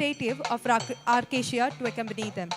representative of Arcacia to accompany them.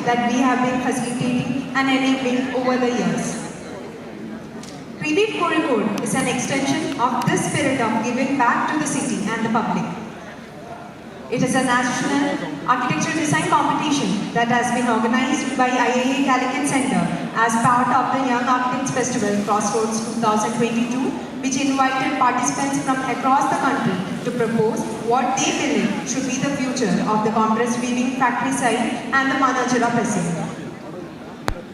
that we have been facilitating and enabling over the years. Creative Kozhikode is an extension of this spirit of giving back to the city and the public. It is a national architecture design competition that has been organized by IIA Calicut Center as part of the Young Architects Festival Crossroads 2022, which invited participants from across the country to propose what they believe should be the future of the compressed weaving factory site and the Manajura pressing.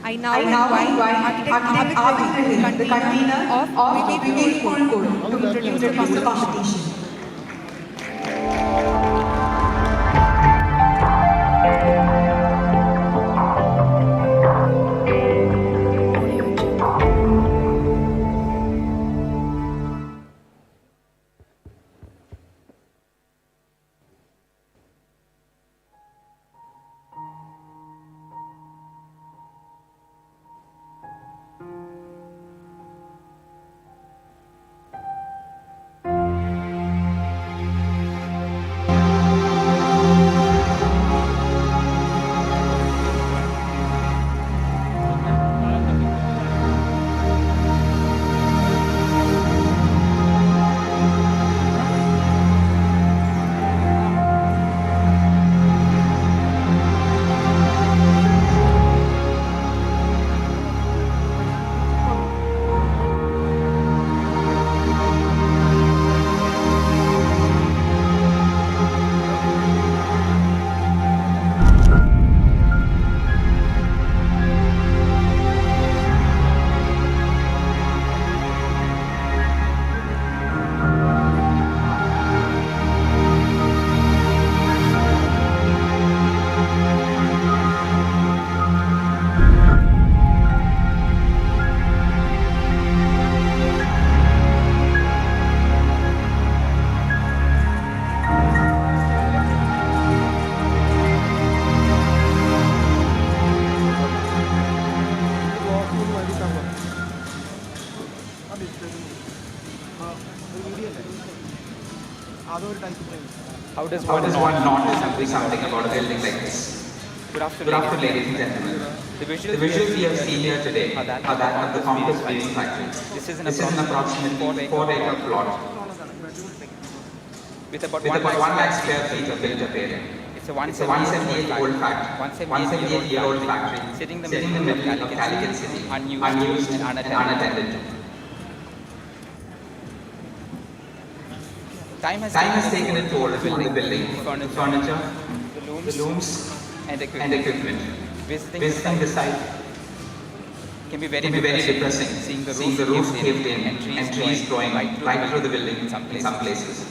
I now invite Architect Abid, the convener of Creative Kozhikode, to introduce the competition. How does one not do something about a building like this? Good afternoon, ladies and gentlemen. The visuals we have seen here today are that of the compressed weaving factory. This is an approximately 4-acre plot with about 1 lakh square feet of built-up area. It's a 178-year-old factory sitting in the middle of Calicut City, unused and unattended to. Time has taken a toll on the building, furniture, the looms, and equipment. Visiting the site can be very depressing, seeing the roof caved in and trees growing right through the building in some places.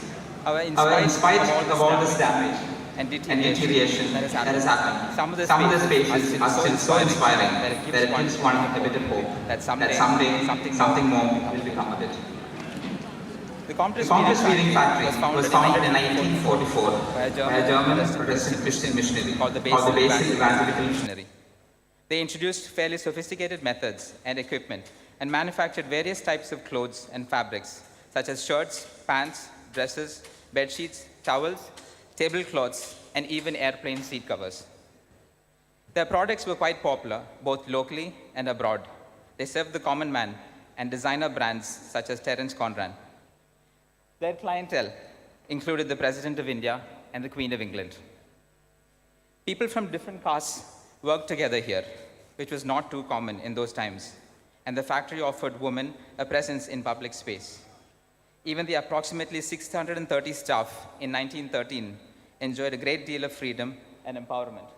However, in spite of all this damage and deterioration that has happened, some of the spaces are still so inspiring that it gives one a bit of hope that someday something more will become of it. The compressed weaving factory was founded in 1944 by a German Protestant missionary called the Basic Evangelical Missionary. They introduced fairly sophisticated methods and equipment and manufactured various types of clothes and fabrics, such as shirts, pants, dresses, bed sheets, towels, tablecloths, and even airplane seat covers. Their products were quite popular, both locally and abroad. They served the common man and designer brands such as Terence Conran. Their clientele included the President of India and the Queen of England. People from different castes worked together here, which was not too common in those times, and the factory offered women a presence in public space. Even the approximately 630 staff in 1913 enjoyed a great deal of freedom and empowerment.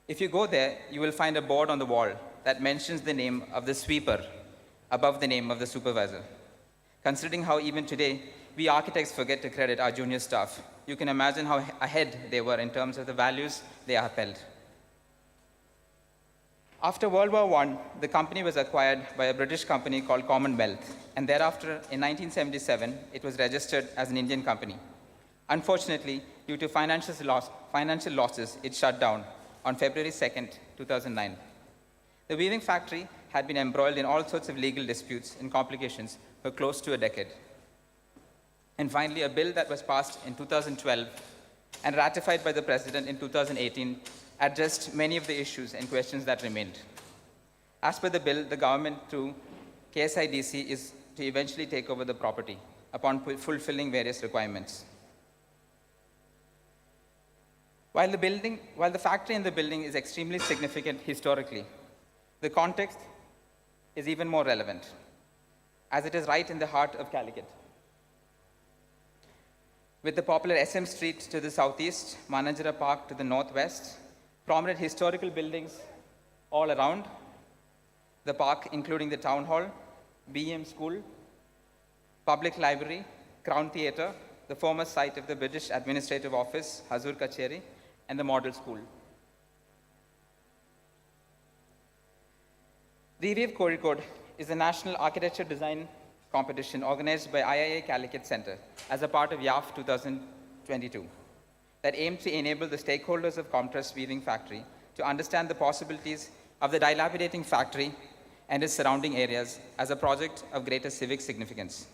If you go there, you will find a board on the wall that mentions the name of the sweeper above the name of the supervisor. Considering how even today, we architects forget to credit our junior staff, you can imagine how ahead they were in terms of the values they upheld. After World War I, the company was acquired by a British company called Commonwealth, and thereafter, in 1977, it was registered as an Indian company. Unfortunately, due to financial losses, it shut down on February 2nd, 2009. The weaving factory had been embroiled in all sorts of legal disputes and complications for close to a decade. And finally, a bill that was passed in 2012 and ratified by the President in 2018 addressed many of the issues and questions that remained. As per the bill, the government through KSIDC is to eventually take over the property upon fulfilling various requirements. While the factory and the building is extremely significant historically, the context is even more relevant, as it is right in the heart of Calicut. With the popular SM Street to the southeast, Mananjara Park to the northwest, prominent historical buildings all around, the park including the town hall, BM School, public library, Crown Theatre, the former site of the British Administrative Office, Hazur Kacheri, and the Model School. Revive Kozhikode is a national architecture design competition organized by IIA Calicut Center as a part of YAF 2022 that aimed to enable the stakeholders of Comtrust Weaving Factory to understand the possibilities of the dilapidating factory and its surrounding areas as a project of greater civic significance.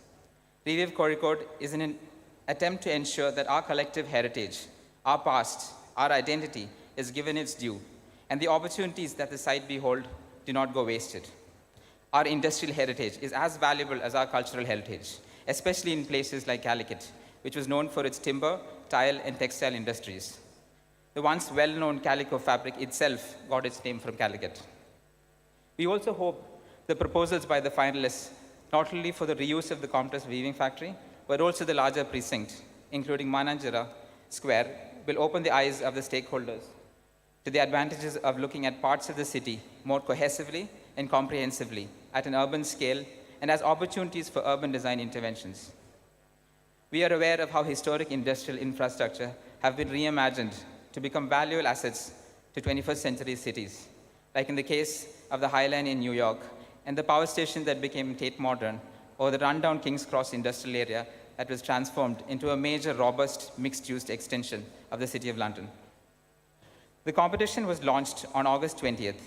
Revive Kozhikode is an attempt to ensure that our collective heritage, our past, our identity is given its due, and the opportunities that the site behold do not go wasted. Our industrial heritage is as valuable as our cultural heritage, especially in places like Calicut, which was known for its timber, tile, and textile industries. The once well-known calico fabric itself got its name from Calicut. We also hope the proposals by the finalists, not only for the reuse of the Comtrust Weaving Factory, but also the larger precinct, including Mananjara Square, will open the eyes of the stakeholders to the advantages of looking at parts of the city more cohesively and comprehensively at an urban scale and as opportunities for urban design interventions. We are aware of how historic industrial infrastructure have been reimagined to become valuable assets to 21st century cities, like in the case of the High Line in New York and the power station that became Tate Modern, or the rundown King's Cross industrial area that was transformed into a major, robust, mixed-use extension of the City of London. The competition was launched on August 20th,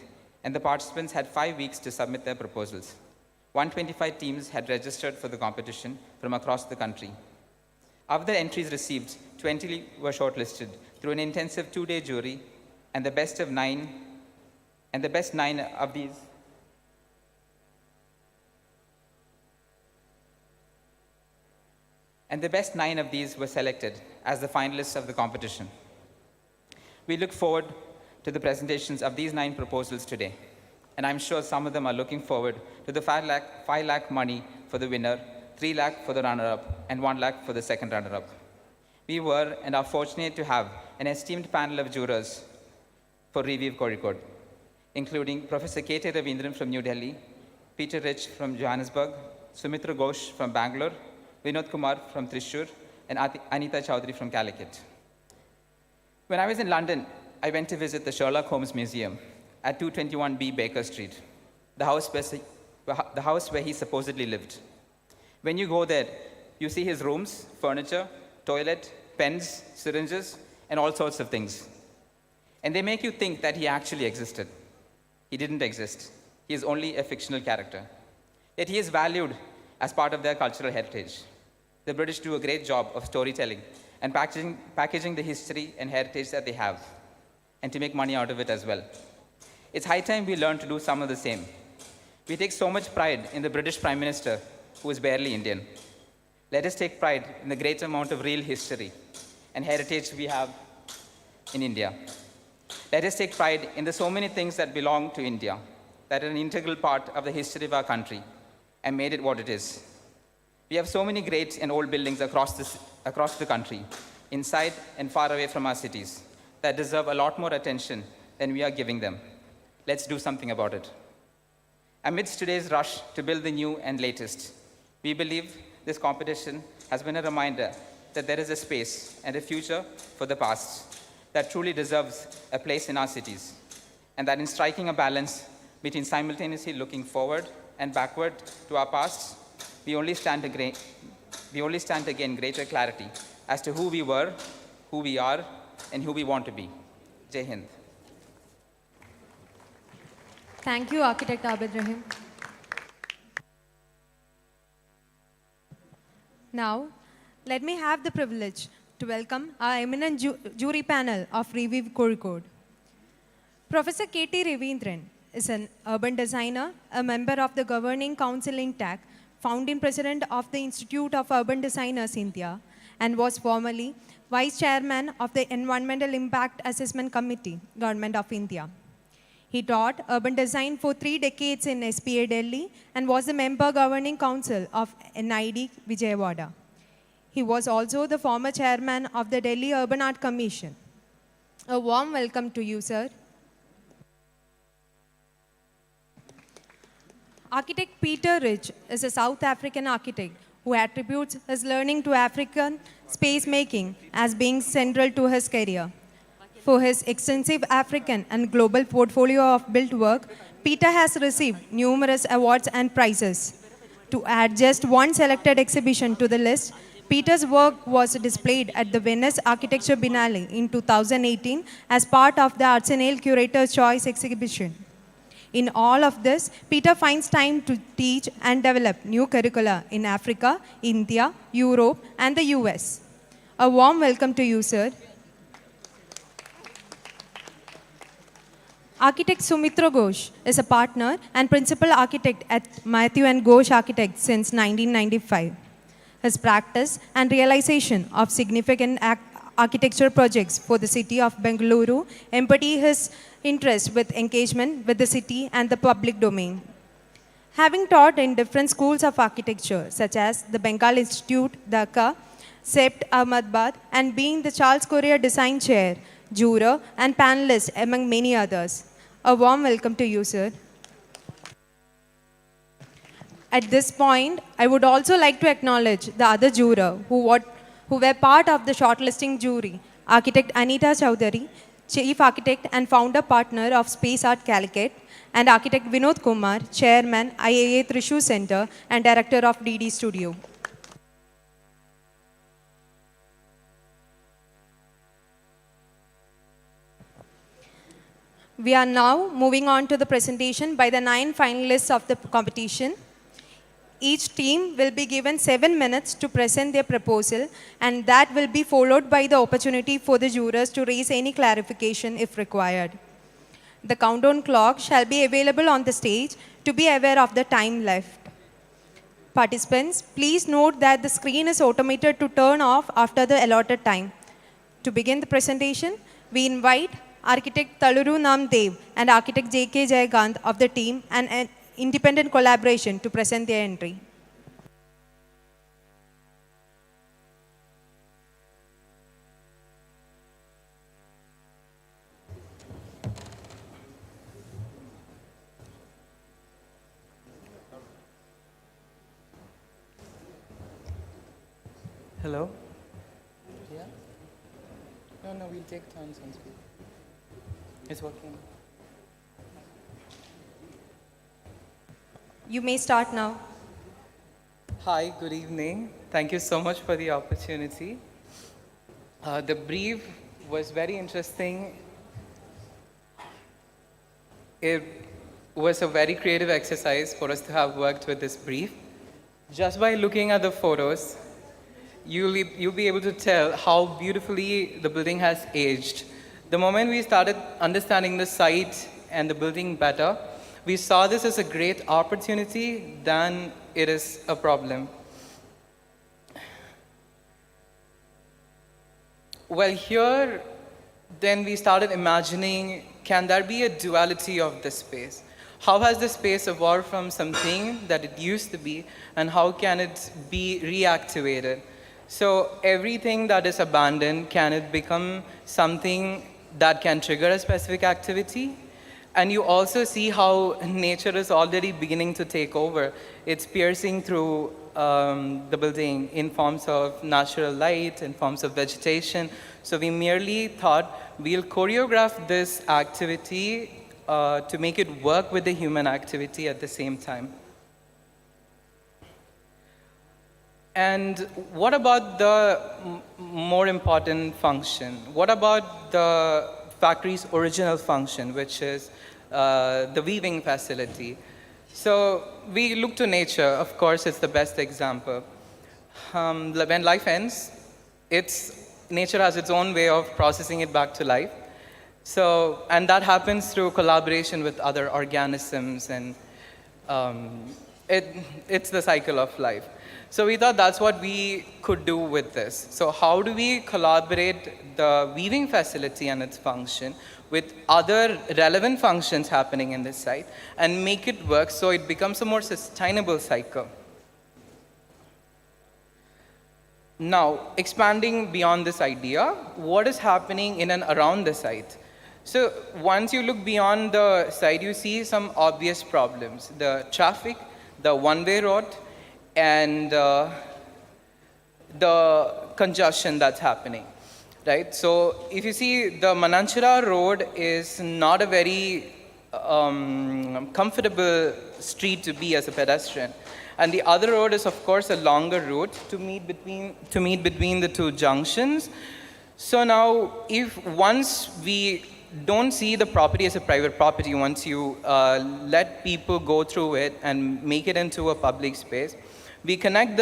and the participants had 5 weeks to submit their proposals. 125 teams had registered for the competition from across the country. Of the entries received, 20 were shortlisted through an intensive 2-day jury, and the best 9 of these were selected as the finalists of the competition. We look forward to the presentations of these 9 proposals today, and I'm sure some of them are looking forward to the 5 lakh money for the winner, 3 lakh for the runner-up, and 1 lakh for the second runner-up. We were and are fortunate to have an esteemed panel of jurors for Revive Kozhikode, including Professor K.T. Ravindran from New Delhi, Peter Rich from Johannesburg, Sumitra Ghosh from Bangalore, Vinod Kumar from Thrissur, and Anita Chowdhury from Calicut. When I was in London, I went to visit the Sherlock Holmes Museum at 221B Baker Street, the house where he supposedly lived. When you go there, you see his rooms, furniture, toilet, pens, syringes, and all sorts of things. And they make you think that he actually existed. He didn't exist. He is only a fictional character. Yet he is valued as part of their cultural heritage. The British do a great job of storytelling and packaging the history and heritage that they have, and to make money out of it as well. It's high time we learn to do some of the same. We take so much pride in the British Prime Minister, who is barely Indian. Let us take pride in the great amount of real history and heritage we have in India. Let us take pride in the so many things that belong to India, that are an integral part of the history of our country, and made it what it is. We have so many great and old buildings across the country, inside and far away from our cities, that deserve a lot more attention than we are giving them. Let's do something about it. Amidst today's rush to build the new and latest, we believe this competition has been a reminder that there is a space and a future for the past that truly deserves a place in our cities, and that in striking a balance between simultaneously looking forward and backward to our past, we only stand to gain greater clarity as to who we were, who we are, and who we want to be. Jai Hind. Thank you, Architect Abid Rahim. Now, let me have the privilege to welcome our eminent jury panel of Revive Kozhikode. Professor K.T. Ravindran is an urban designer, a member of the governing council in TAC, founding president of the Institute of Urban Designers India, and was formerly vice chairman of the Environmental Impact Assessment Committee, Government of India. He taught urban design for 3 decades in SPA Delhi and was a member governing council of NID Vijayawada. He was also the former chairman of the Delhi Urban Art Commission. A warm welcome to you, sir. Architect Peter Ridge is a South African architect who attributes his learning to African space making as being central to his career. For his extensive African and global portfolio of built work, Peter has received numerous awards and prizes. To add just one selected exhibition to the list, Peter's work was displayed at the Venice Architecture Biennale in 2018 as part of the Arsenal Curator's Choice exhibition. In all of this, Peter finds time to teach and develop new curricula in Africa, India, Europe, and the US. A warm welcome to you, sir. Architect Sumitra Ghosh is a partner and principal architect at Matthew and Ghosh Architects since 1995. His practice and realization of significant architecture projects for the city of Bengaluru embody his interest with engagement with the city and the public domain. Having taught in different schools of architecture, such as the Bengal Institute, Dhaka, CEPT Ahmedabad, and being the Charles Correa Design Chair, juror, and panelist, among many others. A warm welcome to you, sir. At this point, I would also like to acknowledge the other juror who were part of the shortlisting jury, architect Anita Chowdhury, Chief Architect and Founder Partner of Space Art Calicut, and architect Vinod Kumar, Chairman, IAA Thrissur Center, and Director of DD Studio. We are now moving on to the presentation by the 9 finalists of the competition. Each team will be given 7 minutes to present their proposal, and that will be followed by the opportunity for the jurors to raise any clarification if required. The countdown clock shall be available on the stage to be aware of the time left. Participants, please note that the screen is automated to turn off after the allotted time. To begin the presentation, we invite Architect Taluru Namdev and Architect J.K. Jayagant of the team and an independent collaboration to present their entry. Hello? Yeah? No, we'll take turns on speak. It's working. You may start now. Hi, good evening. Thank you so much for the opportunity. The brief was very interesting. It was a very creative exercise for us to have worked with this brief. Just by looking at the photos, you'll be able to tell how beautifully the building has aged. The moment we started understanding the site and the building better, we saw this as a great opportunity than it is a problem. Well, here, then we started imagining, can there be a duality of this space? How has this space evolved from something that it used to be, and how can it be reactivated? So everything that is abandoned, can it become something that can trigger a specific activity? And you also see how nature is already beginning to take over. It's piercing through the building in forms of natural light, in forms of vegetation. So we merely thought we'll choreograph this activity to make it work with the human activity at the same time. And what about the more important function? What about the factory's original function, which is the weaving facility? So we look to nature. Of course, it's the best example. When life ends, nature has its own way of processing it back to life. So, and that happens through collaboration with other organisms, and um, it's the cycle of life. So we thought that's what we could do with this. So how do we collaborate the weaving facility and its function with other relevant functions happening in this site and make it work so it becomes a more sustainable cycle? Now, expanding beyond this idea, what is happening in and around the site? So once you look beyond the site, you see some obvious problems. The traffic, the one-way road, and the congestion that's happening, right? So if you see, the Mananchira road is not a very comfortable street to be as a pedestrian. And the other road is, of course, a longer route to meet between the two junctions. So now, if once we don't see the property as a private property, once you let people go through it and make it into a public space, we connect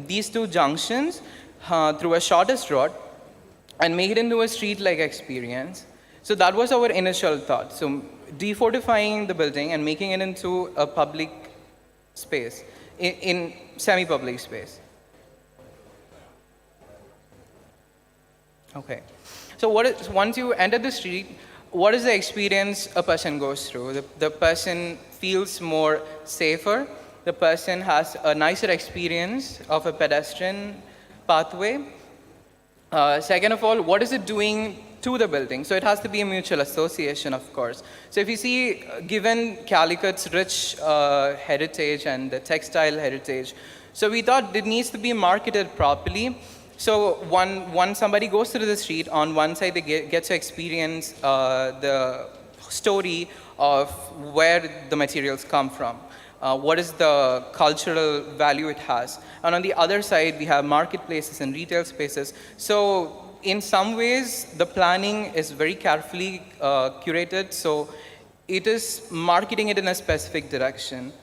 these two junctions through a shortest road and make it into a street-like experience. So that was our initial thought. So defortifying the building and making it into a public space, in semi-public space. Okay. So once you enter the street, what is the experience a person goes through? The person feels more safer. The person has a nicer experience of a pedestrian pathway. Second of all, what is it doing to the building? So it has to be a mutual association, of course. So if you see, given Calicut's rich heritage and the textile heritage, so we thought it needs to be marketed properly. So once somebody goes through the street, on one side they get to experience the story of where the materials come from. What is the cultural value it has. And on the other side, we have marketplaces and retail spaces. So in some ways, the planning is very carefully curated. So it is marketing it in a specific direction.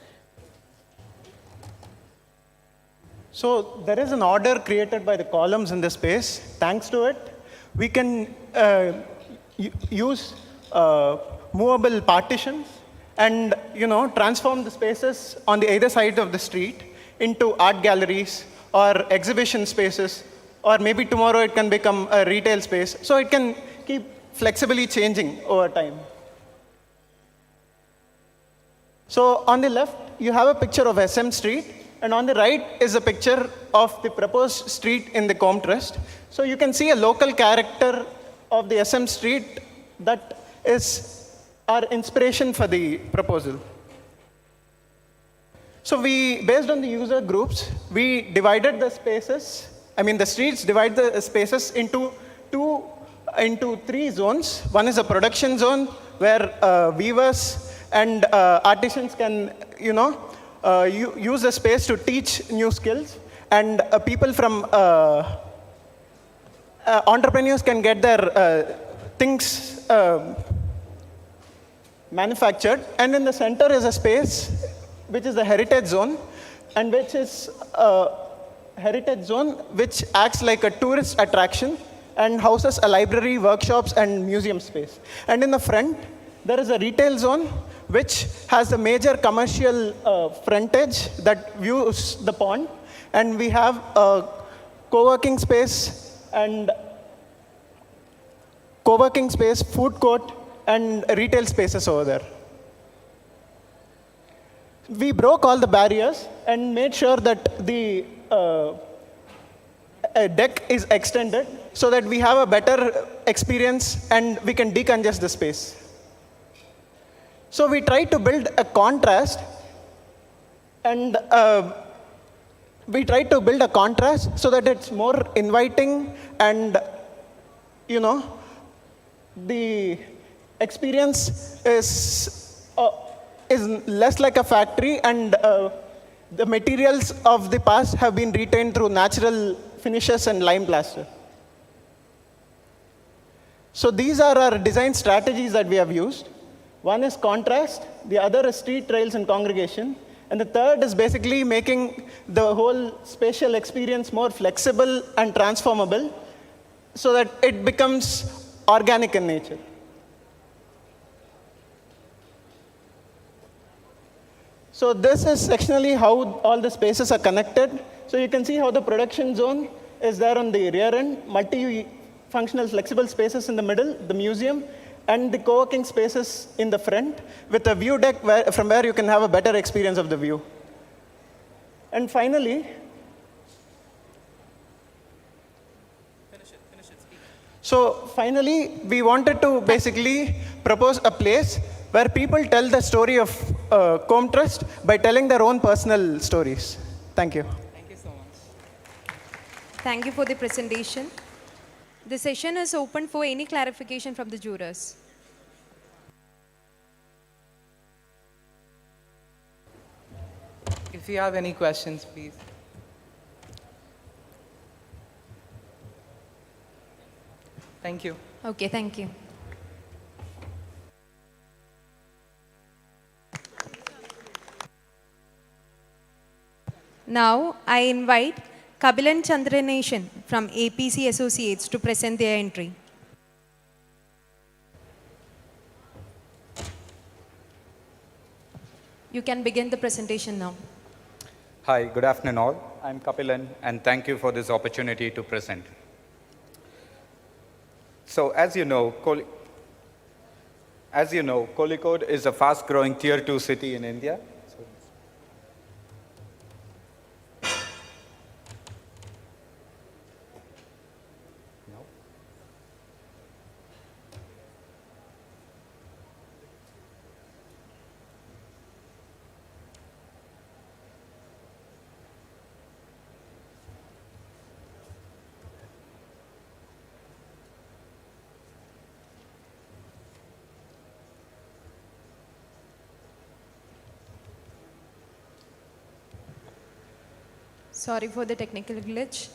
So there is an order created by the columns in this space. Thanks to it, we can use movable partitions and transform the spaces on the either side of the street into art galleries or exhibition spaces, or maybe tomorrow it can become a retail space. So it can keep flexibly changing over time. So on the left, you have a picture of SM Street, and on the right is a picture of the proposed street in the Combe Trust. So you can see a local character of the SM Street that is our inspiration for the proposal. So based on the user groups, we divided the spaces. The streets divide the spaces into three zones. One is a production zone where weavers and artisans can, use the space to teach new skills, and people from entrepreneurs can get their things manufactured. And in the center is a space which is the heritage zone, and which is a heritage zone which acts like a tourist attraction and houses a library, workshops, and museum space. And in the front, there is a retail zone which has a major commercial frontage that views the pond. And we have a co-working space, food court, and retail spaces over there. We broke all the barriers and made sure that the deck is extended so that we have a better experience and we can decongest the space. So we try to build a contrast, and so that it's more inviting, and the experience is less like a factory, and the materials of the past have been retained through natural finishes and lime plaster. So these are our design strategies that we have used. One is contrast, the other is street trails and congregation, and the third is basically making the whole spatial experience more flexible and transformable so that it becomes organic in nature. So this is sectionally how all the spaces are connected. So you can see how the production zone is there on the rear end, multi-functional flexible spaces in the middle, the museum, and the co-working spaces in the front with a view deck from where you can have a better experience of the view. And finally, we wanted to basically propose a place where people tell the story of Combe Trust by telling their own personal stories. Thank you. Thank you so much. Thank you for the presentation. The session is open for any clarification from the jurors. If you have any questions, please. Thank you. Okay, thank you. Now, I invite Kabilan Chandraneshan from APC Associates to present their entry. You can begin the presentation now. Hi, good afternoon all. I'm Kapilan, and thank you for this opportunity to present. So as you know, Kozhikode is a fast-growing Tier 2 city in India. Sorry for the technical glitch.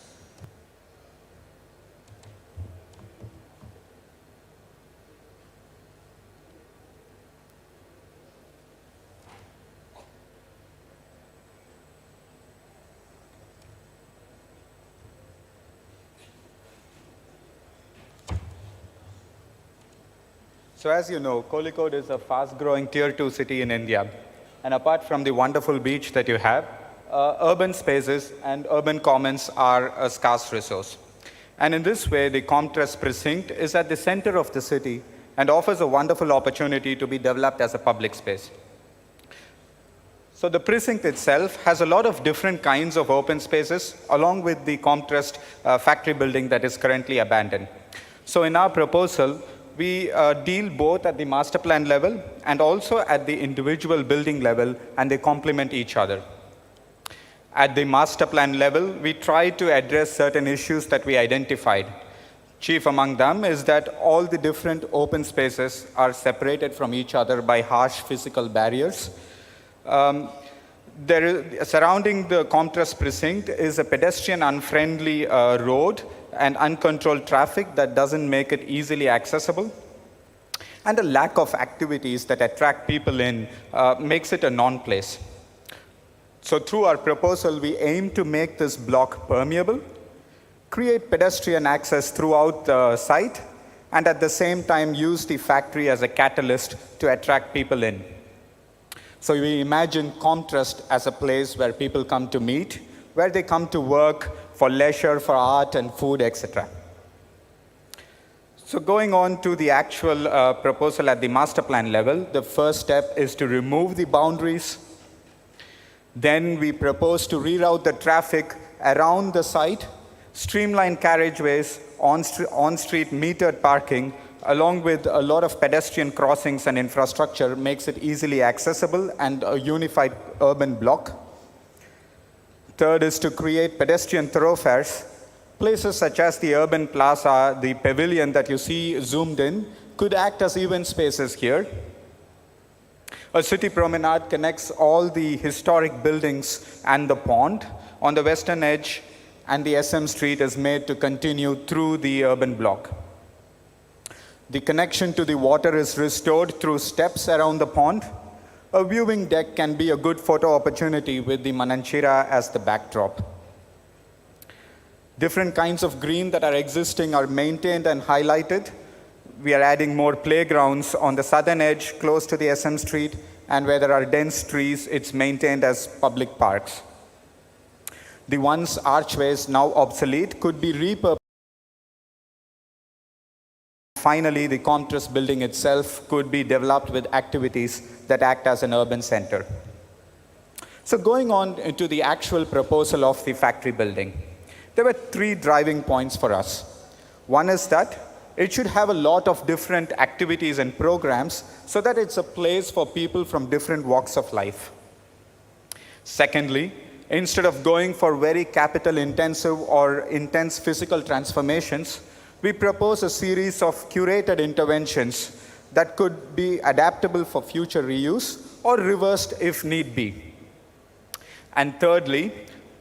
So as you know, Kozhikode is a fast-growing Tier 2 city in India. And apart from the wonderful beach that you have, urban spaces and urban commons are a scarce resource. And in this way, the Combe Trust precinct is at the center of the city and offers a wonderful opportunity to be developed as a public space. So the precinct itself has a lot of different kinds of open spaces, along with the Combe Trust factory building that is currently abandoned. So in our proposal, we deal both at the master plan level and also at the individual building level, and they complement each other. At the master plan level, we try to address certain issues that we identified. Chief among them is that all the different open spaces are separated from each other by harsh physical barriers. Surrounding the Combe Trust precinct is a pedestrian unfriendly road and uncontrolled traffic that doesn't make it easily accessible. And a lack of activities that attract people in makes it a non-place. So through our proposal, we aim to make this block permeable, create pedestrian access throughout the site, and at the same time use the factory as a catalyst to attract people in. So we imagine Combe Trust as a place where people come to meet, where they come to work, for leisure, for art and food, etc. So going on to the actual proposal at the master plan level, the first step is to remove the boundaries. Then we propose to reroute the traffic around the site, streamline carriageways, on-street metered parking, along with a lot of pedestrian crossings and infrastructure makes it easily accessible and a unified urban block. Third is to create pedestrian thoroughfares. Places such as the urban plaza, the pavilion that you see zoomed in, could act as event spaces here. A city promenade connects all the historic buildings and the pond on the western edge, and the SM Street is made to continue through the urban block. The connection to the water is restored through steps around the pond. A viewing deck can be a good photo opportunity with the Mananchira as the backdrop. Different kinds of green that are existing are maintained and highlighted. We are adding more playgrounds on the southern edge, close to the SM Street, and where there are dense trees, it's maintained as public parks. The once archways, now obsolete, could be repurposed. Finally, the Comtrust building itself could be developed with activities that act as an urban center. So going on into the actual proposal of the factory building, there were 3 driving points for us. One is that it should have a lot of different activities and programs so that it's a place for people from different walks of life. Secondly, instead of going for very capital intensive or intense physical transformations, we propose a series of curated interventions that could be adaptable for future reuse or reversed if need be. And thirdly,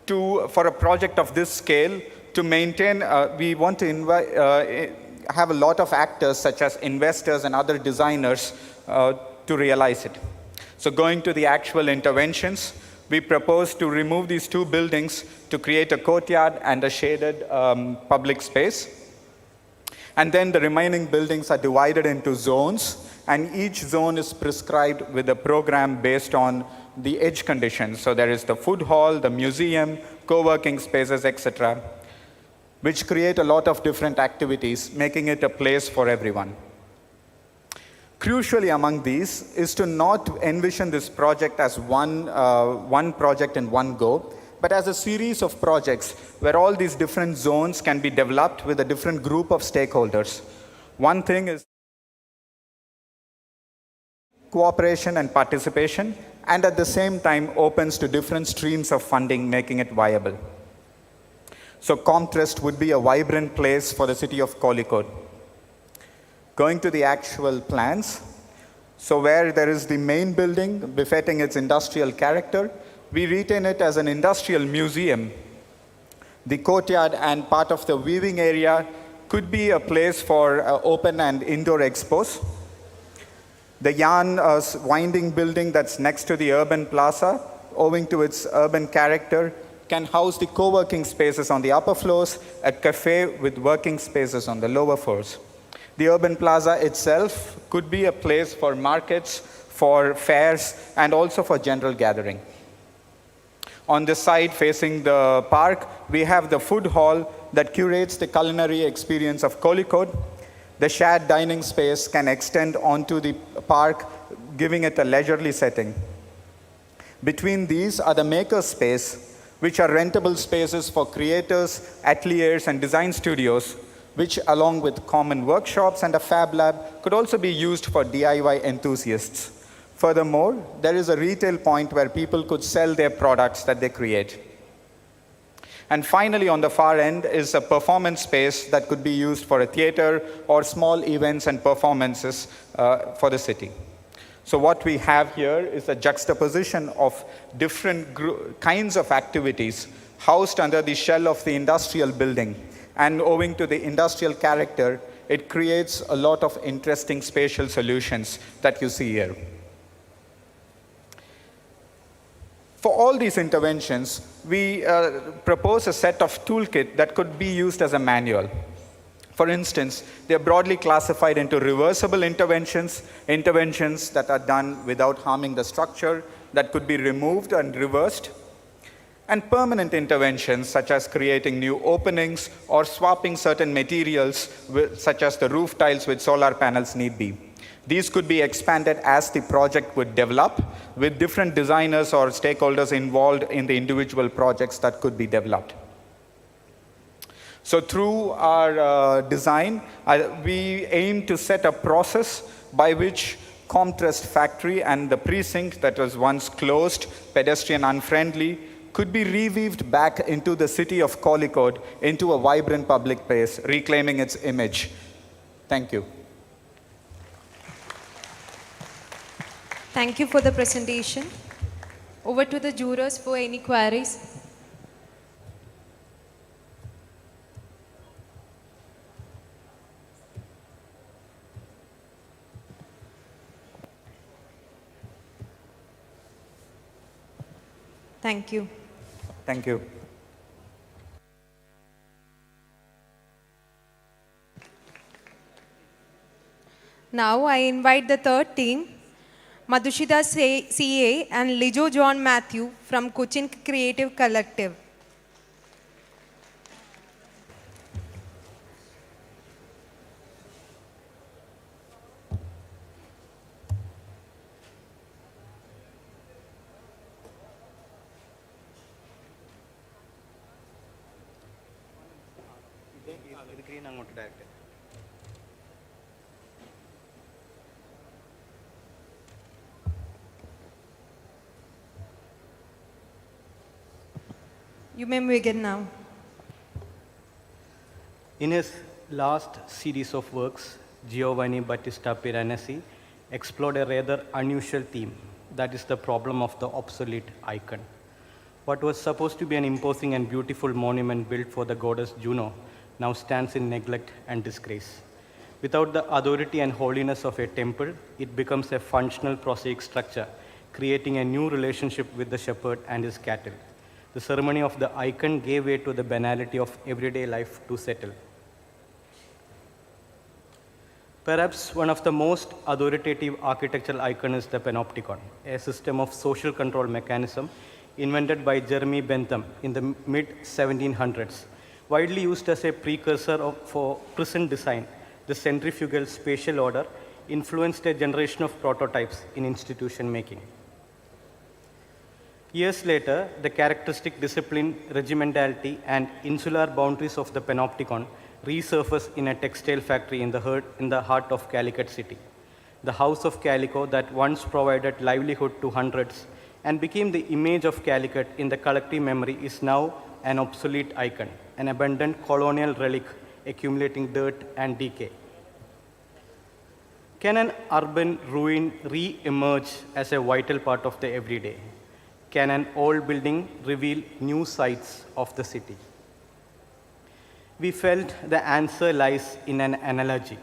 for a project of this scale, to maintain, we want to have a lot of actors such as investors and other designers to realize it. So going to the actual interventions, we propose to remove these 2 buildings to create a courtyard and a shaded public space. And then the remaining buildings are divided into zones, and each zone is prescribed with a program based on the edge conditions. So there is the food hall, the museum, co-working spaces, etc., which create a lot of different activities, making it a place for everyone. Crucially among these is to not envision this project as one project in one go, but as a series of projects where all these different zones can be developed with a different group of stakeholders. One thing is cooperation and participation, and at the same time opens to different streams of funding, making it viable. So Comtrust would be a vibrant place for the city of Kozhikode. Going to the actual plans, so where there is the main building befitting its industrial character, we retain it as an industrial museum. The courtyard and part of the weaving area could be a place for open and indoor expos. The yarn winding building that's next to the urban plaza, owing to its urban character, can house the co-working spaces on the upper floors, a cafe with working spaces on the lower floors. The urban plaza itself could be a place for markets, for fairs, and also for general gathering. On the side facing the park, we have the food hall that curates the culinary experience of Kozhikode. The shared dining space can extend onto the park, giving it a leisurely setting. Between these are the maker space, which are rentable spaces for creators, ateliers, and design studios, which along with common workshops and a fab lab could also be used for DIY enthusiasts. Furthermore, there is a retail point where people could sell their products that they create. And finally, on the far end is a performance space that could be used for a theater or small events and performances for the city. So what we have here is a juxtaposition of different kinds of activities housed under the shell of the industrial building. And owing to the industrial character, it creates a lot of interesting spatial solutions that you see here. For all these interventions, we propose a set of toolkit that could be used as a manual. For instance, they're broadly classified into reversible interventions, interventions that are done without harming the structure, that could be removed and reversed, and permanent interventions such as creating new openings or swapping certain materials such as the roof tiles with solar panels need be. These could be expanded as the project would develop with different designers or stakeholders involved in the individual projects that could be developed. So through our design, we aim to set a process by which Comtrust factory and the precinct that was once closed, pedestrian unfriendly, could be reweaved back into the city of Kozhikode into a vibrant public place, reclaiming its image. Thank you. Thank you for the presentation. Over to the jurors for any queries. Thank you. Thank you. Now I invite the third team, Madhushita CA and Lijo John Matthew from Cochin Creative Collective. You may begin now. In his last series of works, Giovanni Battista Piranesi explored a rather unusual theme, that is the problem of the obsolete icon. What was supposed to be an imposing and beautiful monument built for the goddess Juno now stands in neglect and disgrace. Without the authority and holiness of a temple, it becomes a functional prosaic structure, creating a new relationship with the shepherd and his cattle. The ceremony of the icon gave way to the banality of everyday life to settle. Perhaps one of the most authoritative architectural icons is the panopticon, a system of social control mechanism invented by Jeremy Bentham in the mid-1700s. Widely used as a precursor for prison design, the centrifugal spatial order influenced a generation of prototypes in institution making. Years later, the characteristic discipline, regimentality, and insular boundaries of the panopticon resurfaced in a textile factory in the heart of Calicut city. The house of Calico that once provided livelihood to hundreds and became the image of Calicut in the collective memory is now an obsolete icon, an abandoned colonial relic accumulating dirt and decay. Can an urban ruin re-emerge as a vital part of the everyday? Can an old building reveal new sides of the city? We felt the answer lies in an analogy,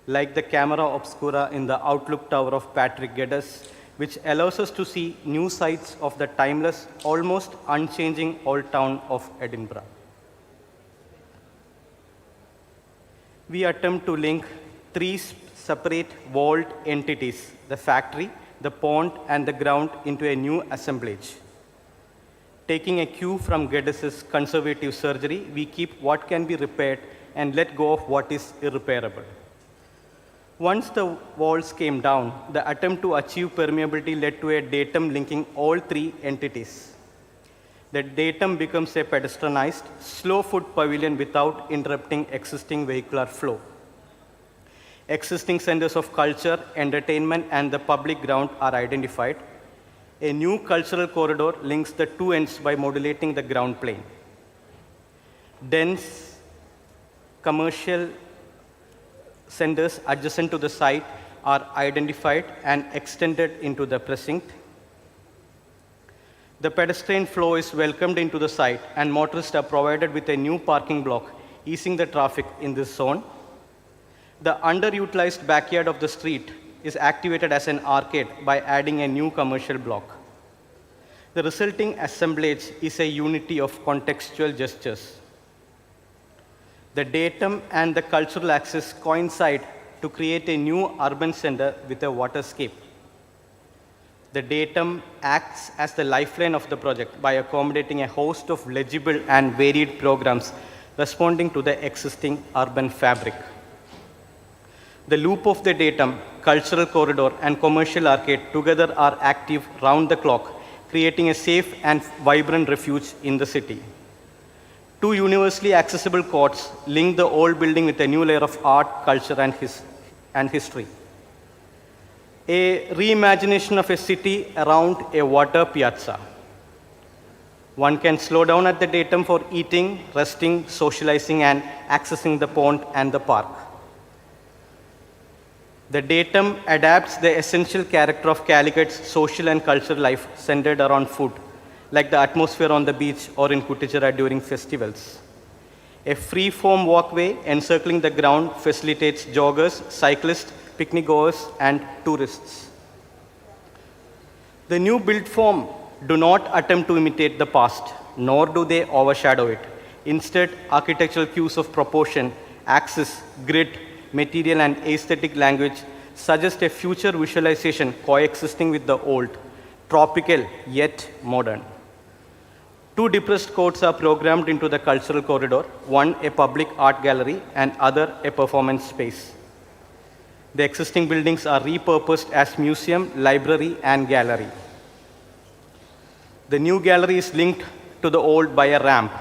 like the camera obscura in the Outlook Tower of Patrick Geddes, which allows us to see new sides of the timeless, almost unchanging old town of Edinburgh. We attempt to link three separate walled entities, the factory, the pond, and the ground, into a new assemblage. Taking a cue from Geddes' conservative surgery, we keep what can be repaired and let go of what is irreparable. Once the walls came down, the attempt to achieve permeability led to a datum linking all three entities. The datum becomes a pedestrianized, slow-foot pavilion without interrupting existing vehicular flow. Existing centers of culture, entertainment, and the public ground are identified. A new cultural corridor links the two ends by modulating the ground plane. Dense commercial centers adjacent to the site are identified and extended into the precinct. The pedestrian flow is welcomed into the site, and motorists are provided with a new parking block, easing the traffic in this zone. The underutilized backyard of the street is activated as an arcade by adding a new commercial block. The resulting assemblage is a unity of contextual gestures. The datum and the cultural axis coincide to create a new urban center with a waterscape. The datum acts as the lifeline of the project by accommodating a host of legible and varied programs responding to the existing urban fabric. The loop of the datum, cultural corridor, and commercial arcade together are active round the clock, creating a safe and vibrant refuge in the city. Two universally accessible courts link the old building with a new layer of art, culture, and history. A reimagination of a city around a water piazza. One can slow down at the datum for eating, resting, socializing, and accessing the pond and the park. The datum adapts the essential character of Calicut's social and cultural life centered around food, like the atmosphere on the beach or in Kuttichira during festivals. A free-form walkway encircling the ground facilitates joggers, cyclists, picnic goers, and tourists. The new built form do not attempt to imitate the past, nor do they overshadow it. Instead, architectural cues of proportion, axis, grid, material, and aesthetic language suggest a future visualization coexisting with the old, tropical yet modern. Two depressed courts are programmed into the cultural corridor, one a public art gallery and other a performance space. The existing buildings are repurposed as museum, library, and gallery. The new gallery is linked to the old by a ramp.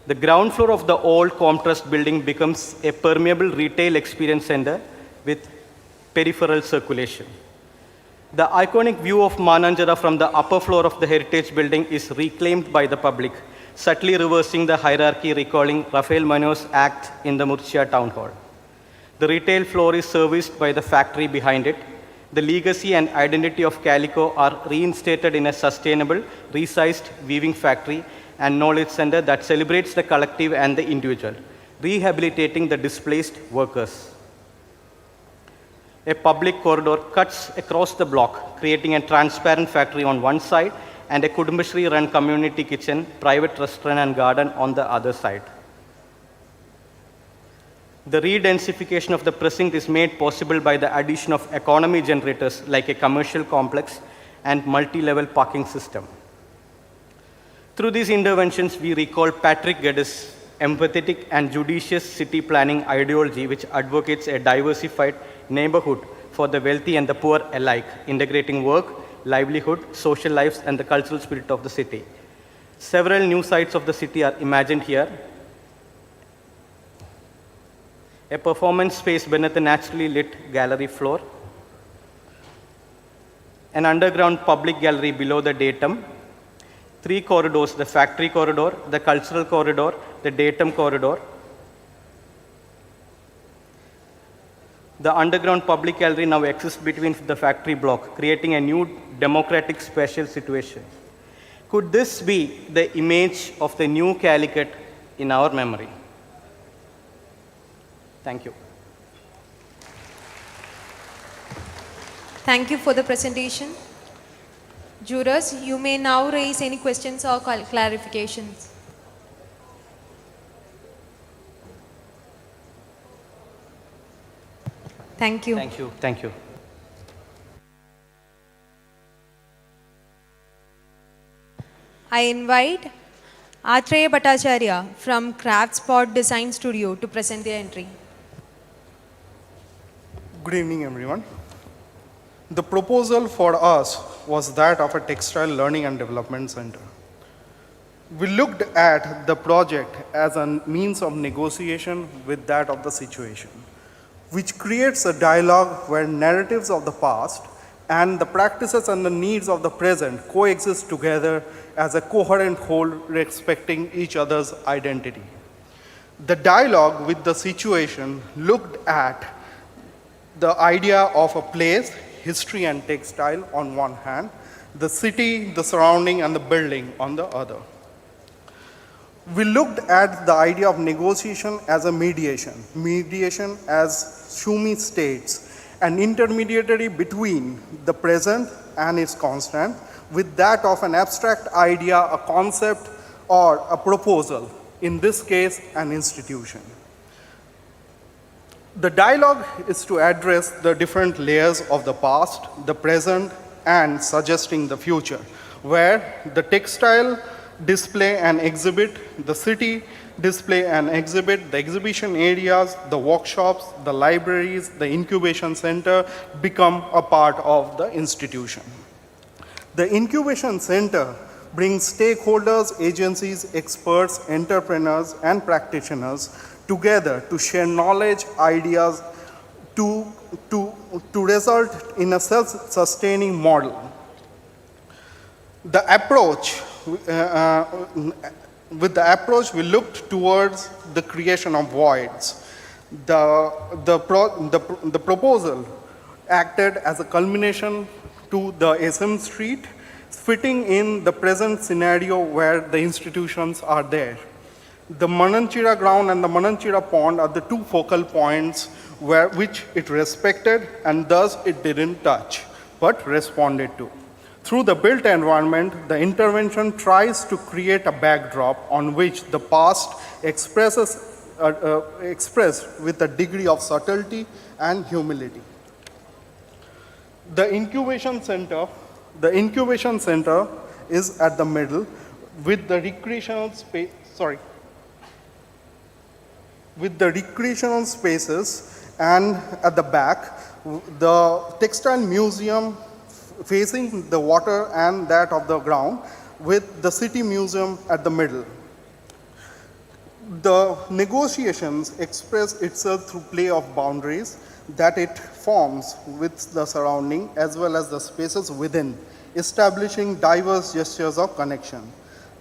The ground floor of the old Comtrust building becomes a permeable retail experience center with peripheral circulation. The iconic view of Mananjara from the upper floor of the heritage building is reclaimed by the public, subtly reversing the hierarchy, recalling Rafael Mano's act in the Murcia town hall. The retail floor is serviced by the factory behind it. The legacy and identity of Calico are reinstated in a sustainable, resized weaving factory and knowledge center that celebrates the collective and the individual, rehabilitating the displaced workers. A public corridor cuts across the block, creating a transparent factory on one side and a Kudumbashri-run community kitchen, private restaurant and garden on the other side. The re-densification of the precinct is made possible by the addition of economy generators like a commercial complex and multi-level parking system. Through these interventions, we recall Patrick Geddes' empathetic and judicious city planning ideology, which advocates a diversified neighborhood for the wealthy and the poor alike, integrating work, livelihood, social lives, and the cultural spirit of the city. Several new sites of the city are imagined here. A performance space beneath a naturally lit gallery floor, an underground public gallery below the datum, three corridors, the factory corridor, the cultural corridor, the datum corridor. The underground public gallery now exists between the factory block, creating a new democratic spatial situation. Could this be the image of the new Calicut in our memory? Thank you. Thank you for the presentation. Jurors, you may now raise any questions or clarifications. Thank you. Thank you. Thank you. I invite Atreya Bhattacharya from Craftspot Design Studio to present their entry. Good evening, everyone. The proposal for us was that of a textile learning and development center. We looked at the project as a means of negotiation with that of the situation, which creates a dialogue where narratives of the past and the practices and the needs of the present coexist together as a coherent whole respecting each other's identity. The dialogue with the situation looked at the idea of a place, history and textile on one hand, the city, the surrounding and the building on the other. We looked at the idea of negotiation as a mediation as Shumi states, an intermediary between the present and its constant, with that of an abstract idea, a concept, or a proposal, in this case, an institution. The dialogue is to address the different layers of the past, the present, and suggesting the future, where the textile display and exhibit, the city display and exhibit, the exhibition areas, the workshops, the libraries, the incubation center become a part of the institution. The incubation center brings stakeholders, agencies, experts, entrepreneurs, and practitioners together to share knowledge, ideas, to result in a self-sustaining model. The approach, with the approach, we looked towards the creation of voids. The proposal acted as a culmination to the SM Street, fitting in the present scenario where the institutions are there. The Mananchira ground and the Mananchira pond are the two focal points which it respected, and thus it didn't touch, but responded to. Through the built environment, the intervention tries to create a backdrop on which the past expressed with a degree of subtlety and humility. The incubation center is at the middle with the recreational space, with the recreational spaces, and at the back, the textile museum facing the water and that of the ground, with the city museum at the middle. The negotiations express itself through play of boundaries that it forms with the surrounding as well as the spaces within, establishing diverse gestures of connection.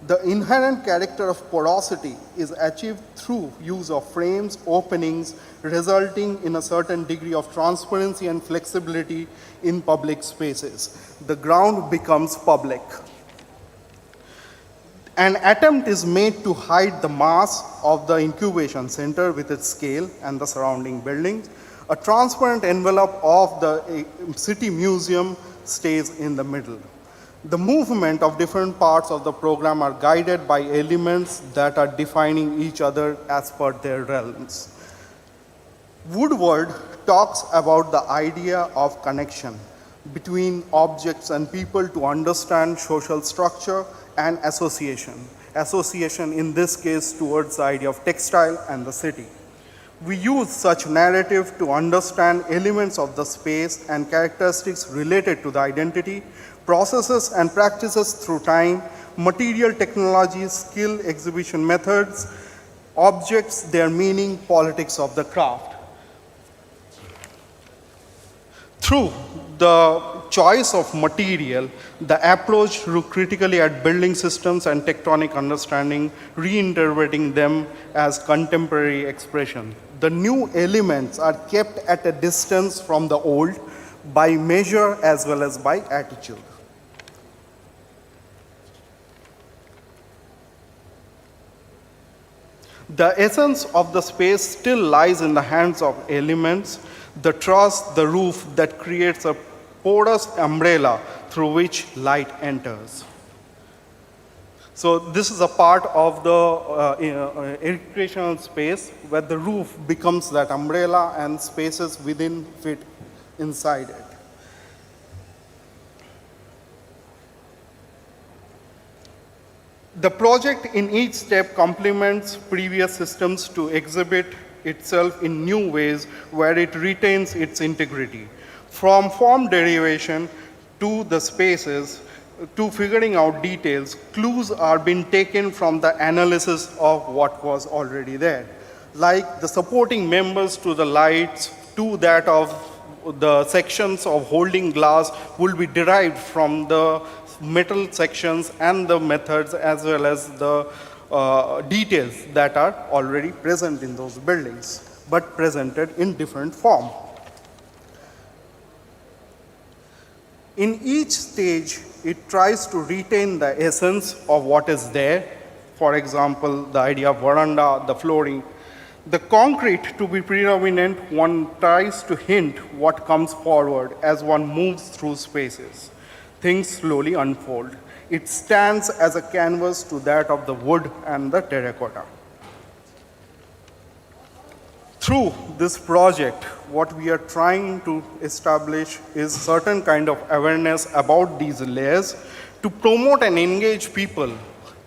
The inherent character of porosity is achieved through use of frames, openings, resulting in a certain degree of transparency and flexibility in public spaces. The ground becomes public. An attempt is made to hide the mass of the incubation center with its scale and the surrounding buildings. A transparent envelope of the city museum stays in the middle. The movement of different parts of the program are guided by elements that are defining each other as per their realms. Woodward talks about the idea of connection between objects and people to understand social structure and association. Association in this case towards the idea of textile and the city. We use such narrative to understand elements of the space and characteristics related to the identity, processes and practices through time, material technologies, skill, exhibition methods, objects, their meaning, politics of the craft. Through the choice of material, the approach look critically at building systems and tectonic understanding, reinterpreting them as contemporary expression. The new elements are kept at a distance from the old by measure as well as by attitude. The essence of the space still lies in the hands of elements, the truss, the roof that creates a porous umbrella through which light enters. So this is a part of the recreational space where the roof becomes that umbrella and spaces within fit inside it. The project in each step complements previous systems to exhibit itself in new ways where it retains its integrity. From form derivation to the spaces, to figuring out details, clues are being taken from the analysis of what was already there. Like the supporting members to the lights, to that of the sections of holding glass will be derived from the metal sections and the methods as well as the details that are already present in those buildings, but presented in different form. In each stage, it tries to retain the essence of what is there. For example, the idea of veranda, the flooring. The concrete to be predominant, one tries to hint what comes forward as one moves through spaces. Things slowly unfold. It stands as a canvas to that of the wood and the terracotta. Through this project, what we are trying to establish is certain kind of awareness about these layers to promote and engage people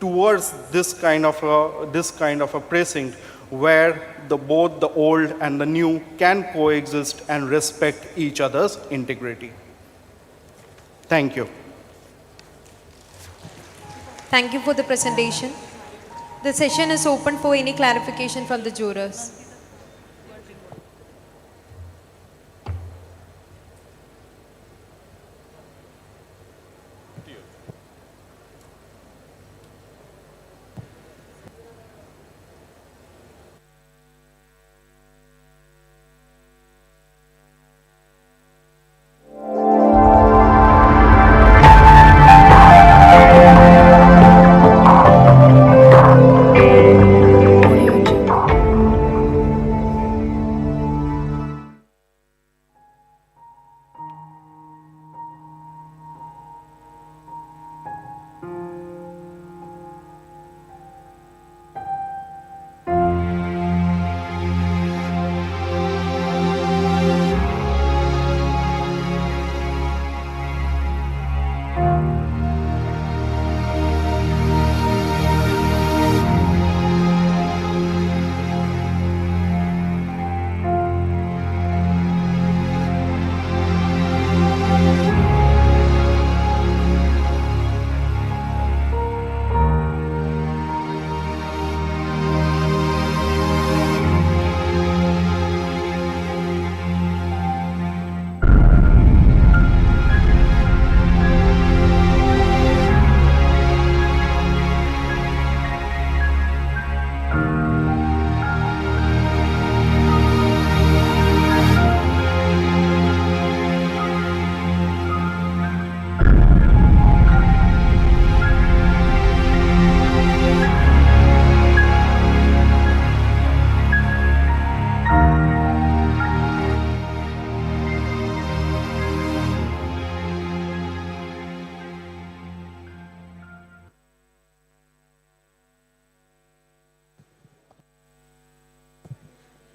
towards this kind of a precinct where both the old and the new can coexist and respect each other's integrity. Thank you. Thank you for the presentation. The session is open for any clarification from the jurors.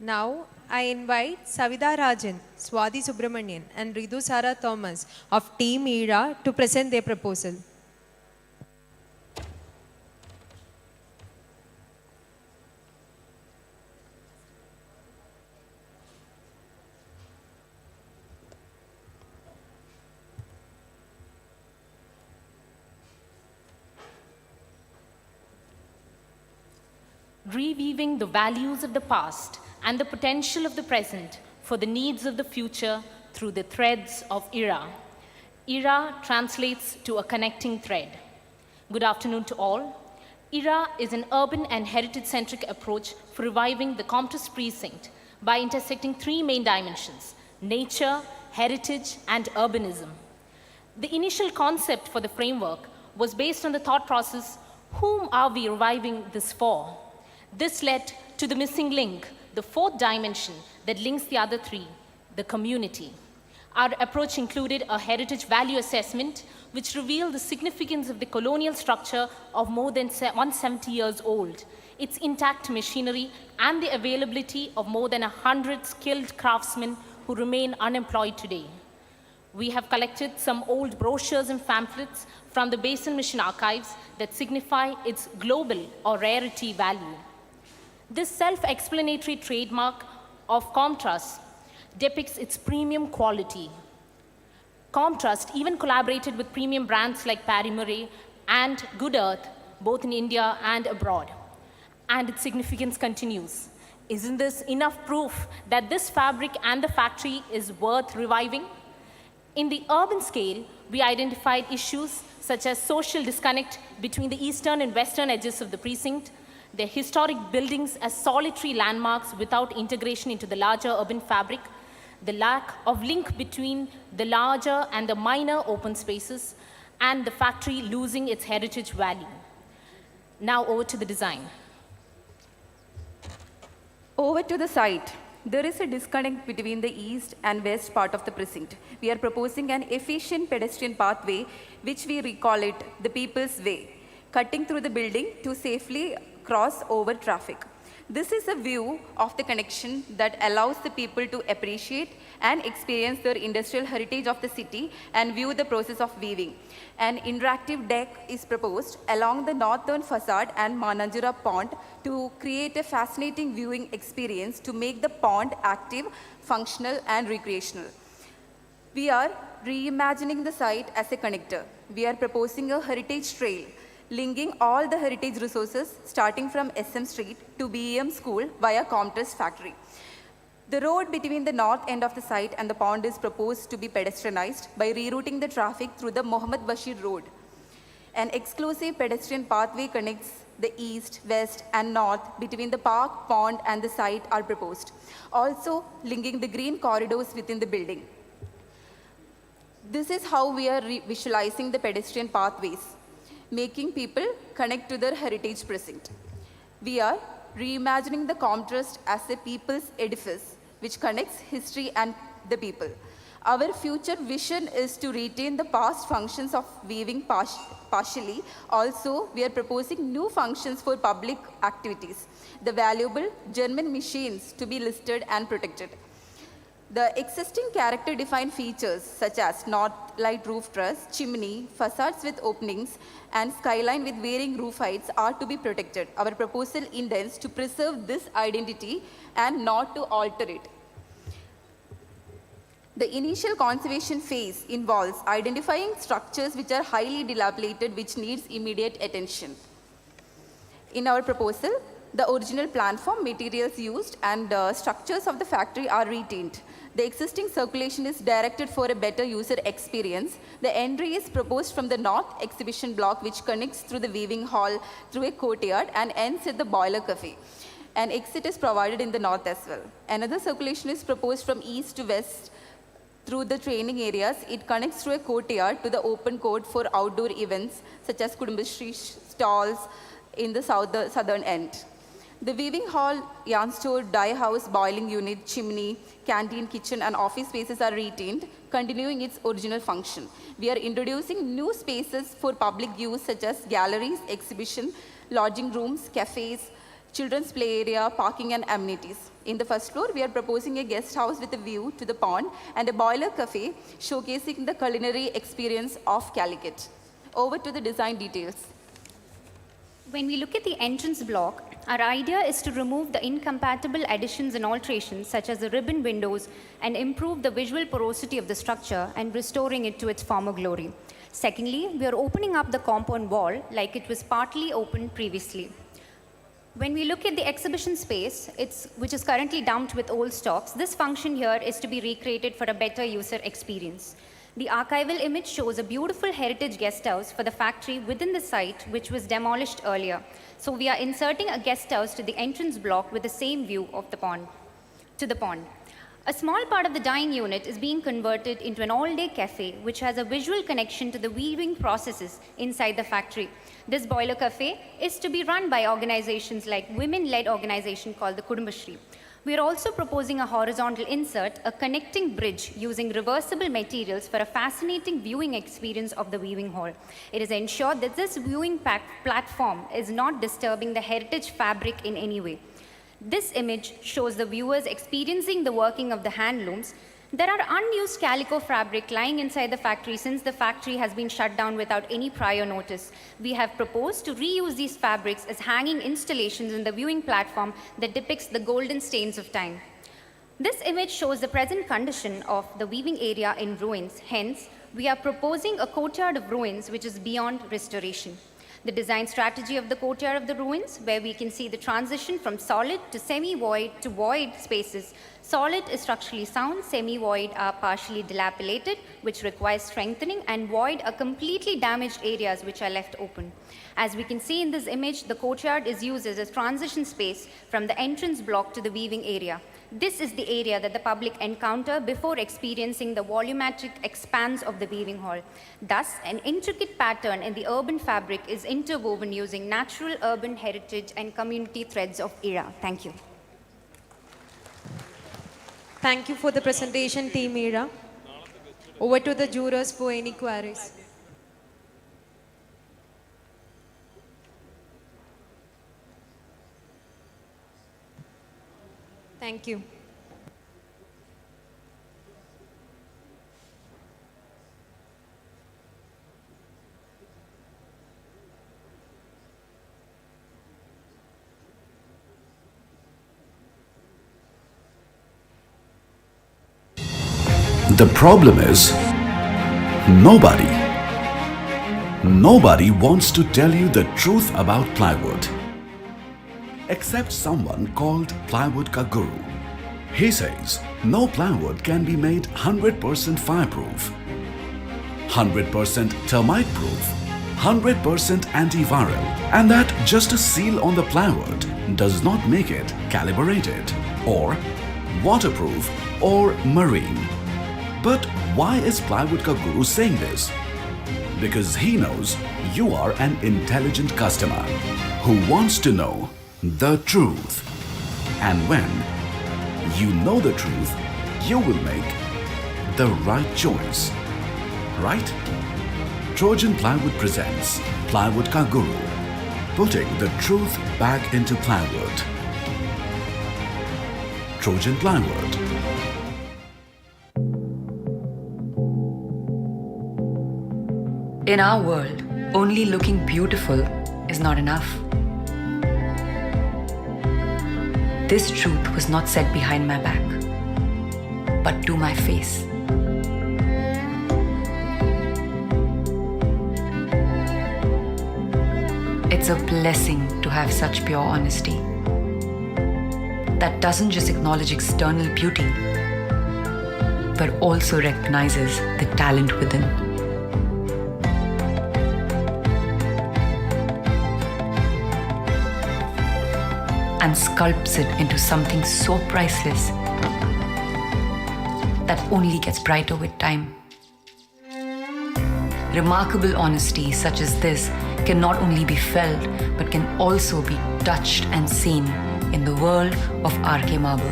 Now, I invite Savida Rajan, Swati Subramanian, and Ridu Sara Thomas of Team ERA to present their proposal. Reweaving the values of the past and the potential of the present for the needs of the future through the threads of ERA. ERA translates to a connecting thread. Good afternoon to all. ERA is an urban and heritage-centric approach for reviving the Comtesse precinct by intersecting three main dimensions: nature, heritage, and urbanism. The initial concept for the framework was based on the thought process, whom are we reviving this for? This led to the missing link, the fourth dimension that links the other three, the community. Our approach included a heritage value assessment, which revealed the significance of the colonial structure of more than 170 years old, its intact machinery, and the availability of more than 100 skilled craftsmen who remain unemployed today. We have collected some old brochures and pamphlets from the Basin Mission archives that signify its global or rarity value. This self-explanatory trademark of Comtrust depicts its premium quality. Comtrust even collaborated with premium brands like Paris Murray and Good Earth, both in India and abroad. And its significance continues. Isn't this enough proof that this fabric and the factory is worth reviving? In the urban scale, we identified issues such as social disconnect between the eastern and western edges of the precinct, their historic buildings as solitary landmarks without integration into the larger urban fabric, the lack of link between the larger and the minor open spaces, and the factory losing its heritage value. Now over to the design. Over to the site. There is a disconnect between the east and west part of the precinct. We are proposing an efficient pedestrian pathway, which we recall it the People's Way, cutting through the building to safely cross over traffic. This is a view of the connection that allows the people to appreciate and experience their industrial heritage of the city and view the process of weaving. An interactive deck is proposed along the northern facade and Mananjura pond to create a fascinating viewing experience to make the pond active, functional, and recreational. We are reimagining the site as a connector. We are proposing a heritage trail linking all the heritage resources starting from SM Street to BEM School via Comtrust Factory. The road between the north end of the site and the pond is proposed to be pedestrianized by rerouting the traffic through the Mohammed Bashir Road. An exclusive pedestrian pathway connects the east, west, and north between the park, pond, and the site are proposed, also linking the green corridors within the building. This is how we are visualizing the pedestrian pathways, making people connect to their heritage precinct. We are reimagining the Comtrust as a people's edifice, which connects history and the people. Our future vision is to retain the past functions of weaving partially. Also, we are proposing new functions for public activities, the valuable German machines to be listed and protected. The existing character-defined features such as north light roof truss, chimney, facades with openings, and skyline with varying roof heights are to be protected. Our proposal intends to preserve this identity and not to alter it. The initial conservation phase involves identifying structures which are highly dilapidated, which needs immediate attention. In our proposal, the original plan form, materials used, and structures of the factory are retained. The existing circulation is directed for a better user experience. The entry is proposed from the north exhibition block, which connects through the weaving hall through a courtyard and ends at the boiler cafe. An exit is provided in the north as well. Another circulation is proposed from east to west through the training areas. It connects through a courtyard to the open court for outdoor events such as Kudumbashri stalls in the southern end. The weaving hall, yarn store, dye house, boiling unit, chimney, canteen, kitchen, and office spaces are retained, continuing its original function. We are introducing new spaces for public use such as galleries, exhibition, lodging rooms, cafes, children's play area, parking and amenities. In the first floor, we are proposing a guest house with a view to the pond and a boiler cafe showcasing the culinary experience of Calicut. Over to the design details. When we look at the entrance block, our idea is to remove the incompatible additions and alterations such as the ribbon windows and improve the visual porosity of the structure and restoring it to its former glory. Secondly, we are opening up the compound wall like it was partly opened previously. When we look at the exhibition space, which is currently dumped with old stocks, this function here is to be recreated for a better user experience. The archival image shows a beautiful heritage guest house for the factory within the site, which was demolished earlier. So we are inserting a guest house to the entrance block with the same view of the pond, to the pond. A small part of the dining unit is being converted into an all-day cafe, which has a visual connection to the weaving processes inside the factory. This boiler cafe is to be run by organizations like women-led organization called the Kudumbashri. We are also proposing a horizontal insert, a connecting bridge using reversible materials for a fascinating viewing experience of the weaving hall. It is ensured that this viewing platform is not disturbing the heritage fabric in any way. This image shows the viewers experiencing the working of the hand looms. There are unused calico fabric lying inside the factory since the factory has been shut down without any prior notice. We have proposed to reuse these fabrics as hanging installations in the viewing platform that depicts the golden stains of time. This image shows the present condition of the weaving area in ruins. Hence, we are proposing a courtyard of ruins which is beyond restoration. The design strategy of the courtyard of the ruins, where we can see the transition from solid to semi-void to void spaces. Solid is structurally sound, semi-void are partially dilapidated, which requires strengthening, and void are completely damaged areas which are left open. As we can see in this image, the courtyard is used as a transition space from the entrance block to the weaving area. This is the area that the public encounter before experiencing the volumetric expanse of the weaving hall. Thus, an intricate pattern in the urban fabric is interwoven using natural urban heritage and community threads of era. Thank you. Thank you for the presentation, Team Era. Over to the jurors for any queries. Thank you. The problem is, nobody wants to tell you the truth about plywood. Except someone called Plywood Ka Guru. He says no plywood can be made 100% fireproof, 100% termite proof, 100% antiviral, and that just a seal on the plywood does not make it calibrated or waterproof or marine. But why is Plywood Ka Guru saying this? Because he knows you are an intelligent customer who wants to know the truth. And when you know the truth, you will make the right choice. Right? Trojan Plywood presents Plywood Ka Guru, putting the truth back into plywood. Trojan Plywood. In our world, only looking beautiful is not enough. This truth was not said behind my back, but to my face. It's a blessing to have such pure honesty that doesn't just acknowledge external beauty, but also recognizes the talent within. And sculpts it into something so priceless that only gets brighter with time. Remarkable honesty such as this can not only be felt, but can also be touched and seen in the world of RK Marble.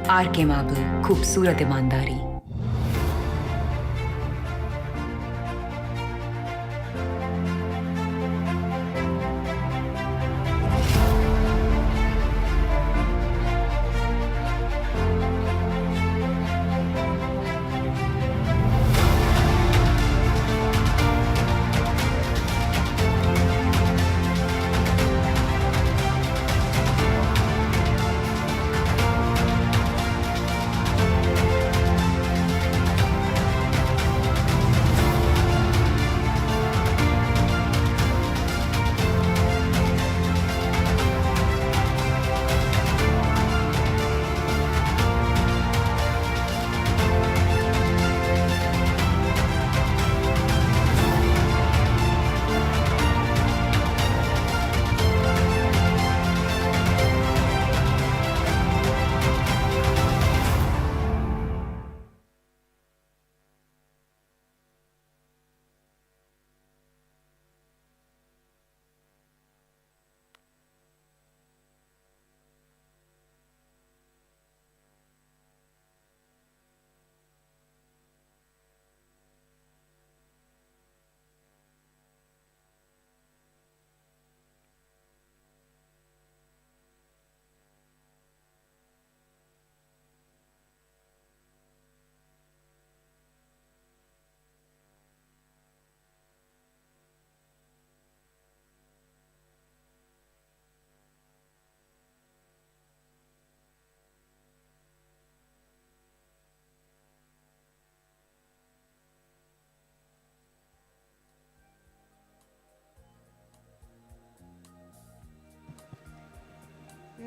RK Marble, Khoobsurat Imandari.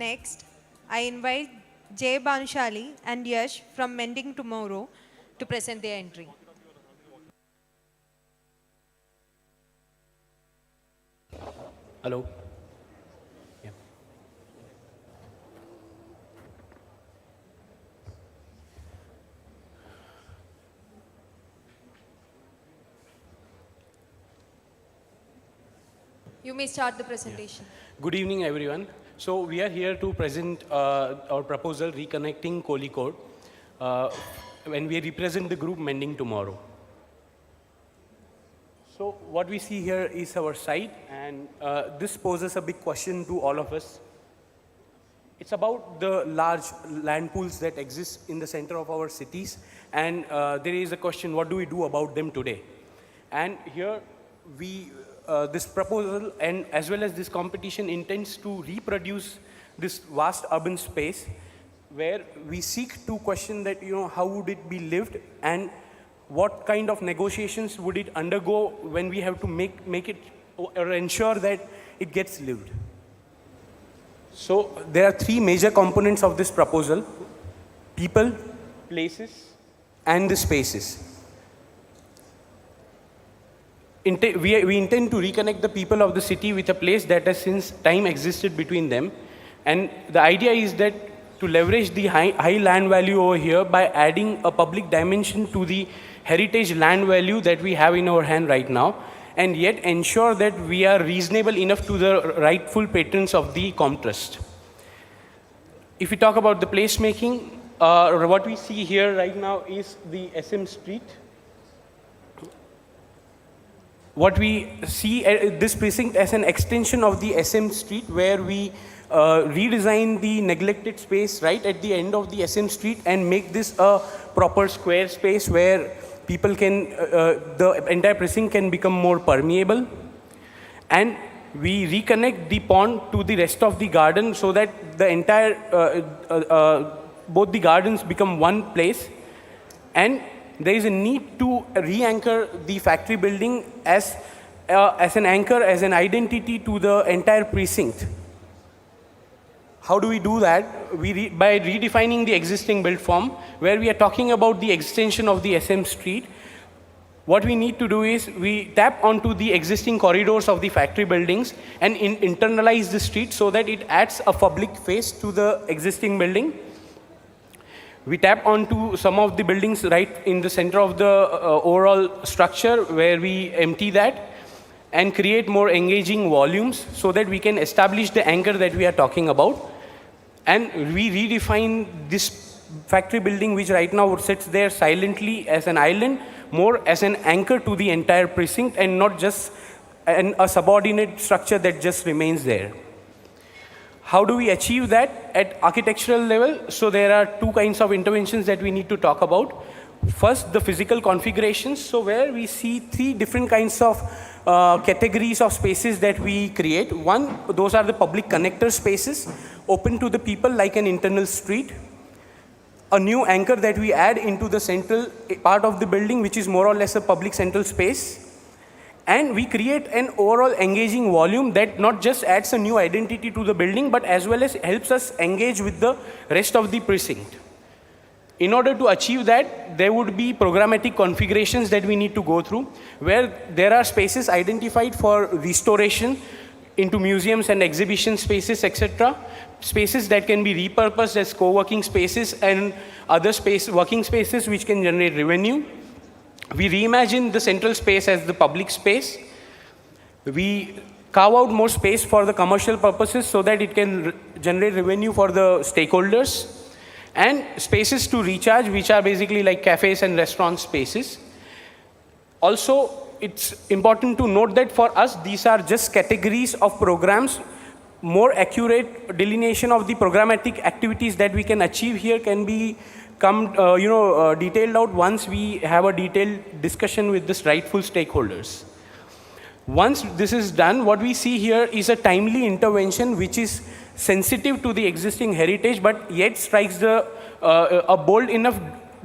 Next, I invite Jay Banshali and Yash from Mending Tomorrow to present their entry. Hello. Yeah. You may start the presentation. Good evening, everyone. So we are here to present our proposal, Reconnecting Kozhikode, when we represent the group Mending Tomorrow. So what we see here is our site, and this poses a big question to all of us. It's about the large land pools that exist in the center of our cities, and there is a question, what do we do about them today? And here this proposal and as well as this competition intends to reproduce this vast urban space where we seek to question that, how would it be lived and what kind of negotiations would it undergo when we have to make it or ensure that it gets lived. So there are three major components of this proposal: people, places, and the spaces. We intend to reconnect the people of the city with a place that has since time existed between them. And the idea is that to leverage the high land value over here by adding a public dimension to the heritage land value that we have in our hand right now, and yet ensure that we are reasonable enough to the rightful patrons of the Trust. If we talk about the placemaking, what we see here right now is the SM Street. What we see this precinct as an extension of the SM Street, where we redesign the neglected space right at the end of the SM Street and make this a proper square space where people can, the entire precinct can become more permeable. And we reconnect the pond to the rest of the garden so that the entire, both the gardens become one place. And there is a need to re-anchor the factory building as an anchor, as an identity to the entire precinct. How do we do that? By redefining the existing build form, where we are talking about the extension of the SM Street. What we need to do is we tap onto the existing corridors of the factory buildings and internalize the street so that it adds a public face to the existing building. We tap onto some of the buildings right in the center of the overall structure, where we empty that and create more engaging volumes so that we can establish the anchor that we are talking about. And we redefine this factory building, which right now sits there silently as an island, more as an anchor to the entire precinct and not just a subordinate structure that just remains there. How do we achieve that at architectural level? So there are two kinds of interventions that we need to talk about. First, the physical configurations. So where we see three different kinds of categories of spaces that we create. One, those are the public connector spaces, open to the people like an internal street. A new anchor that we add into the central part of the building, which is more or less a public central space. And we create an overall engaging volume that not just adds a new identity to the building, but as well as helps us engage with the rest of the precinct. In order to achieve that, there would be programmatic configurations that we need to go through, where there are spaces identified for restoration into museums and exhibition spaces, etc. Spaces that can be repurposed as co-working spaces and other working spaces which can generate revenue. We reimagine the central space as the public space. We carve out more space for the commercial purposes so that it can generate revenue for the stakeholders. And spaces to recharge, which are basically like cafes and restaurant spaces. Also, it's important to note that for us, these are just categories of programs. More accurate delineation of the programmatic activities that we can achieve here can be detailed out once we have a detailed discussion with the rightful stakeholders. Once this is done, what we see here is a timely intervention which is sensitive to the existing heritage, but yet strikes a bold enough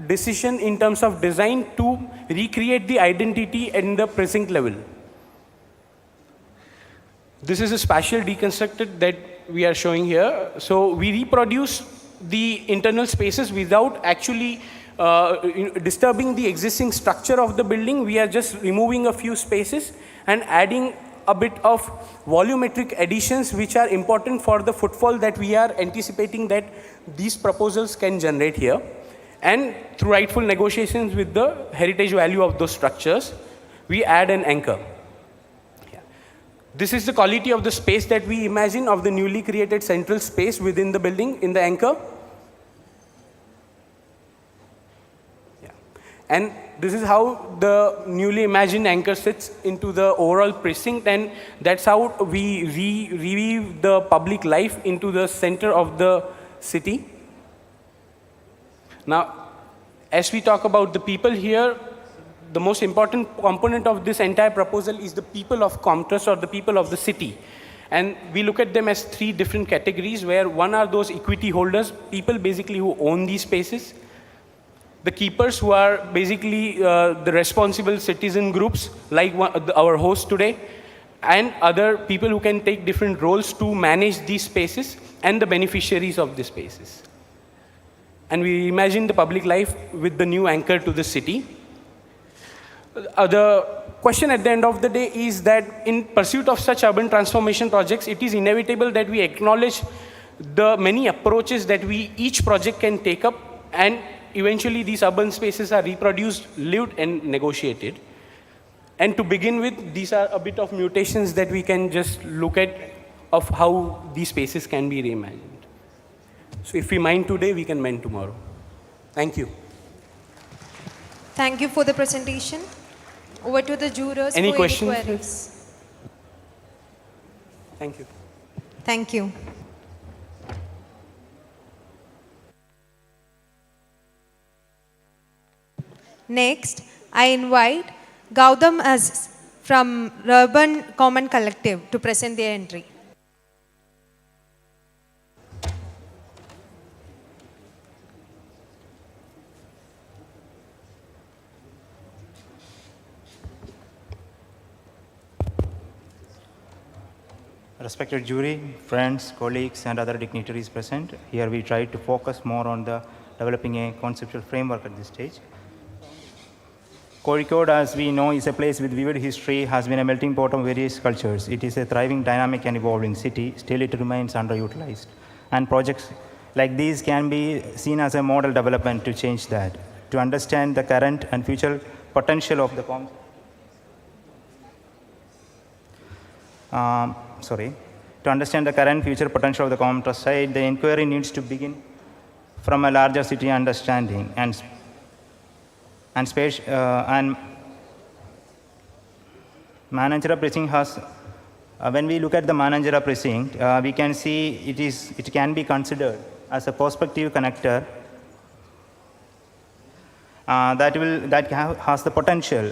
decision in terms of design to recreate the identity at the precinct level. This is a spatial deconstructed that we are showing here. So we reproduce the internal spaces without actually disturbing the existing structure of the building. We are just removing a few spaces and adding a bit of volumetric additions which are important for the footfall that we are anticipating that these proposals can generate here. And through rightful negotiations with the heritage value of those structures, we add an anchor. This is the quality of the space that we imagine of the newly created central space within the building in the anchor. And this is how the newly imagined anchor sits into the overall precinct, and that's how we reweave the public life into the center of the city. Now, as we talk about the people here, the most important component of this entire proposal is the people of Comtrust, or the people of the city. And we look at them as three different categories, where one are those equity holders, people basically who own these spaces. The keepers, who are basically the responsible citizen groups, like our host today, and other people who can take different roles to manage these spaces, and the beneficiaries of these spaces. And we imagine the public life with the new anchor to the city. The question at the end of the day is that in pursuit of such urban transformation projects, it is inevitable that we acknowledge the many approaches that each project can take up, and eventually these urban spaces are reproduced, lived, and negotiated. And to begin with, these are a bit of mutations that we can just look at of how these spaces can be reimagined. So if we mine today, we can mend tomorrow. Thank you. Thank you for the presentation. Over to the jurors Any for questions? any queries. Thank you. Thank you. Next, I invite Gautam as from Urban Common Collective to present their entry. Respected jury, friends, colleagues, and other dignitaries present, here we try to focus more on the developing a conceptual framework at this stage. Kozhikode, as we know, is a place with vivid history, has been a melting pot of various cultures. It is a thriving, dynamic, and evolving city. Still, it remains underutilized. And projects like these can be seen as a model development to change that. To understand the current and future potential of the To understand the current future potential of the Comtrust site, the inquiry needs to begin from a larger city understanding and Mananjara precinct has. When we look at the Mananjara precinct, we can see it can be considered as a prospective connector that has the potential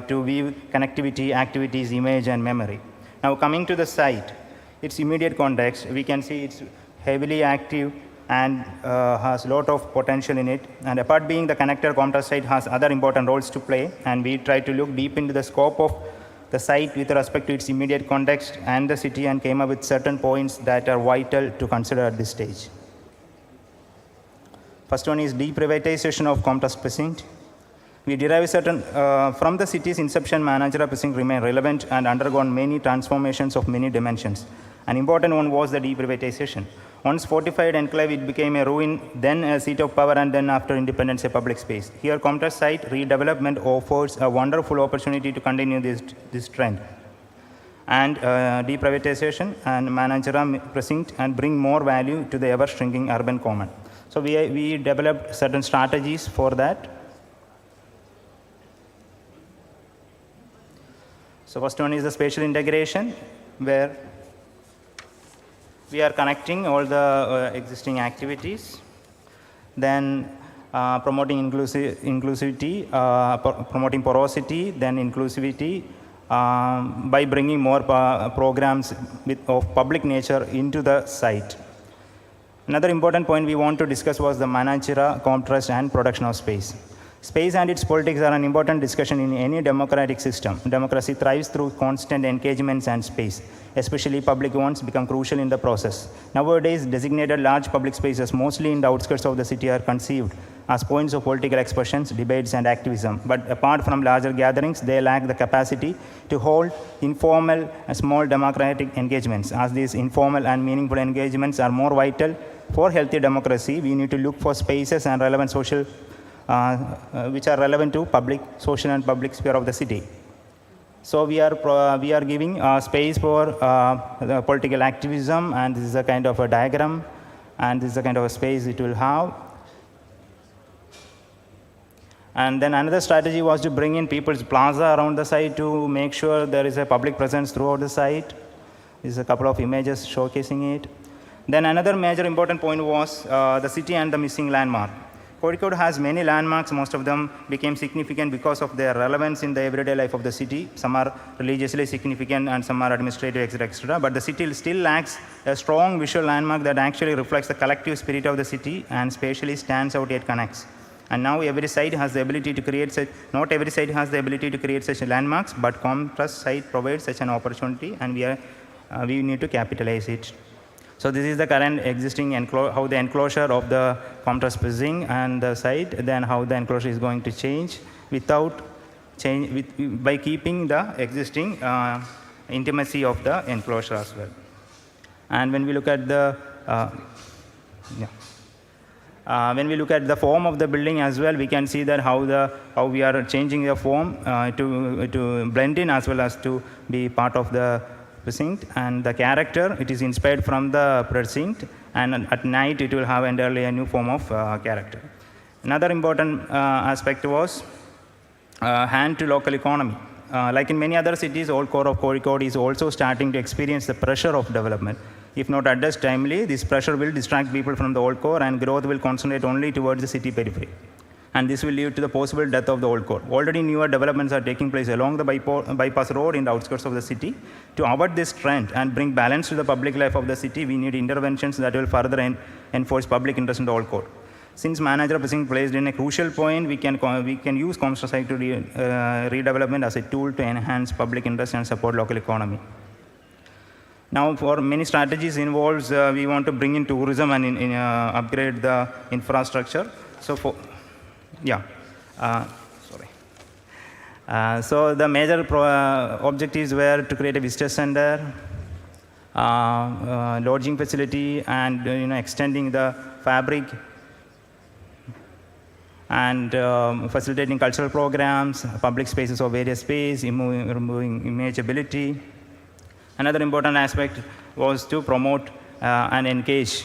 to weave connectivity, activities, image, and memory. Now, coming to the site, its immediate context, we can see it's heavily active and has a lot of potential in it. And apart being the connector, Comtrust site has other important roles to play, and we try to look deep into the scope of the site with respect to its immediate context and the city, and came up with certain points that are vital to consider at this stage. First one is deprivatization of Comtrust precinct. We derive certain, from the city's inception, Mananjara precinct remained relevant and undergone many transformations of many dimensions. An important one was the deprivatization. Once fortified enclave, it became a ruin, then a seat of power, and then after independence, a public space. Here, Comtrust site redevelopment offers a wonderful opportunity to continue this trend. And deprivatization and Mananjara precinct and bring more value to the ever-shrinking urban common. So we developed certain strategies for that. So first one is the spatial integration, where we are connecting all the existing activities. Then promoting inclusivity, promoting porosity, then inclusivity by bringing more programs of public nature into the site. Another important point we want to discuss was the Mananjara, Comtrust, and production of space. Space and its politics are an important discussion in any democratic system. Democracy thrives through constant engagements and space. Especially public ones become crucial in the process. Nowadays, designated large public spaces, mostly in the outskirts of the city, are conceived as points of political expressions, debates, and activism. But apart from larger gatherings, they lack the capacity to hold informal and small democratic engagements. As these informal and meaningful engagements are more vital for healthy democracy, we need to look for spaces and relevant social which are relevant to public, social, and public sphere of the city. So we are giving space for the political activism, and this is a kind of a diagram, and this is a kind of a space it will have. And then another strategy was to bring in people's plaza around the site to make sure there is a public presence throughout the site. This is a couple of images showcasing it. Then another major important point was the city and the missing landmark. Kozhikode has many landmarks. Most of them became significant because of their relevance in the everyday life of the city. Some are religiously significant and some are administrative, etc., etc. But the city still lacks a strong visual landmark that actually reflects the collective spirit of the city and spatially stands out yet connects. And now every site has the ability to create such, not every site has the ability to create such landmarks, but Contrast site provides such an opportunity, and we need to capitalize it. So this is the current existing how the enclosure of the Contrast precinct and the site, then how the enclosure is going to change by keeping the existing intimacy of the enclosure as well. And when we look at the when we look at the form of the building as well, we can see that how we are changing the form to blend in as well as to be part of the precinct. And the character, it is inspired from the precinct, and at night it will have entirely a new form of character. Another important aspect was hand to local economy. Like in many other cities, old core of Kozhikode is also starting to experience the pressure of development. If not addressed timely, this pressure will distract people from the old core, and growth will concentrate only towards the city periphery. And this will lead to the possible death of the old core. Already newer developments are taking place along the bypass road in the outskirts of the city. To avoid this trend and bring balance to the public life of the city, we need interventions that will further enforce public interest in the old core. Since manager precinct placed in a crucial point, we can use Contrast site to redevelopment as a tool to enhance public interest and support local economy. Now, for many strategies involves, we want to bring in tourism and upgrade the infrastructure. So so the major objectives were to create a visitor center, lodging facility, and extending the fabric, and facilitating cultural programs, public spaces of various space, removing imageability. Another important aspect was to promote and engage,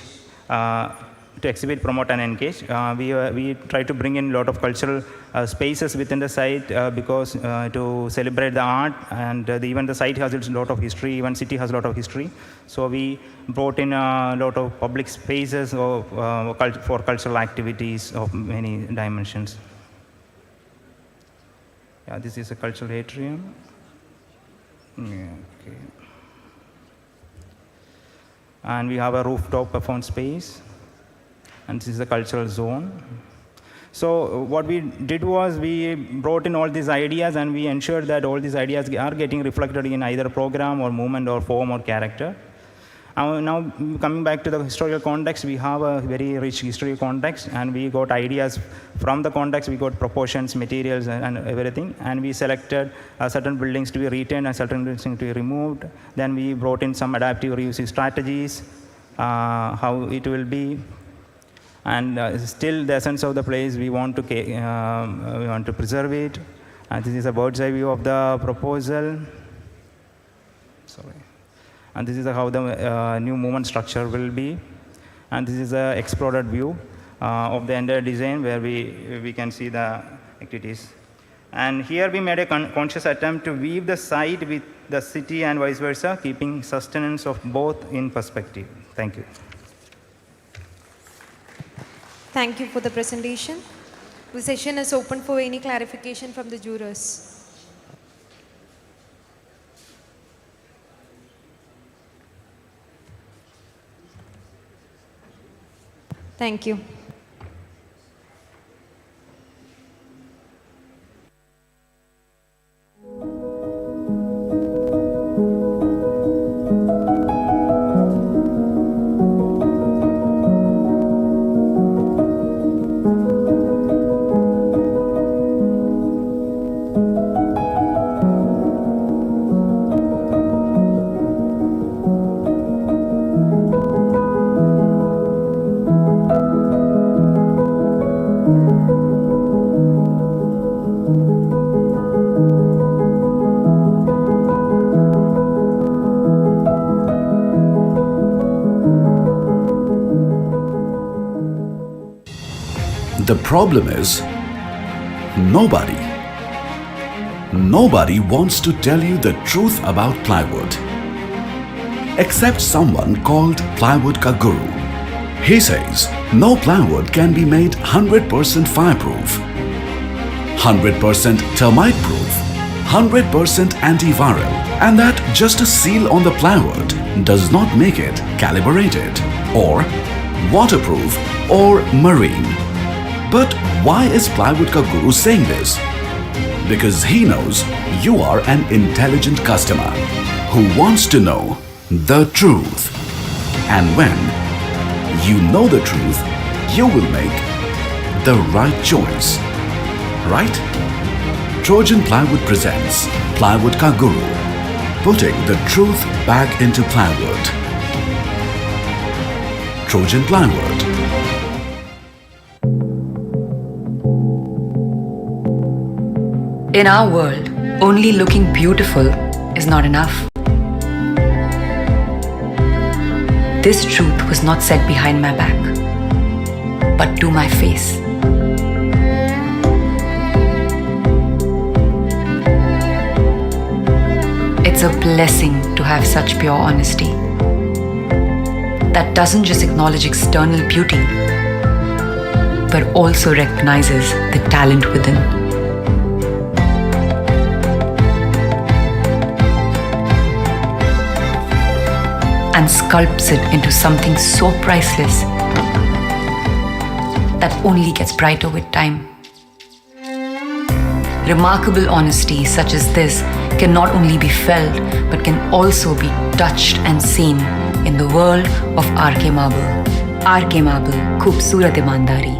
to exhibit, promote, and engage. We try to bring in a lot of cultural spaces within the site because to celebrate the art, and even the site has a lot of history, even city has a lot of history. So we brought in a lot of public spaces for cultural activities of many dimensions. Yeah, this is a cultural atrium. Okay. And we have a rooftop performance space, and this is the cultural zone. So what we did was we brought in all these ideas, and we ensured that all these ideas are getting reflected in either program or movement or form or character. Now coming back to the historical context, we have a very rich historical context, and we got ideas from the context. We got proportions, materials, and everything, and we selected certain buildings to be retained and certain buildings to be removed. Then we brought in some adaptive reuse strategies, how it will be, and still the essence of the place we want to preserve it. And this is a bird's eye view of the proposal. Sorry. And this is how the new movement structure will be. And this is an exploded view of the entire design, where we can see the activities. And here we made a conscious attempt to weave the site with the city and vice versa, keeping sustenance of both in perspective. Thank you. Thank you for the presentation. The session is open for any clarification from the jurors. Thank you. The problem is, nobody wants to tell you the truth about plywood. Except someone called Plywood Ka Guru. He says no plywood can be made 100% fireproof, 100% termite proof, 100% antiviral, and that just a seal on the plywood does not make it calibrated or waterproof or marine. But why is Plywood Ka Guru saying this? Because he knows you are an intelligent customer who wants to know the truth. And when you know the truth, you will make the right choice. Right? Trojan Plywood presents Plywood Ka Guru, putting the truth back into plywood. Trojan Plywood. In our world, only looking beautiful is not enough. This truth was not said behind my back, but to my face. It's a blessing to have such pure honesty that doesn't just acknowledge external beauty, but also recognizes the talent within. And sculpts it into something so priceless that only gets brighter with time. Remarkable honesty such as this can not only be felt but can also be touched and seen in the world of RK Marble. RK Marble, खूबसूरत ईमानदारी.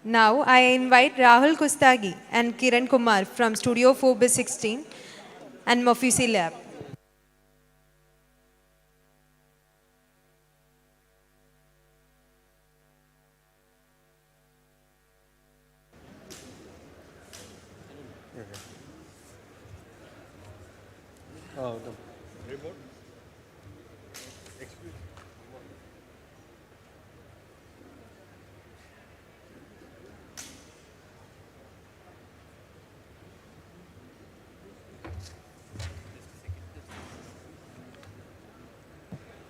Now, I invite Rahul Kustagi and Kiran Kumar from Studio 4/16 and Mafusi Lab.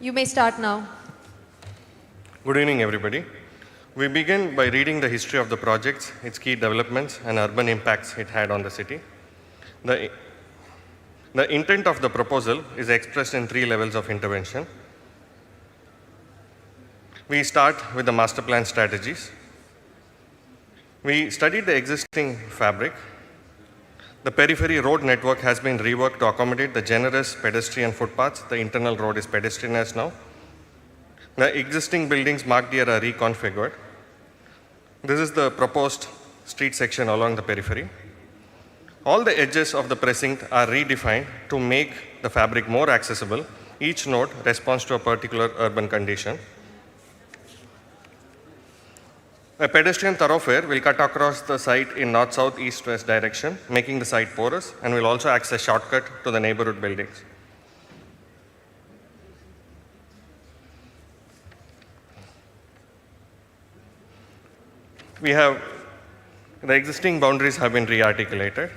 You may start now. Good evening, everybody. We begin by reading the history of the projects, its key developments, and urban impacts it had on the city. The intent of the proposal is expressed in 3 levels of intervention. We start with the master plan strategies. We studied the existing fabric. The periphery road network has been reworked to accommodate the generous pedestrian footpaths. The internal road is pedestrianized now. The existing buildings marked here are reconfigured. This is the proposed street section along the periphery. All the edges of the precinct are redefined to make the fabric more accessible. Each node responds to a particular urban condition. A pedestrian thoroughfare will cut across the site in north-south, east-west direction, making the site porous, and will also act as a shortcut to the neighborhood buildings. The existing boundaries have been re-articulated.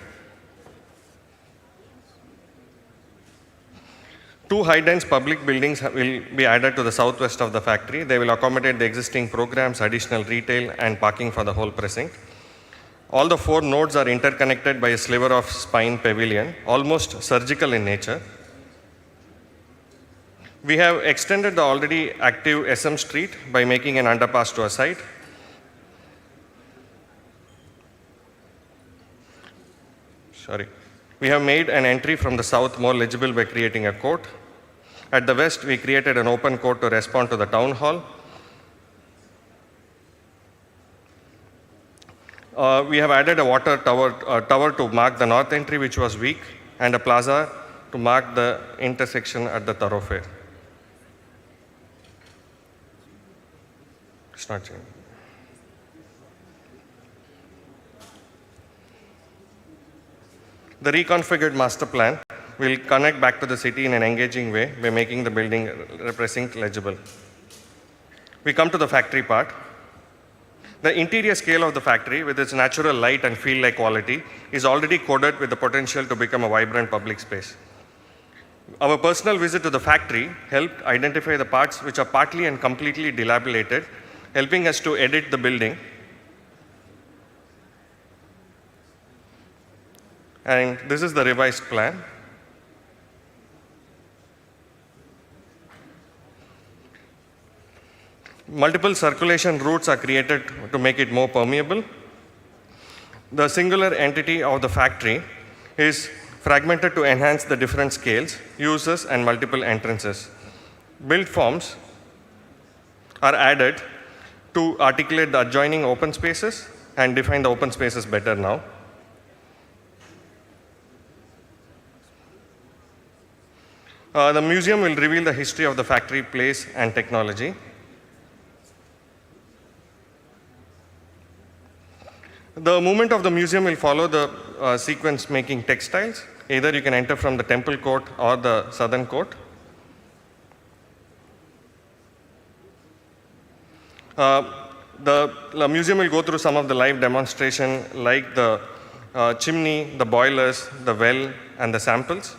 2 high-dense public buildings will be added to the southwest of the factory. They will accommodate the existing programs, additional retail, and parking for the whole precinct. All the 4 nodes are interconnected by a sliver of spine pavilion, almost surgical in nature. We have extended the already active SM Street by making an underpass to a site. We have made an entry from the south more legible by creating a court. At the west, we created an open court to respond to the town hall. We have added a water tower to mark the north entry, which was weak, and a plaza to mark the intersection at the thoroughfare. It's not changing. The reconfigured master plan will connect back to the city in an engaging way by making the building precinct legible. We come to the factory part. The interior scale of the factory, with its natural light and feel-like quality, is already coded with the potential to become a vibrant public space. Our personal visit to the factory helped identify the parts which are partly and completely dilapidated, helping us to edit the building. And this is the revised plan. Multiple circulation routes are created to make it more permeable. The singular entity of the factory is fragmented to enhance the different scales, uses, and multiple entrances. Build forms are added to articulate the adjoining open spaces and define the open spaces better now. The museum will reveal the history of the factory, place, and technology. The movement of the museum will follow the sequence making textiles. Either you can enter from the temple court or the southern court. The museum will go through some of the live demonstration like the chimney, the boilers, the well, and the samples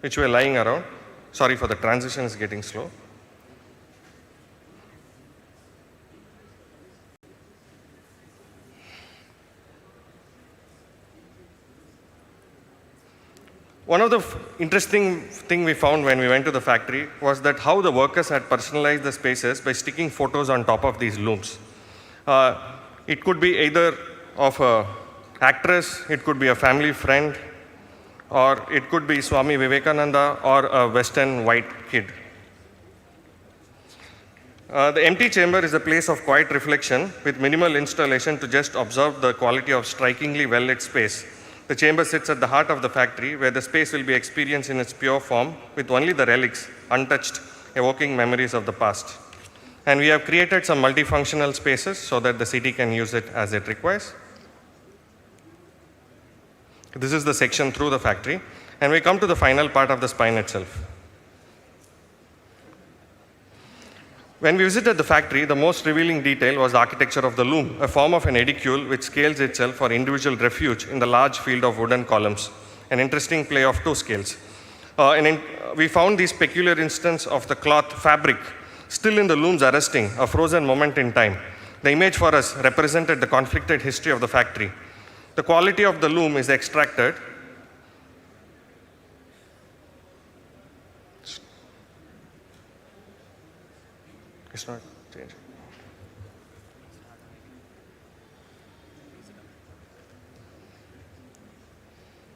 which were lying around. Sorry for the transition, is getting slow. One of the interesting things we found when we went to the factory was that how the workers had personalized the spaces by sticking photos on top of these looms. It could be either of an actress, it could be a family friend, or it could be Swami Vivekananda or a Western white kid. The empty chamber is a place of quiet reflection with minimal installation to just observe the quality of strikingly well-lit space. The chamber sits at the heart of the factory where the space will be experienced in its pure form with only the relics untouched, evoking memories of the past. And we have created some multifunctional spaces so that the city can use it as it requires. This is the section through the factory, and we come to the final part of the spine itself. When we visited the factory, the most revealing detail was the architecture of the loom, a form of an edicule which scales itself for individual refuge in the large field of wooden columns, an interesting play of 2 scales. We found this peculiar instance of the cloth fabric still in the looms arresting a frozen moment in time. The image for us represented the conflicted history of the factory. The quality of the loom is extracted. It's not changing.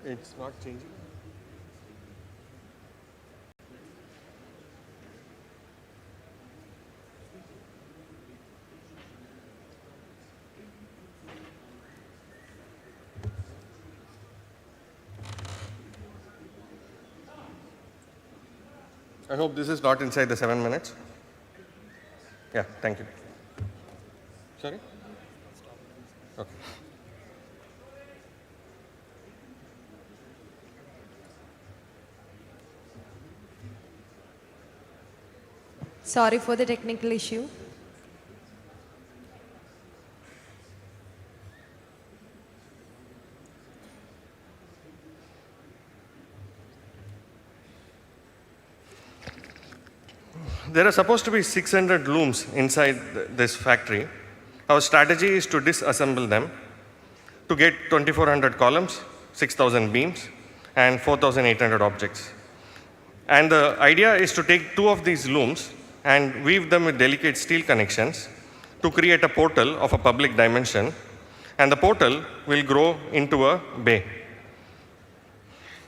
It's not changing. I hope this is not inside the 7 minutes. Yeah, thank you. Sorry? Okay. Sorry for the technical issue. There are supposed to be 600 looms inside this factory. Our strategy is to disassemble them to get 2,400 columns, 6,000 beams, and 4,800 objects. And the idea is to take 2 of these looms and weave them with delicate steel connections to create a portal of a public dimension, and the portal will grow into a bay.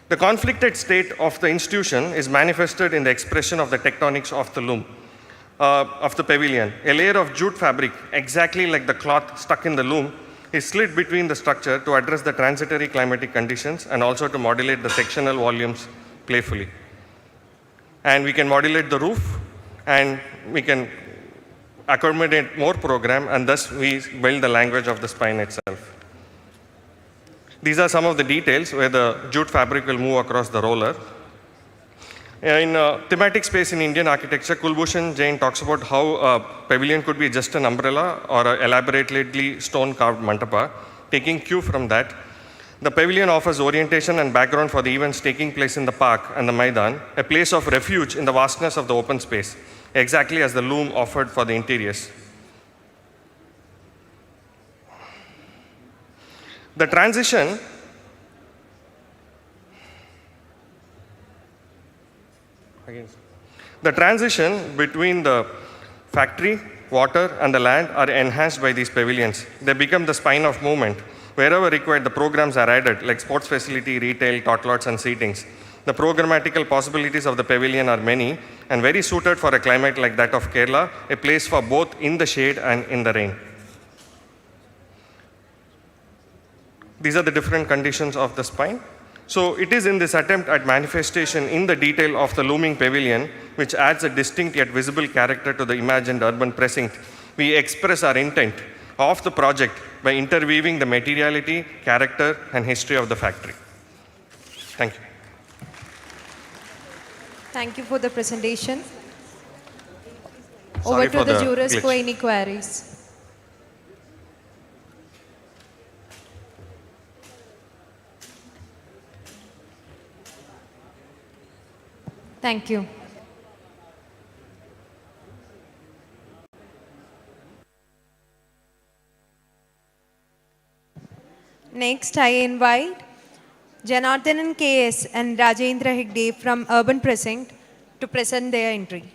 The conflicted state of the institution is manifested in the expression of the tectonics of the loom, of the pavilion. A layer of jute fabric, exactly like the cloth stuck in the loom, is slid between the structure to address the transitory climatic conditions and also to modulate the sectional volumes playfully. And we can modulate the roof, and we can accommodate more program, and thus we build the language of the spine itself. These are some of the details where the jute fabric will move across the roller. In thematic space in Indian architecture, Kulbhushan Jain talks about how a pavilion could be just an umbrella or an elaborately stone-carved mandapa. Taking cue from that, the pavilion offers orientation and background for the events taking place in the park and the Maidan, a place of refuge in the vastness of the open space, exactly as the loom offered for the interiors. The transition between the factory, water, and the land are enhanced by these pavilions. They become the spine of movement. Wherever required, the programs are added, like sports facility, retail, tot lots, and seatings. The programmatical possibilities of the pavilion are many and very suited for a climate like that of Kerala, a place for both in the shade and in the rain. These are the different conditions of the spine. So it is in this attempt at manifestation in the detail of the looming pavilion, which adds a distinct yet visible character to the imagined urban precinct, we express our intent of the project by interweaving the materiality, character, and history of the factory. Thank you. Thank you for the presentation. Sorry Over to for the the jurors glitch. for any queries. Thank you. Next, I invite Janardhanan KS and Rajendra Hegde from Urban Precinct to present their entry.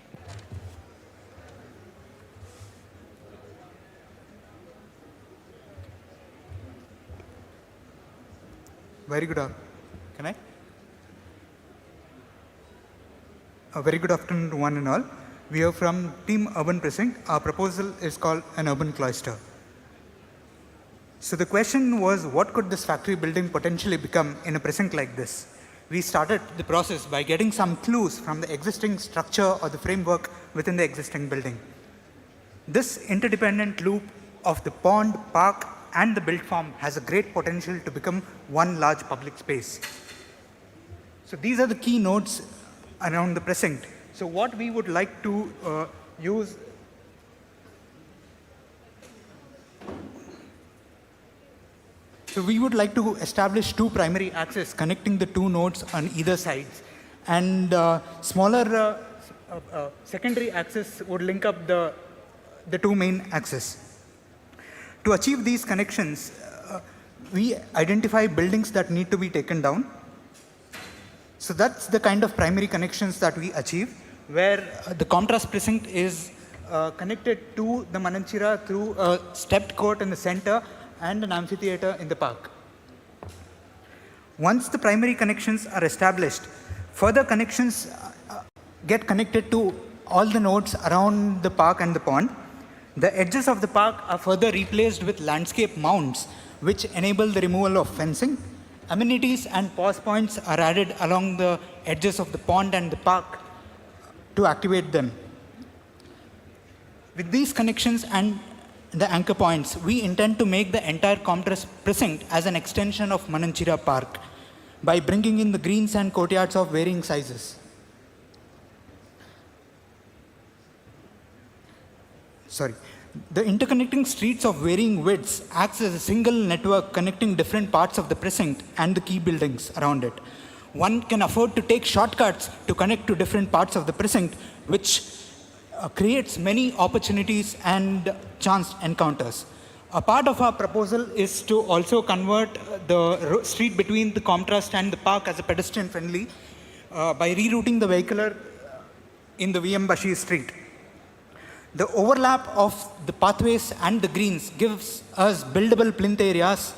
Very good. Can I? A very good afternoon to one and all. We are from Team Urban Precinct. Our proposal is called an urban cloister. So the question was, what could this factory building potentially become in a precinct like this? We started the process by getting some clues from the existing structure or the framework within the existing building. This interdependent loop of the pond, park, and the built form has a great potential to become one large public space. So these are the key nodes around the precinct. So what we would like to use So we would like to establish two primary axes connecting the two nodes on either sides, and smaller secondary axes would link up the two main axes. To achieve these connections, we identify buildings that need to be taken down. So that's the kind of primary connections that we achieve, where the contrast precinct is connected to the Mananchira through a stepped court in the center and an amphitheater in the park. Once the primary connections are established, further connections get connected to all the nodes around the park and the pond. The edges of the park are further replaced with landscape mounds, which enable the removal of fencing. Amenities and pause points are added along the edges of the pond and the park to activate them. With these connections and the anchor points, we intend to make the entire Comtrust precinct as an extension of Mananchira Park by bringing in the greens and courtyards of varying sizes. The interconnecting streets of varying widths acts as a single network connecting different parts of the precinct and the key buildings around it. One can afford to take shortcuts to connect to different parts of the precinct, which creates many opportunities and chance encounters. A part of our proposal is to also convert the street between the Comtrust and the park as a pedestrian friendly by rerouting the vehicular in the VM Bashir street. The overlap of the pathways and the greens gives us buildable plinth areas,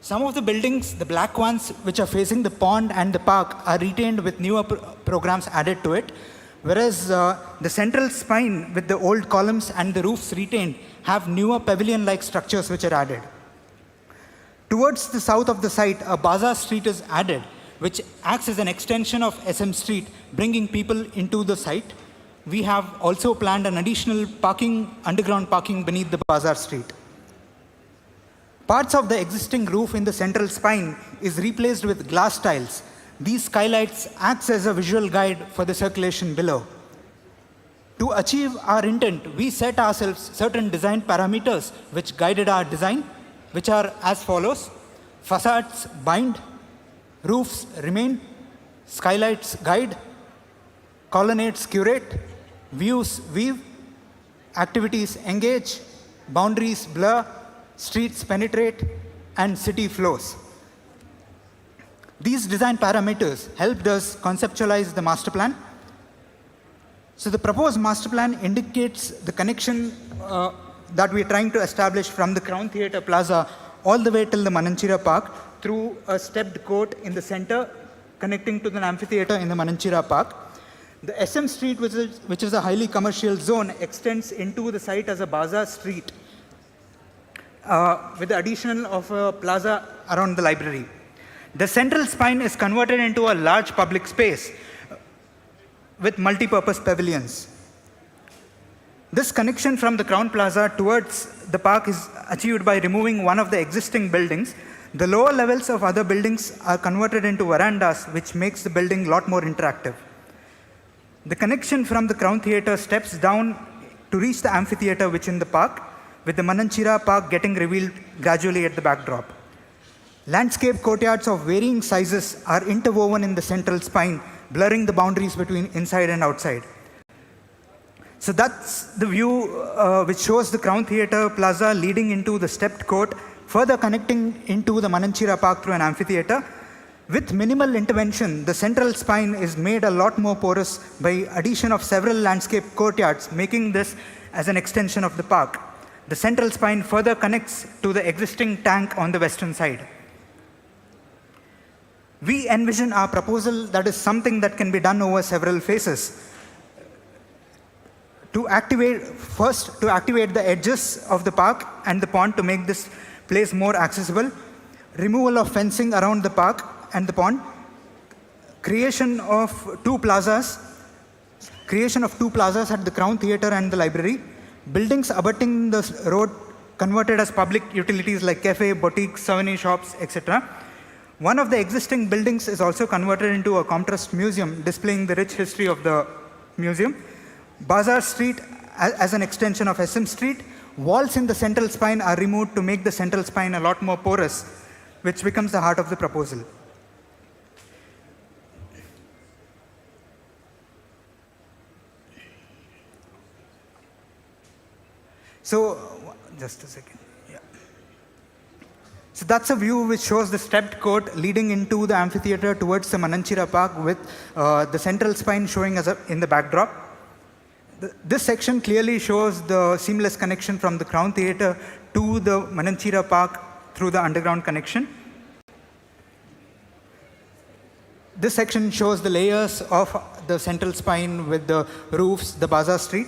Some of the buildings, the black ones, which are facing the pond and the park, are retained with newer programs added to it, whereas the central spine with the old columns and the roofs retained have newer pavilion-like structures which are added. Towards the south of the site, a bazaar street is added, which acts as an extension of SM Street, bringing people into the site. We have also planned an additional underground parking beneath the bazaar street. Parts of the existing roof in the central spine is replaced with glass tiles. These skylights acts as a visual guide for the circulation below. To achieve our intent, we set ourselves certain design parameters which guided our design, which are as follows: facades bind, roofs remain, skylights guide, colonnades curate, views weave, activities engage, boundaries blur, streets penetrate, and city flows. These design parameters helped us conceptualize the master plan. So the proposed master plan indicates the connection that we're trying to establish from the Crown Theatre Plaza all the way till the Mananchira Park through a stepped court in the center connecting to the amphitheatre in the Mananchira Park. The SM Street, which is a highly commercial zone, extends into the site as a bazaar street with the addition of a plaza around the library. The central spine is converted into a large public space with multi-purpose pavilions. This connection from the Crown Plaza towards the park is achieved by removing one of the existing buildings. The lower levels of other buildings are converted into verandas, which makes the building a lot more interactive. The connection from the Crown Theatre steps down to reach the amphitheatre, which is in the park, with the Mananchira Park getting revealed gradually at the backdrop. Landscape courtyards of varying sizes are interwoven in the central spine, blurring the boundaries between inside and outside. So that's the view which shows the Crown Theatre Plaza leading into the stepped court, further connecting into the Mananchira Park through an amphitheatre. With minimal intervention, the central spine is made a lot more porous by addition of several landscape courtyards, making this as an extension of the park. The central spine further connects to the existing tank on the western side. We envision our proposal that is something that can be done over several phases. To activate the edges of the park and the pond to make this place more accessible, removal of fencing around the park and the pond, creation of two plazas at the Crown Theatre and the library, buildings abutting the road converted as public utilities like cafe, boutiques, souvenir shops, etc. One of the existing buildings is also converted into a Comtrust museum, displaying the rich history of the museum. Bazaar Street as an extension of SM Street. Walls in the central spine are removed to make the central spine a lot more porous, which becomes the heart of the proposal. So, just a second. Yeah. So that's a view which shows the stepped court leading into the amphitheatre towards the Mananchira Park with the central spine showing as in the backdrop. This section clearly shows the seamless connection from the Crown Theatre to the Mananchira Park through the underground connection. This section shows the layers of the central spine with the roofs, the Bazaar Street.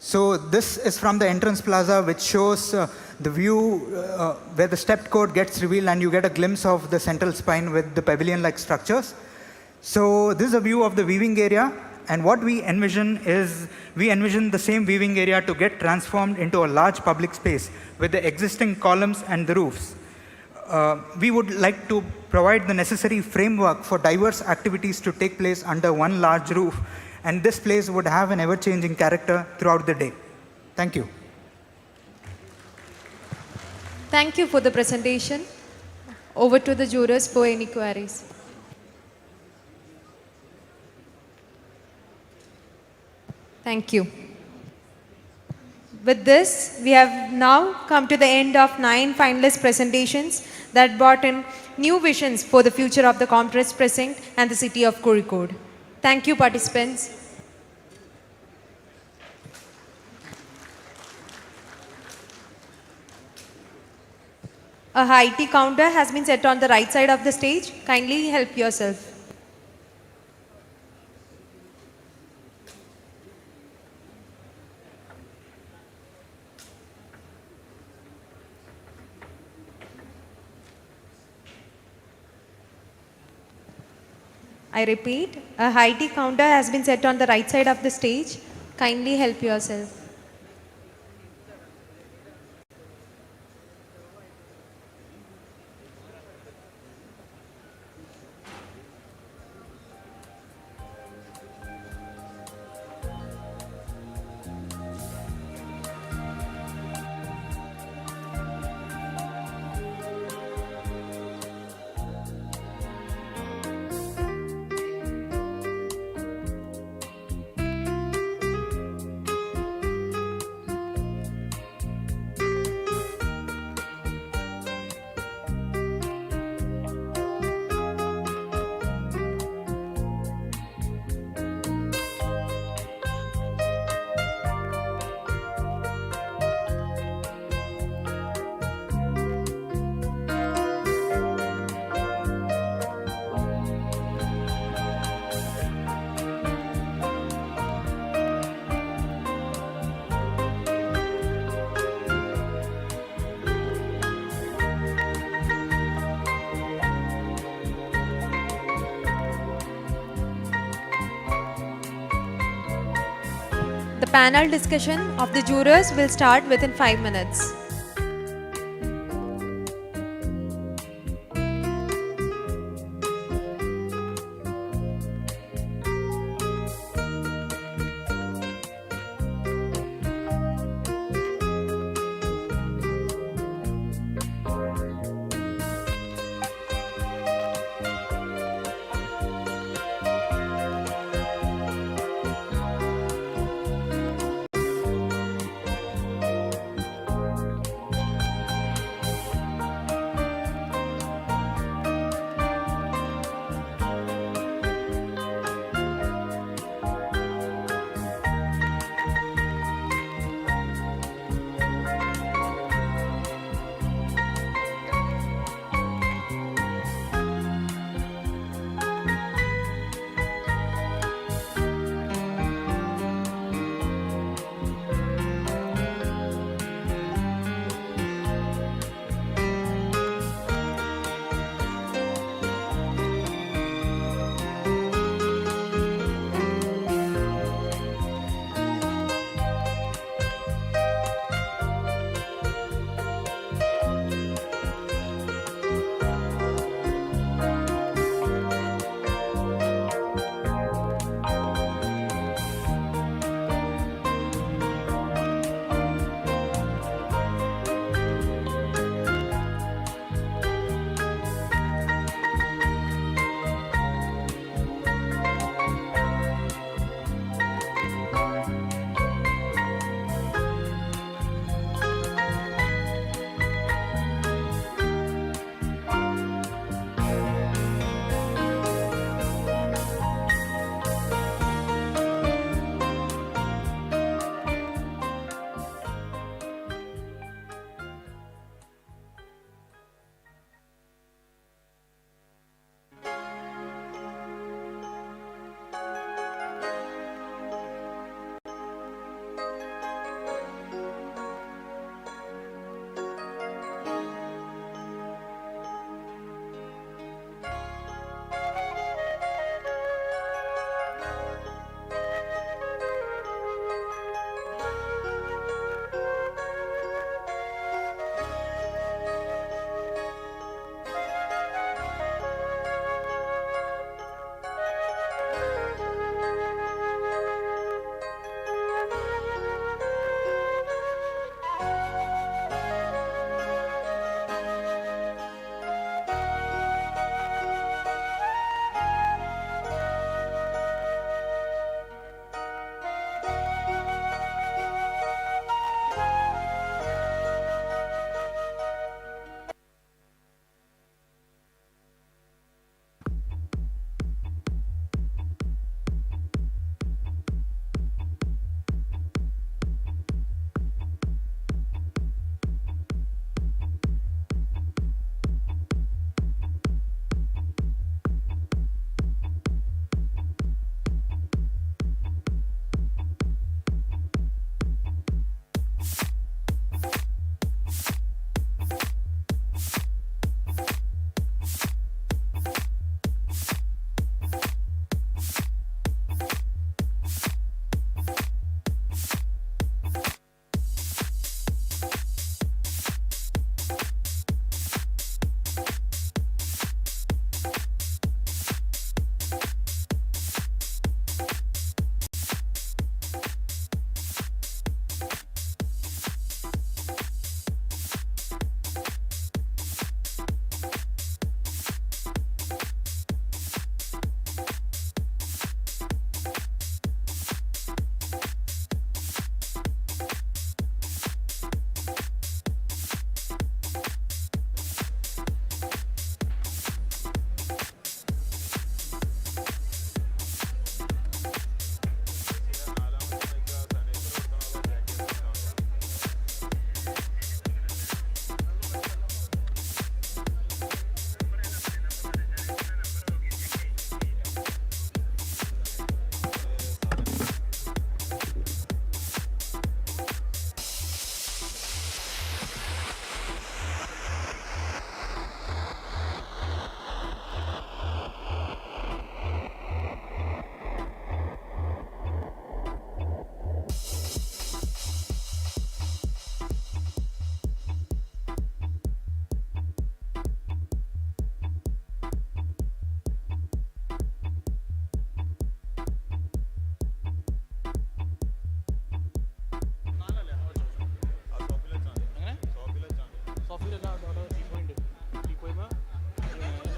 So this is from the entrance plaza, which shows the view where the stepped court gets revealed and you get a glimpse of the central spine with the pavilion-like structures. So this is a view of the weaving area And what we envision is, we envision the same viewing area to get transformed into a large public space with the existing columns and the roofs. We would like to provide the necessary framework for diverse activities to take place under one large roof, and this place would have an ever-changing character throughout the day. Thank you. Thank you for the presentation. Over to the jurors for any queries. Thank you. With this, we have now come to the end of 9 finalist presentations that brought in new visions for the future of the Comtrest Precinct and the city of Kozhikode. Thank you, participants. A high tea counter has been set on the right side of the stage. Kindly help yourself. I repeat, a high tea counter has been set on the right side of the stage. Kindly help yourself. The panel discussion of the jurors will start within 5 minutes.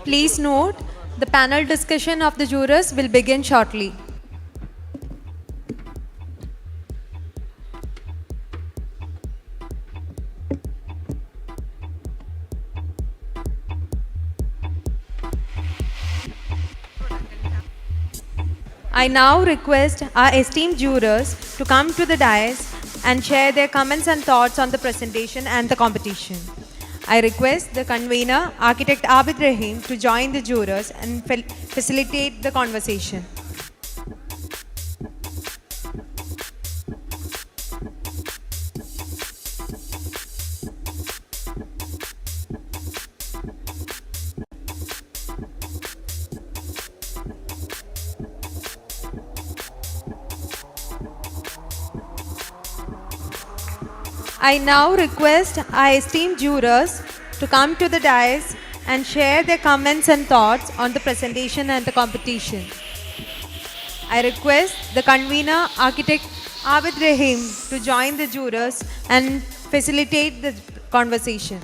Please note, the panel discussion of the jurors will begin shortly. I now request our esteemed jurors to come to the dais and share their comments and thoughts on the presentation and the competition. I request the convener, Architect Abid Rahim, to join the jurors and facilitate the conversation. I now request our esteemed jurors to come to the dais and share their comments and thoughts on the presentation and the competition. I request the convener, Architect Abid Rahim, to join the jurors and facilitate the conversation.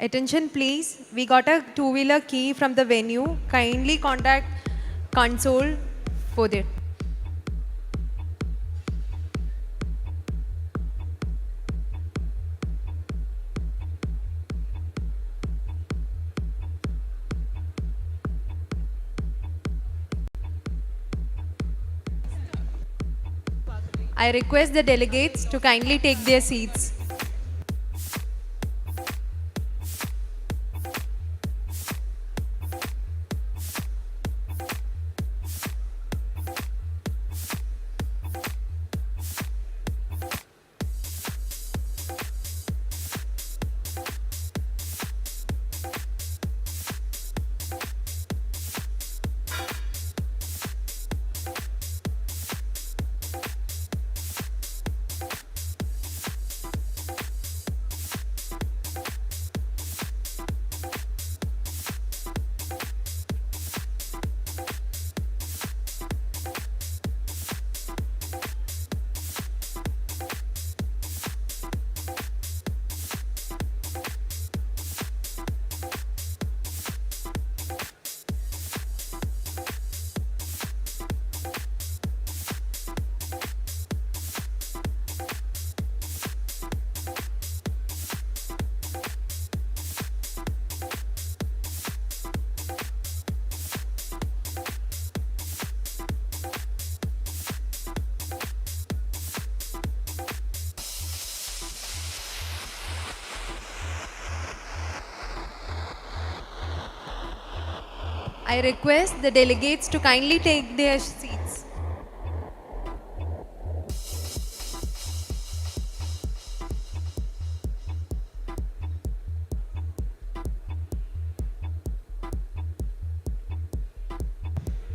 Attention please, we got a two-wheeler key from the venue. Kindly contact console for it. I request the delegates to kindly take their seats. I request the delegates to kindly take their seats.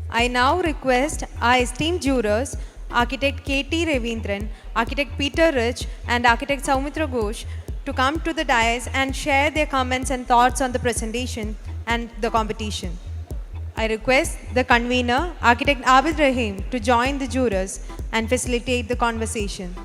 I now request our esteemed jurors, Architect K.T. Ravindran, Architect Peter Rich, and Architect Saumitra Ghosh to come to the dais and share their comments and thoughts on the presentation and the competition. I request the convener, Architect Abid Rahim, to join the jurors and facilitate the conversation.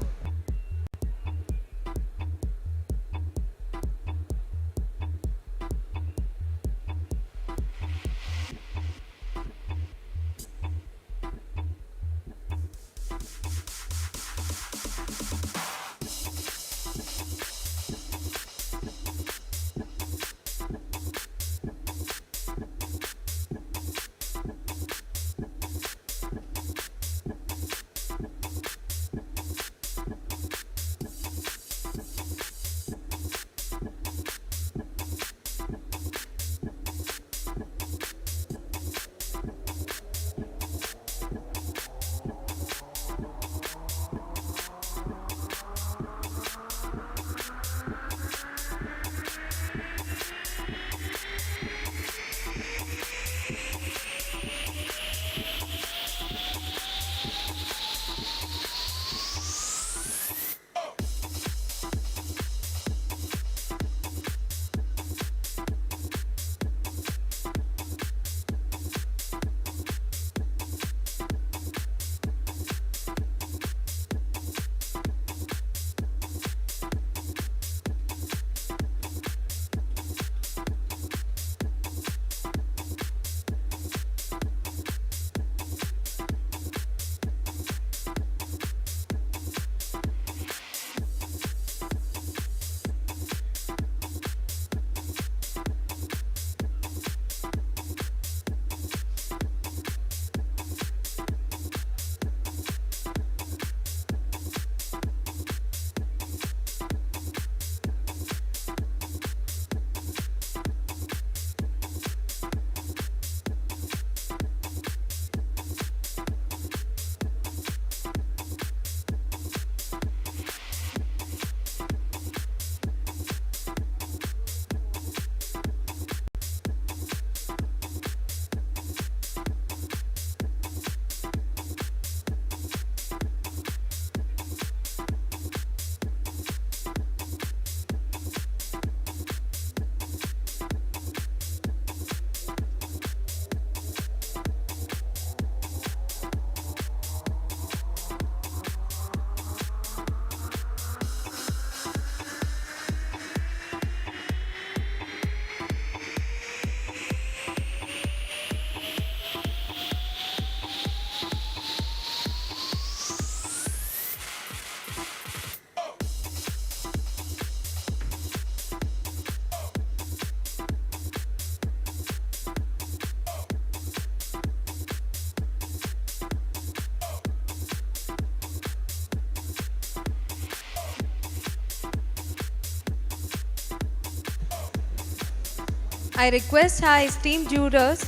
I request our esteemed jurors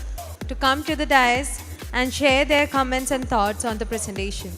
to come to the dais and share their comments and thoughts on the presentation.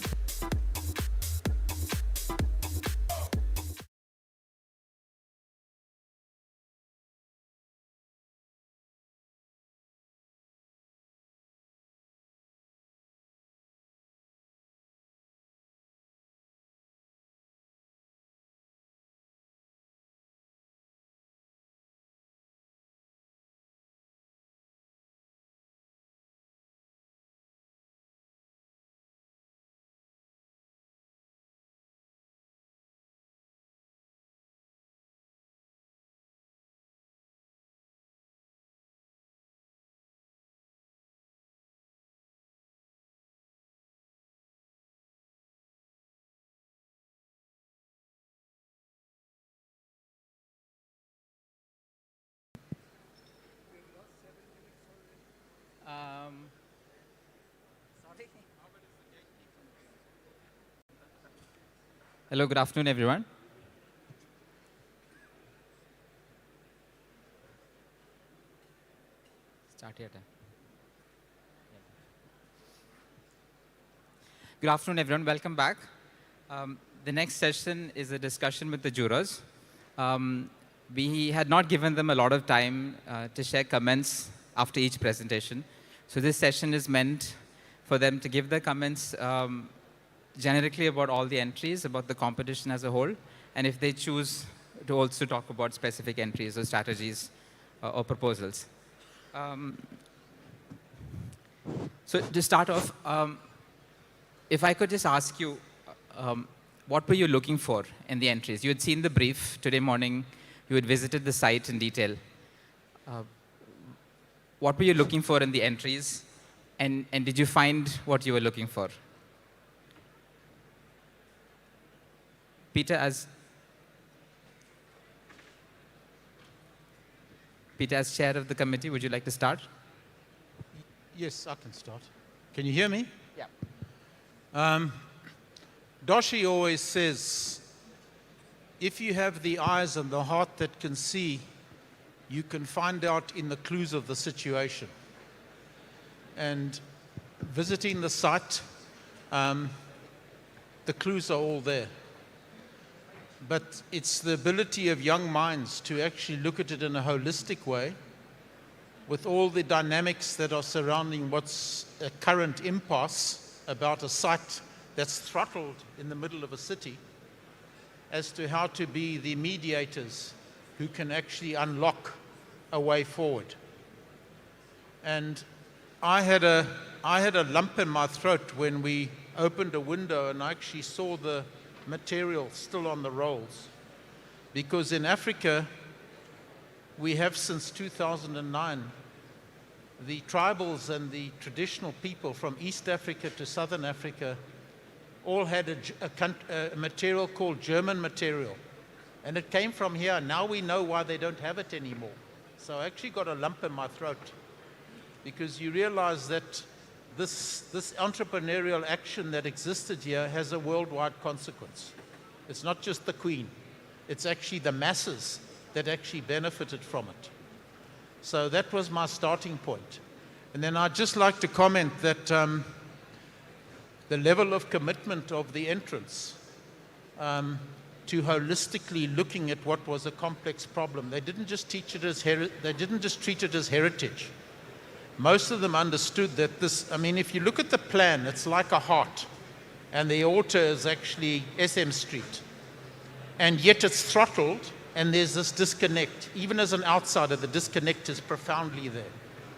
Hello, good afternoon, everyone. Start here. Good afternoon, everyone. Welcome back. The next session is a discussion with the jurors. We had not given them a lot of time to share comments after each presentation. So this session is meant for them to give their comments generically about all the entries, about the competition as a whole, and if they choose to also talk about specific entries or strategies or proposals. So to start off, if I could just ask you, what were you looking for in the entries? You had seen the brief today morning. You had visited the site in detail. What were you looking for in the entries? And did you find what you were looking for? Peter, as chair of the committee, would you like to start? Yes, I can start. Can you hear me? Yeah. Doshi always says, if you have the eyes and the heart that can see, you can find out in the clues of the situation. And visiting the site, the clues are all there. But it's the ability of young minds to actually look at it in a holistic way, with all the dynamics that are surrounding what's a current impasse about a site that's throttled in the middle of a city, as to how to be the mediators who can actually unlock a way forward. And I had a lump in my throat when we opened a window and I actually saw the material still on the rolls. Because in Africa, we have since 2009, the tribals and the traditional people from East Africa to Southern Africa all had a material called German material. And it came from here. Now we know why they don't have it anymore. So I actually got a lump in my throat, because you realize that this entrepreneurial action that existed here has a worldwide consequence. It's not just the Queen. It's actually the masses that actually benefited from it. So that was my starting point. And then I'd just like to comment that the level of commitment of the entrants to holistically looking at what was a complex problem. They didn't just treat it as heritage. Most of them understood that this, I mean, if you look at the plan, it's like a heart, and the altar is actually SM Street. And yet it's throttled, and there's this disconnect. Even as an outsider, the disconnect is profoundly there,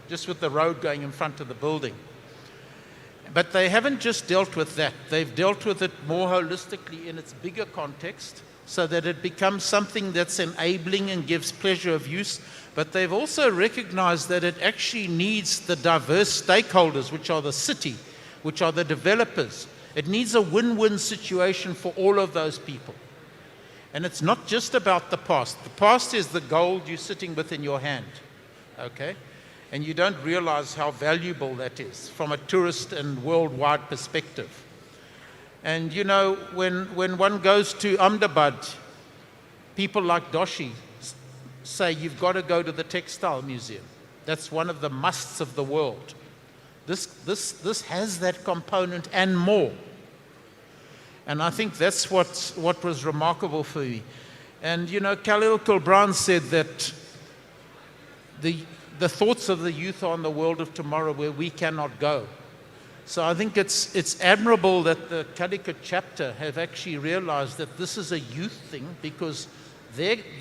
just with the road going in front of the building. But they haven't just dealt with that. They've dealt with it more holistically in its bigger context, so that it becomes something that's enabling and gives pleasure of use. But they've also recognized that it actually needs the diverse stakeholders, which are the city, which are the developers. It needs a win-win situation for all of those people. And it's not just about the past. The past is the gold you're sitting with in your hand, okay? And you don't realize how valuable that is from a tourist and worldwide perspective. And you know, when one goes to Ahmedabad, people like Doshi say you've got to go to the Textile Museum. That's one of the musts of the world. This has that component and more. And I think that's what was remarkable for me. And you know, Khalil Gibran said that the thoughts of the youth are on the world of tomorrow where we cannot go. So I think it's admirable that the Calicut chapter have actually realized that this is a youth thing, because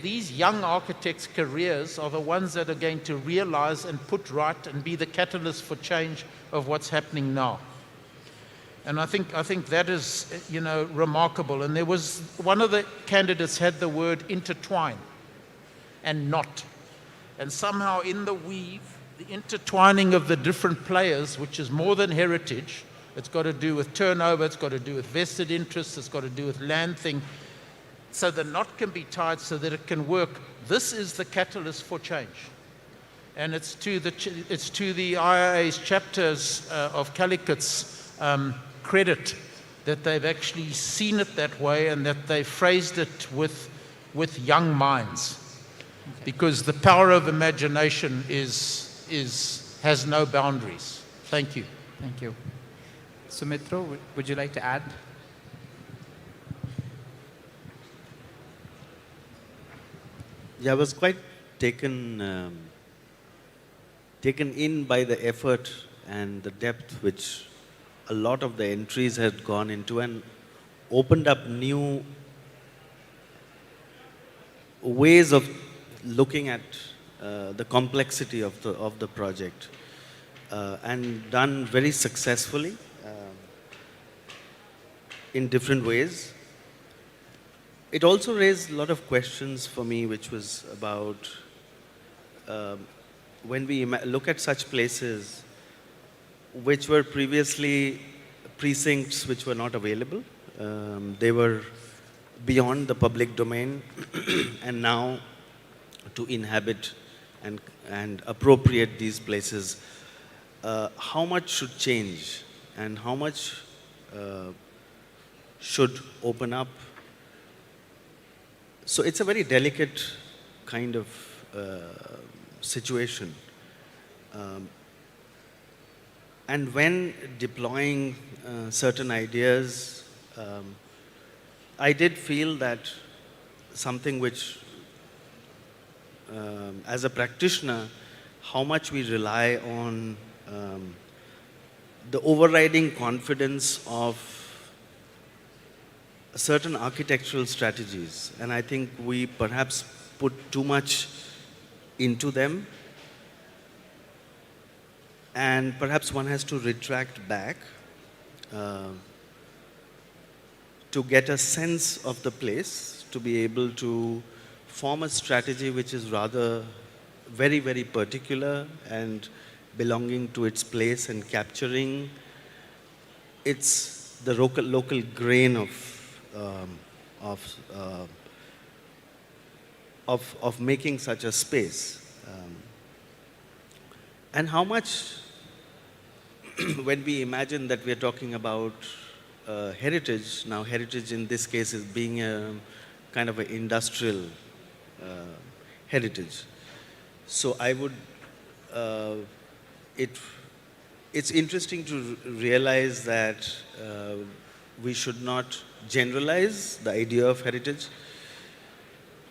these young architects' careers are the ones that are going to realize and put right and be the catalyst for change of what's happening now. And I think that is, you know, remarkable. And there was, one of the candidates had the word intertwine and not. And somehow in the weave, the intertwining of the different players, which is more than heritage, it's got to do with turnover, it's got to do with vested interests, it's got to do with land thing, so the knot can be tied so that it can work. This is the catalyst for change. And it's to the IIA's chapters of Calicut's credit that they've actually seen it that way, and that they phrased it with young minds. Because the power of imagination has no boundaries. Thank you. Thank you. Sumitro, would you like to add? Yeah, I was quite taken in by the effort and the depth which a lot of the entries had gone into, and opened up new ways of looking at the complexity of the project, and done very successfully in different ways. It also raised a lot of questions for me, which was about when we look at such places which were previously precincts which were not available. They were beyond the public domain, and now to inhabit and appropriate these places, how much should change and how much should open up? So it's a very delicate kind of situation. And when deploying certain ideas, I did feel that something which, as a practitioner, how much we rely on the overriding confidence of certain architectural strategies. And I think we perhaps put too much into them. And perhaps one has to retract back to get a sense of the place, to be able to form a strategy which is rather very, very particular and belonging to its place and capturing the local grain of making such a space. And how much, when we imagine that we are talking about heritage, now heritage in this case is being a kind of an industrial heritage. So I would, it's interesting to realize that we should not generalize the idea of heritage,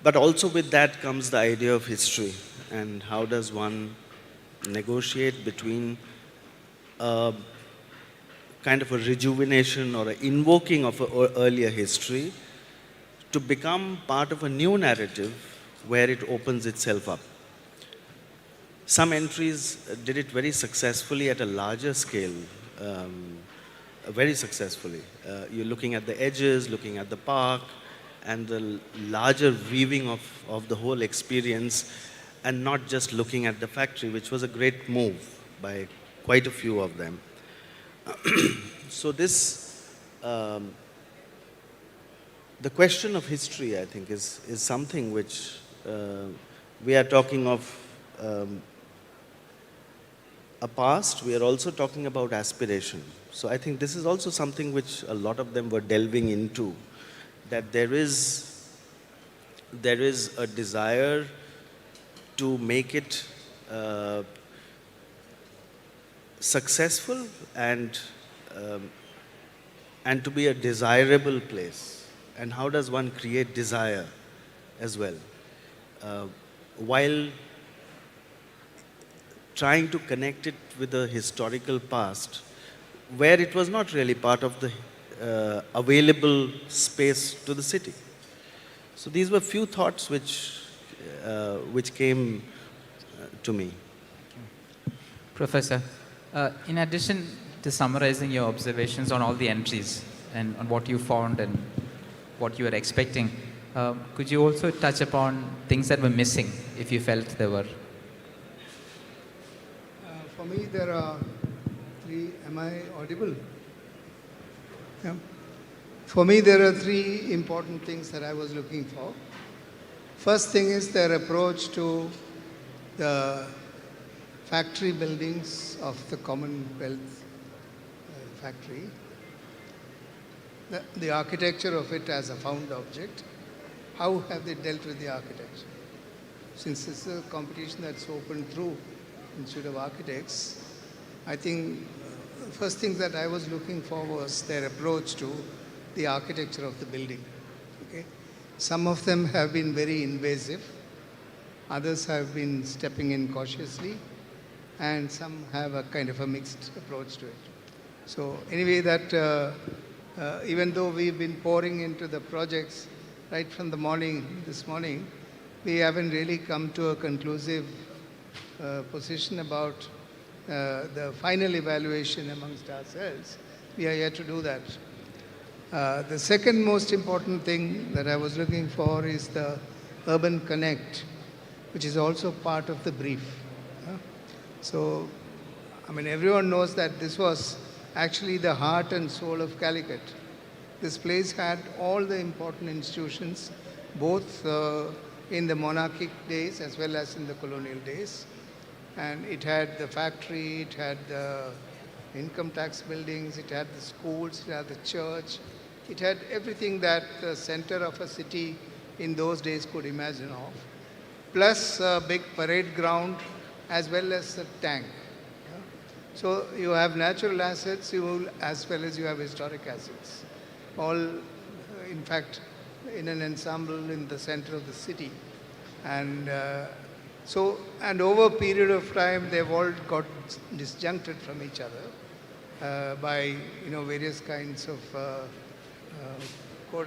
but also with that comes the idea of history, and how does one negotiate between kind of a rejuvenation or an invoking of an earlier history to become part of a new narrative where it opens itself up. Some entries did it very successfully at a larger scale, very successfully. You're looking at the edges, looking at the park, and the larger weaving of the whole experience, and not just looking at the factory, which was a great move by quite a few of them. So this, the question of history, I think, is something which we are talking of a past, we are also talking about aspiration. So I think this is also something which a lot of them were delving into, that there is a desire to make it successful and to be a desirable place. And how does one create desire as well, while trying to connect it with the historical past, where it was not really part of the available space to the city. So these were few thoughts which came to me. Professor, in addition to summarizing your observations on all the entries and on what you found and what you were expecting, could you also touch upon things that were missing, if you felt there were? For me, there are three. Am I audible? Yeah. For me, there are three important things that I was looking for. First thing is their approach to the factory buildings of the Commonwealth factory. The architecture of it as a found object. How have they dealt with the architecture? Since this is a competition that's open through Institute of Architects, I think the first thing that I was looking for was their approach to the architecture of the building. Okay? Some of them have been very invasive, others have been stepping in cautiously, and some have a kind of a mixed approach to it. So anyway, that even though we've been pouring into the projects right from the morning, this morning, we haven't really come to a conclusive position about the final evaluation amongst ourselves. We are yet to do that. The second most important thing that I was looking for is the urban connect, which is also part of the brief. So, I mean, everyone knows that this was actually the heart and soul of Calicut. This place had all the important institutions, both in the monarchic days as well as in the colonial days. And it had the factory, it had the income tax buildings, it had the schools, it had the church, it had everything that the center of a city in those days could imagine of, plus a big parade ground as well as a tank. So you have natural assets as well as you have historic assets, all in fact in an ensemble in the center of the city. And and over a period of time, they've all got disjuncted from each other by various kinds of,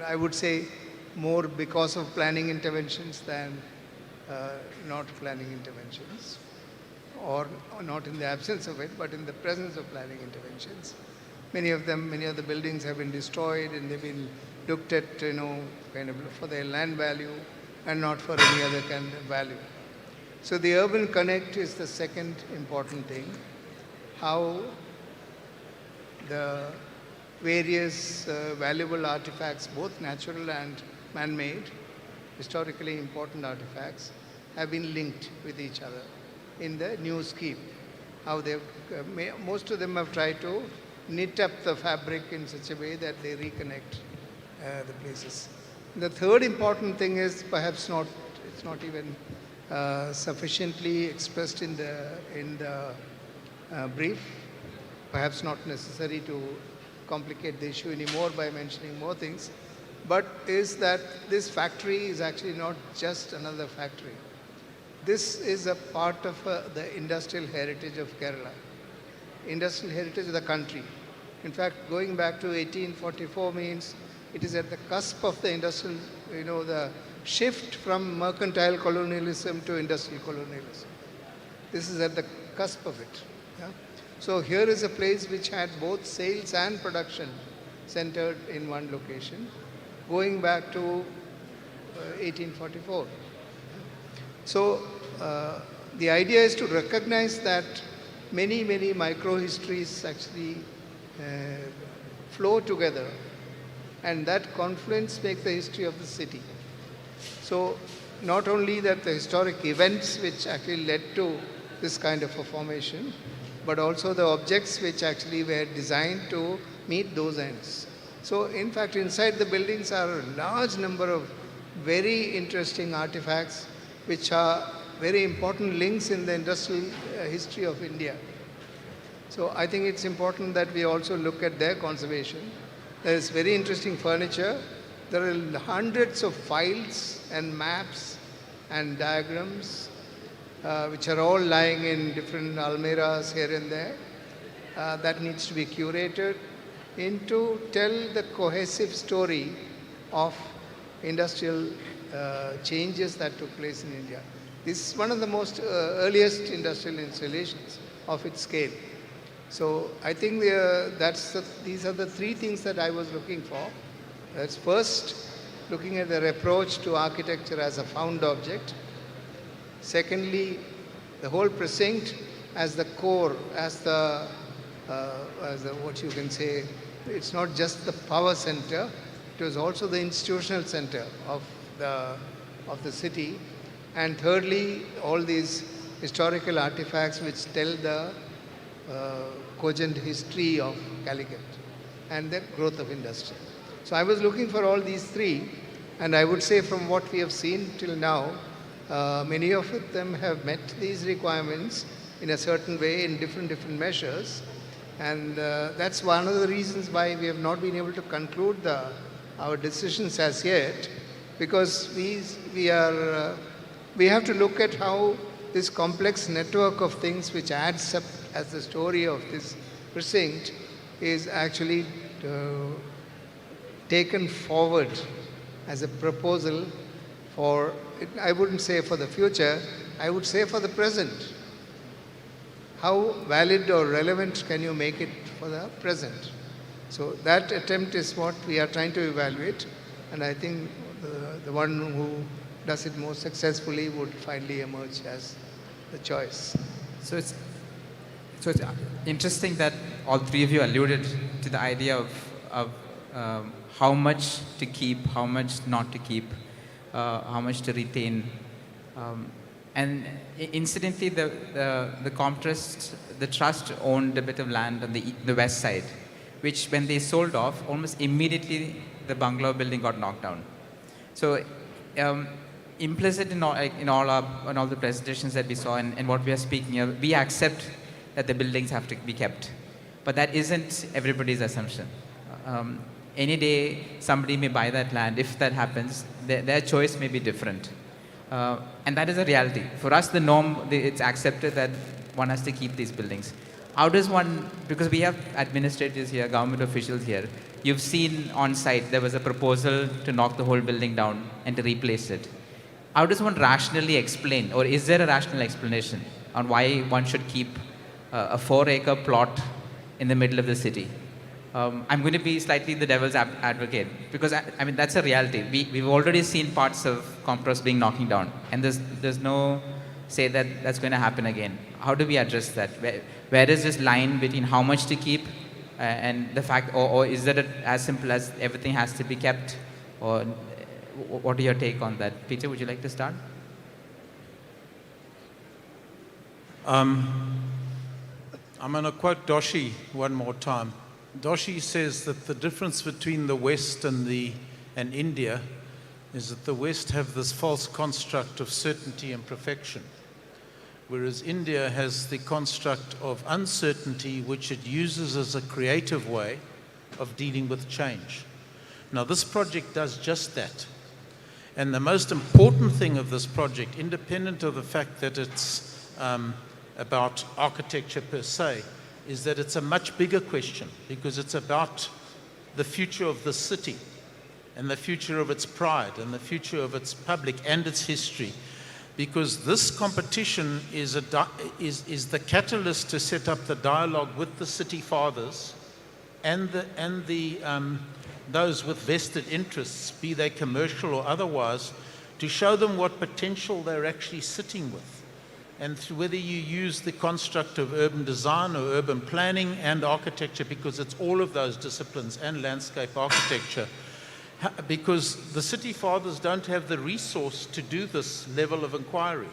I would say, more because of planning interventions than not planning interventions, or not in the absence of it, but in the presence of planning interventions. Many of the buildings have been destroyed, and they've been looked at, kind of for their land value and not for any other kind of value. So the urban connect is the second important thing. How the various valuable artifacts, both natural and man-made, historically important artifacts, have been linked with each other in the new scheme. How they've, most of them have tried to knit up the fabric in such a way that they reconnect the places. The third important thing is perhaps not, it's not even sufficiently expressed in the brief, perhaps not necessary to complicate the issue anymore by mentioning more things, but is that this factory is actually not just another factory. This is a part of the industrial heritage of Kerala, industrial heritage of the country. In fact, going back to 1844 means it is at the cusp of the industrial, the shift from mercantile colonialism to industrial colonialism. This is at the cusp of it. Yeah? So here is a place which had both sales and production centered in one location, going back to 1844. So the idea is to recognize that many micro-histories actually flow together, and that confluence makes the history of the city. So not only that the historic events which actually led to this kind of a formation, but also the objects which actually were designed to meet those ends. So in fact, inside the buildings are a large number of very interesting artifacts which are very important links in the industrial history of India. So I think it's important that we also look at their conservation. There is very interesting furniture. There are hundreds of files and maps and diagrams which are all lying in different almirahs here and there. That needs to be curated to tell the cohesive story of industrial changes that took place in India. This is one of the most earliest industrial installations of its scale. So I think these are the three things that I was looking for. That's first, looking at their approach to architecture as a found object. Secondly, the whole precinct as the core, as the what you can say, it's not just the power center, it was also the institutional center of the city. And thirdly, all these historical artifacts which tell the cogent history of Calicut and the growth of industry. So I was looking for all these three, and I would say from what we have seen till now, many of them have met these requirements in a certain way in different measures. And that's one of the reasons why we have not been able to conclude our decisions as yet, because we have to look at how this complex network of things which adds up as the story of this precinct is actually taken forward as a proposal for, I wouldn't say for the future, I would say for the present. How valid or relevant can you make it for the present? So that attempt is what we are trying to evaluate, and I think the one who does it most successfully would finally emerge as the choice. So it's interesting that all three of you alluded to the idea of how much to keep, how much not to keep, how much to retain. And incidentally, the Comtrust, the trust owned a bit of land on the west side, which when they sold off, almost immediately the bungalow building got knocked down. So implicit in all the presentations that we saw and what we are speaking here, we accept that the buildings have to be kept. But that isn't everybody's assumption. Any day, somebody may buy that land. If that happens, their choice may be different. And that is a reality. For us, the norm, it's accepted that one has to keep these buildings. How does one, because we have administrators here, government officials here, you've seen on site, there was a proposal to knock the whole building down and to replace it. How does one rationally explain, or is there a rational explanation on why one should keep a 4-acre plot in the middle of the city? I'm going to be slightly the devil's advocate, because I mean, that's a reality. We've already seen parts of Comtrust being knocking down, and there's no say that that's going to happen again. How do we address that? Where is this line between how much to keep and the fact, or is that as simple as everything has to be kept? Or what are your take on that? Peter, would you like to start? I'm going to quote Doshi one more time. Doshi says that the difference between the West and India is that the West have this false construct of certainty and perfection, whereas India has the construct of uncertainty, which it uses as a creative way of dealing with change. Now, this project does just that. And the most important thing of this project, independent of the fact that it's about architecture per se, is that it's a much bigger question, because it's about the future of the city and the future of its pride and the future of its public and its history. Because this competition is the catalyst to set up the dialogue with the city fathers and those with vested interests, be they commercial or otherwise, to show them what potential they're actually sitting with. And whether you use the construct of urban design or urban planning and architecture, because it's all of those disciplines, and landscape architecture, because the city fathers don't have the resource to do this level of inquiry.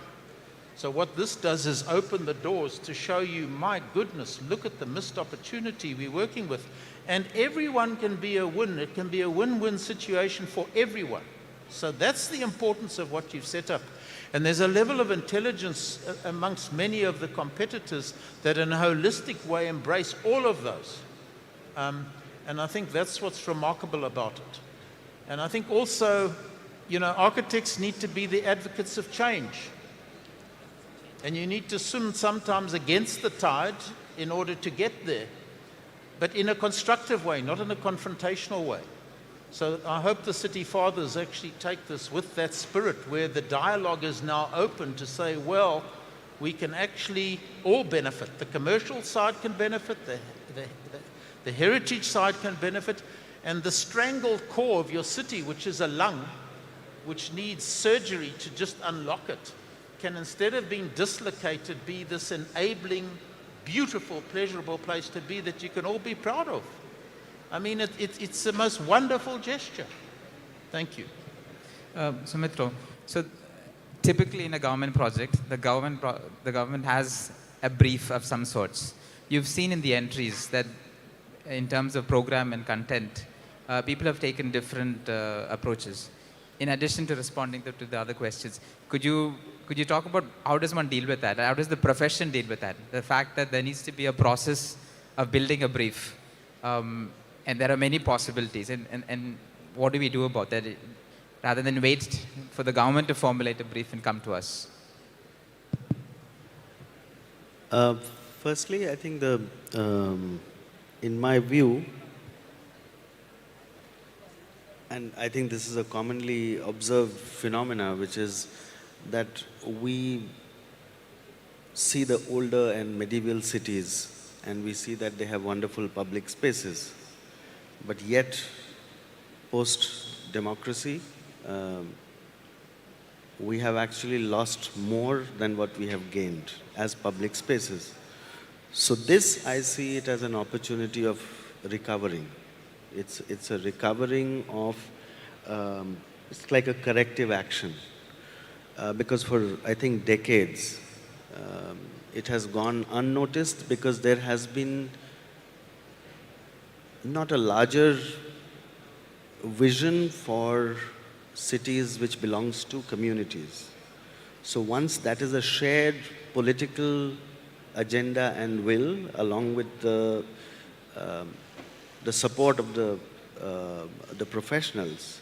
So what this does is open the doors to show you, my goodness, look at the missed opportunity we're working with. And everyone can be a win. It can be a win-win situation for everyone. So that's the importance of what you've set up. And there's a level of intelligence amongst many of the competitors that in a holistic way embrace all of those. And I think that's what's remarkable about it. And I think also, you know, architects need to be the advocates of change. And you need to swim sometimes against the tide in order to get there, but in a constructive way, not in a confrontational way. So I hope the city fathers actually take this with that spirit, where the dialogue is now open to say, well, we can actually all benefit. The commercial side can benefit, the heritage side can benefit, and the strangled core of your city, which is a lung, which needs surgery to just unlock it, can, instead of being dislocated, be this enabling, beautiful, pleasurable place to be that you can all be proud of. I mean, it's the most wonderful gesture. Thank you. Sumitro, so typically in a government project, the government has a brief of some sorts. You've seen in the entries that in terms of program and content, people have taken different approaches. In addition to responding to the other questions, could you talk about how does one deal with that? How does the profession deal with that? The fact that there needs to be a process of building a brief. And there are many possibilities. And what do we do about that? Rather than wait for the government to formulate a brief and come to us. Firstly, I think in my view, and I think this is a commonly observed phenomena, which is that we see the older and medieval cities and we see that they have wonderful public spaces. But yet, post-democracy, we have actually lost more than what we have gained as public spaces. So this, I see it as an opportunity of recovering. It's a recovering of, it's like a corrective action. Because for, I think, decades, it has gone unnoticed because there has been not a larger vision for cities which belongs to communities. So once that is a shared political agenda and will, along with the support of the professionals.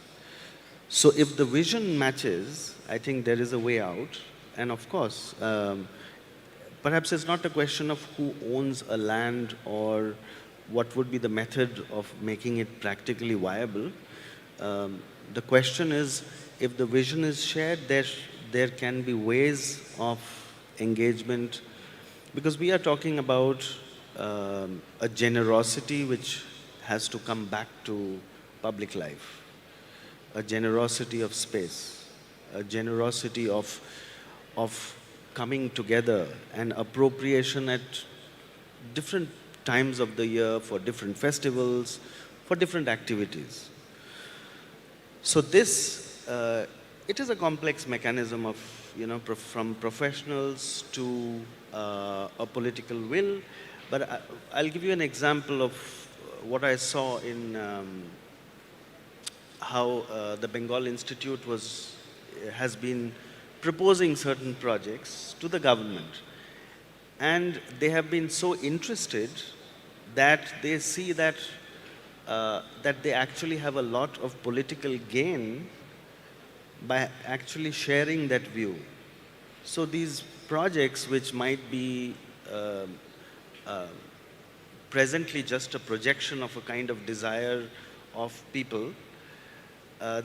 So if the vision matches, I think there is a way out. And of course, perhaps it's not a question of who owns a land or what would be the method of making it practically viable. The question is, if the vision is shared, there can be ways of engagement, because we are talking about a generosity which has to come back to public life, a generosity of space, a generosity of coming together and appropriation at different times of the year for different festivals, for different activities. So this, it is a complex mechanism of, from professionals to a political will. But I'll give you an example of what I saw in how the Bengal Institute has been proposing certain projects to the government. And they have been so interested that they see that they actually have a lot of political gain by actually sharing that view. So these projects, which might be presently just a projection of a kind of desire of people,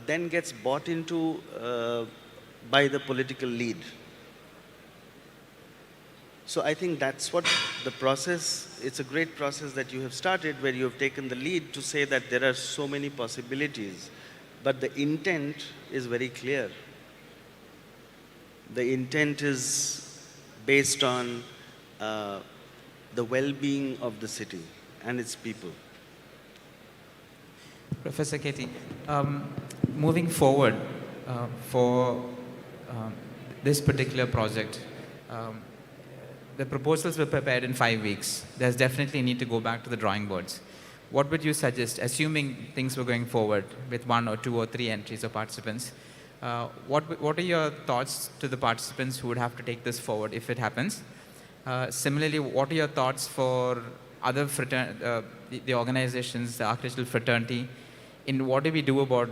then gets bought into by the political lead. So I think that's what the process, it's a great process that you have started, where you have taken the lead to say that there are so many possibilities, but the intent is very clear. The intent is based on the well-being of the city and its people. Professor Katie, moving forward for this particular project, the proposals were prepared in 5 weeks. There's definitely a need to go back to the drawing boards. What would you suggest, assuming things were going forward with 1 or 2 or 3 entries of participants? What are your thoughts to the participants who would have to take this forward if it happens? Similarly, what are your thoughts for other the organizations, the architectural fraternity, in what do we do about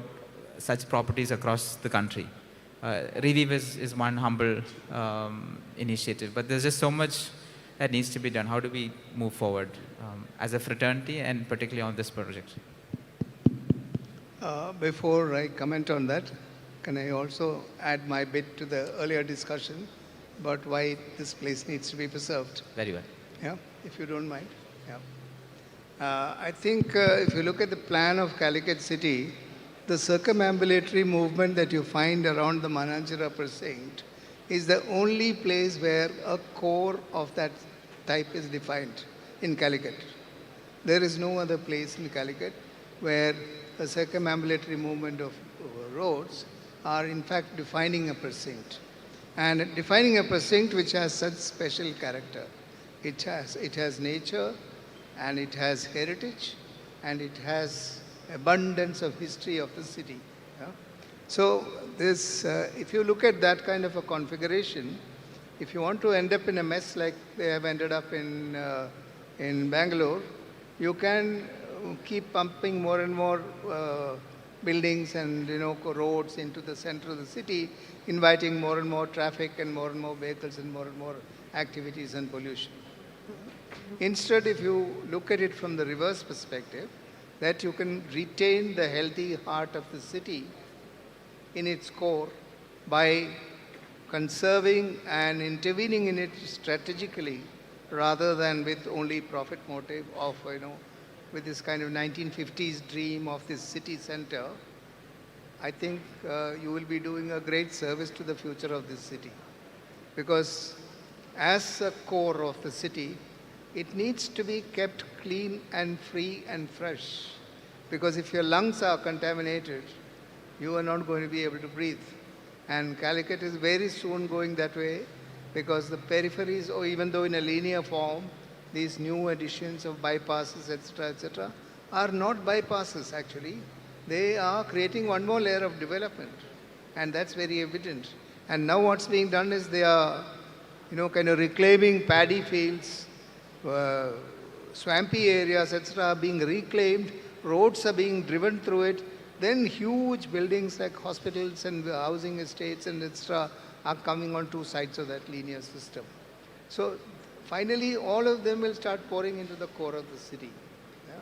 such properties across the country? Revive is one humble initiative, but there's just so much that needs to be done. How do we move forward as a fraternity and particularly on this project? Before I comment on that, can I also add my bit to the earlier discussion about why this place needs to be preserved? Very well. Yeah, if you don't mind. Yeah. I think if you look at the plan of Calicut city, the circumambulatory movement that you find around the Mananjara precinct is the only place where a core of that type is defined in Calicut. There is no other place in Calicut where a circumambulatory movement of roads are in fact defining a precinct. And defining a precinct which has such special character. It has nature, and it has heritage, and it has abundance of history of the city. Yeah? So this, if you look at that kind of a configuration, if you want to end up in a mess like they have ended up in in Bangalore, you can keep pumping more and more buildings and roads into the center of the city, inviting more and more traffic and more vehicles and more activities and pollution. Instead, if you look at it from the reverse perspective, that you can retain the healthy heart of the city in its core by conserving and intervening in it strategically rather than with only profit motive of, with this kind of 1950s dream of this city center, I think you will be doing a great service to the future of this city. Because as a core of the city, it needs to be kept clean and free and fresh. Because if your lungs are contaminated, you are not going to be able to breathe. And Calicut is very soon going that way because the peripheries, or even though in a linear form, these new additions of bypasses, etc., are not bypasses actually. They are creating one more layer of development. And that's very evident. And now what's being done is they are, kind of reclaiming paddy fields, swampy areas, etc., are being reclaimed, roads are being driven through it, then huge buildings like hospitals and housing estates and etc. are coming on two sides of that linear system. So finally, all of them will start pouring into the core of the city. Yeah?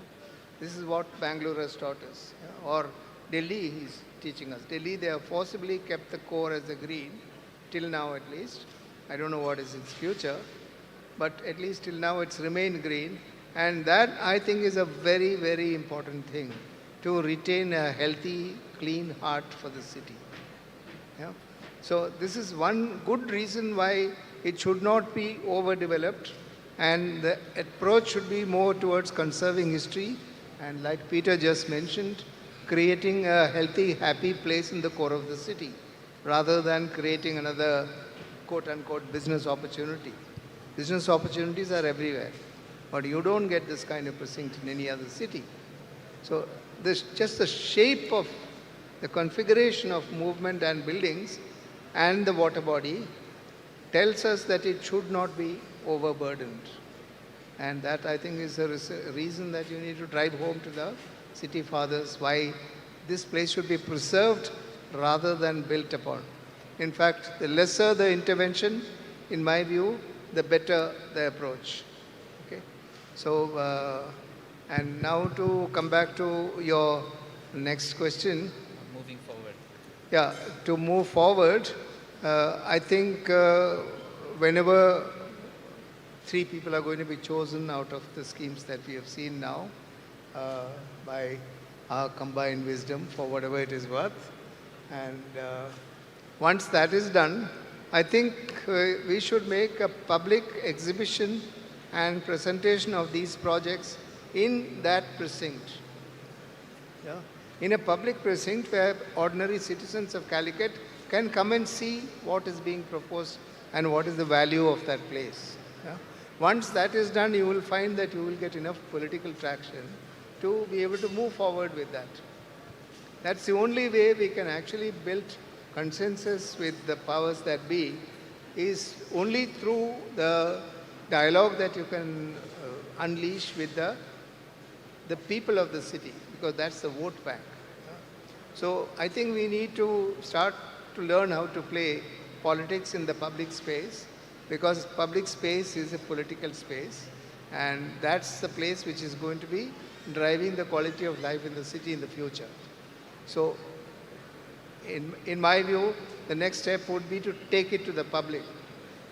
This is what Bangalore has taught us. Yeah? Or Delhi is teaching us. Delhi, they have forcibly kept the core as a green, till now at least. I don't know what is its future, but at least till now it's remained green. And that, I think, is a very, very important thing, to retain a healthy, clean heart for the city. Yeah? So this is one good reason why it should not be overdeveloped, and the approach should be more towards conserving history, and like Peter just mentioned, creating a healthy, happy place in the core of the city, rather than creating another quote-unquote business opportunity. Business opportunities are everywhere, but you don't get this kind of precinct in any other city. So just the shape of the configuration of movement and buildings and the water body tells us that it should not be overburdened. And that, I think, is a reason that you need to drive home to the city fathers why this place should be preserved rather than built upon. In fact, the lesser the intervention, in my view, the better the approach. Okay? So, and now to come back to your next question. Moving forward. Yeah, to move forward, I think whenever 3 people are going to be chosen out of the schemes that we have seen now by our combined wisdom for whatever it is worth. And once that is done, I think we should make a public exhibition and presentation of these projects in that precinct. Yeah? In a public precinct where ordinary citizens of Calicut can come and see what is being proposed and what is the value of that place. Yeah? Once that is done, you will find that you will get enough political traction to be able to move forward with that. That's the only way we can actually build consensus with the powers that be, is only through the dialogue that you can unleash with the people of the city, because that's the vote bank. So I think we need to start to learn how to play politics in the public space, because public space is a political space, and that's the place which is going to be driving the quality of life in the city in the future. So in my view, the next step would be to take it to the public,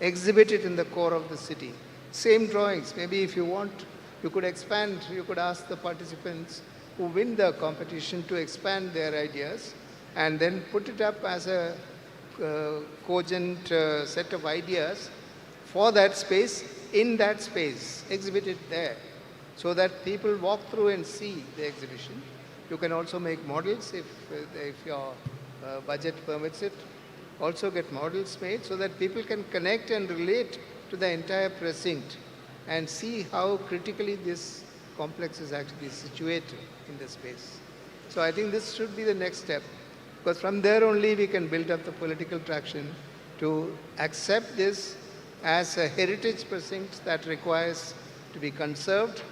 exhibit it in the core of the city. Same drawings, maybe if you want, you could expand, you could ask the participants who win the competition to expand their ideas and then put it up as a cogent set of ideas for that space, in that space, exhibit it there, so that people walk through and see the exhibition. You can also make models if your budget permits it. Also get models made so that people can connect and relate to the entire precinct and see how critically this complex is actually situated in the space. So I think this should be the next step, because from there only we can build up the political traction to accept this as a heritage precinct that requires to be conserved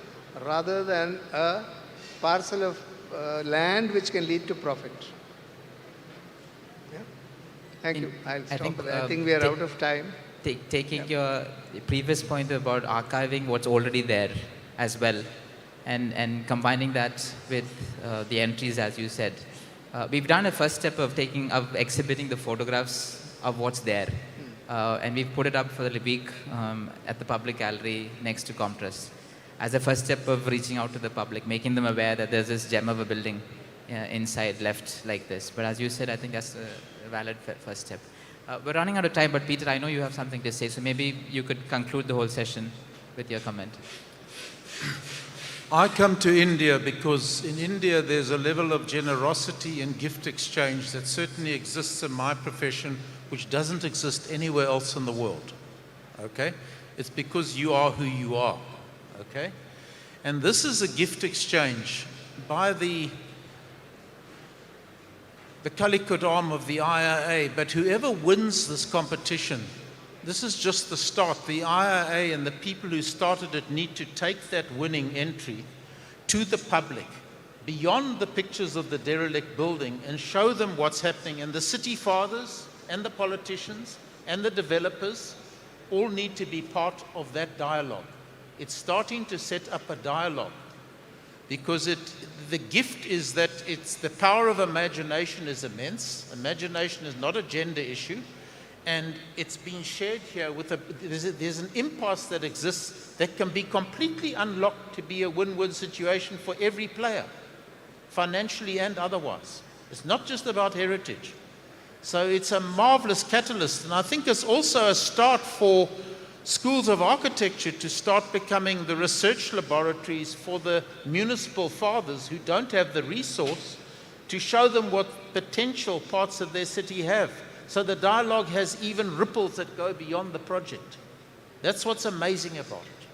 rather than a parcel of land which can lead to profit. Yeah? Thank you. I'll stop there. I think we are out of time. Taking your previous point about archiving what's already there as well, and combining that with the entries, as you said. We've done a first step of exhibiting the photographs of what's there. And we've put it up for the week at the public gallery next to Comtrust as a first step of reaching out to the public, making them aware that there's this gem of a building inside left like this. But as you said, I think that's a valid first step. We're running out of time, but Peter, I know you have something to say, so maybe you could conclude the whole session with your comment. I come to India because in India there's a level of generosity and gift exchange that certainly exists in my profession, which doesn't exist anywhere else in the world. Okay? It's because you are who you are. Okay? And this is a gift exchange by the Calicut arm of the IIA, but whoever wins this competition, this is just the start. The IIA and the people who started it need to take that winning entry to the public, beyond the pictures of the derelict building, and show them what's happening. And the city fathers and the politicians and the developers all need to be part of that dialogue. It's starting to set up a dialogue, because the gift is that the power of imagination is immense. Imagination is not a gender issue, and it's been shared here with there's an impasse that exists that can be completely unlocked to be a win-win situation for every player, financially and otherwise. It's not just about heritage. So it's a marvelous catalyst, and I think it's also a start for schools of architecture to start becoming the research laboratories for the municipal fathers who don't have the resource to show them what potential parts of their city have. So the dialogue has even ripples that go beyond the project. That's what's amazing about it.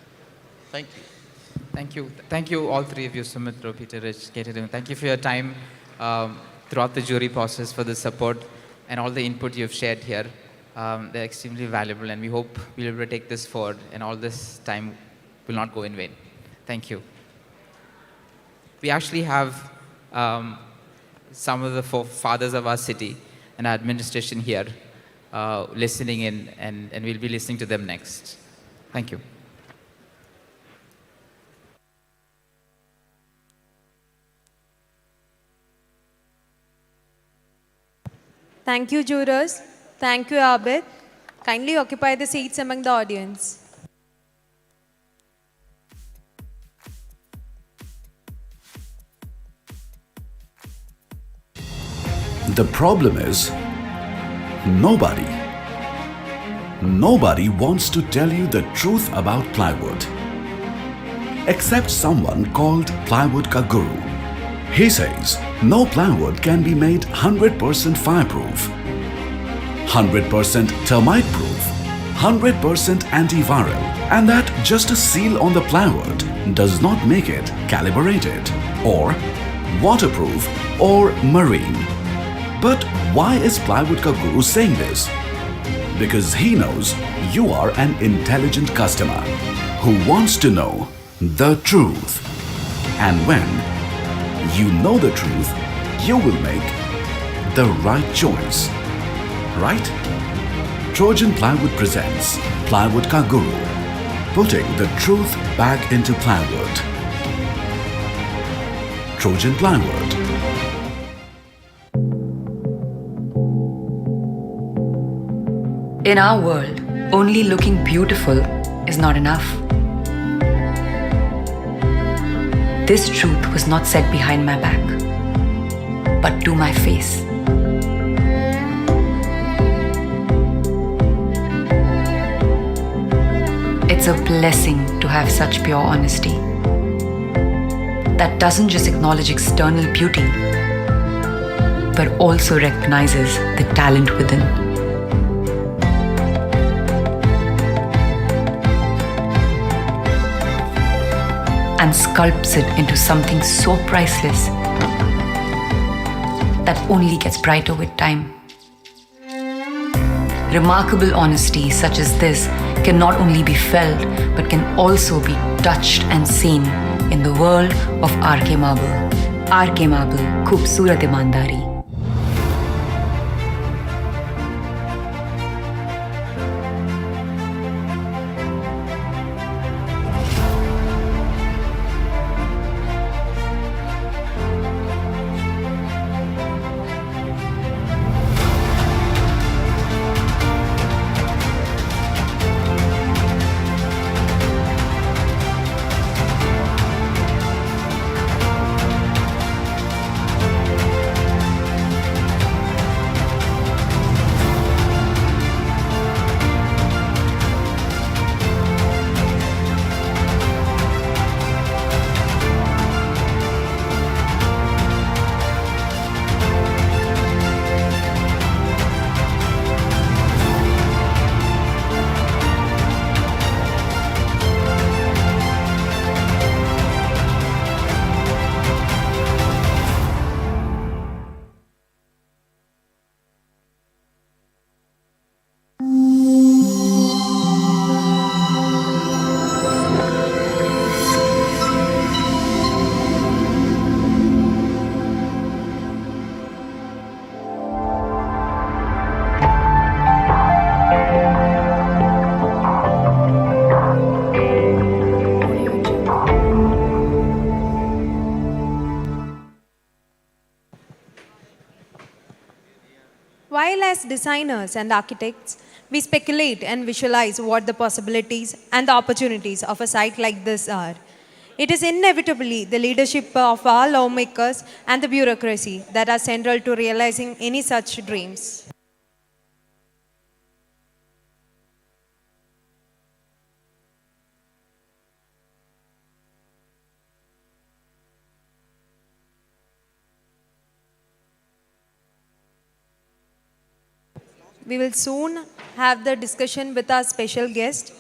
Thank you. Thank you. Thank you, all three of you, Sumitra, Peter, Rich, Katie. Thank you for your time throughout the jury process, for the support and all the input you've shared here. They're extremely valuable, and we hope we'll be able to take this forward, and all this time will not go in vain. Thank you. We actually have some of the fathers of our city and our administration here listening in, and we'll be listening to them next. Thank you. Thank you, jurors. Thank you, Abid. Kindly occupy the seats among the audience. The problem is, nobody wants to tell you the truth about plywood. Except someone called Plywood Ka Guru. He says no plywood can be made 100% fireproof, 100% termite proof, 100% antiviral, and that just a seal on the plywood does not make it calibrated or waterproof or marine. But why is Plywood Ka Guru saying this? Because he knows you are an intelligent customer who wants to know the truth. And when you know the truth, you will make the right choice. Right? Trojan Plywood presents Plywood Ka Guru, putting the truth back into plywood. Trojan Plywood. In our world, only looking beautiful is not enough. This truth was not said behind my back, but to my face. It's a blessing to have such pure honesty that doesn't just acknowledge external beauty, but also recognizes the talent within. And sculpts it into something so priceless that only gets brighter with time. Remarkable honesty such as this can not only be felt but can also be touched and seen in the world of RK Marble. RK Marble, खूबसूरत ईमानदारी. While as designers and architects, we speculate and visualize what the possibilities and the opportunities of a site like this are, it is inevitably the leadership of our lawmakers and the bureaucracy that are central to realizing any such dreams. We will soon have the discussion with our special guest.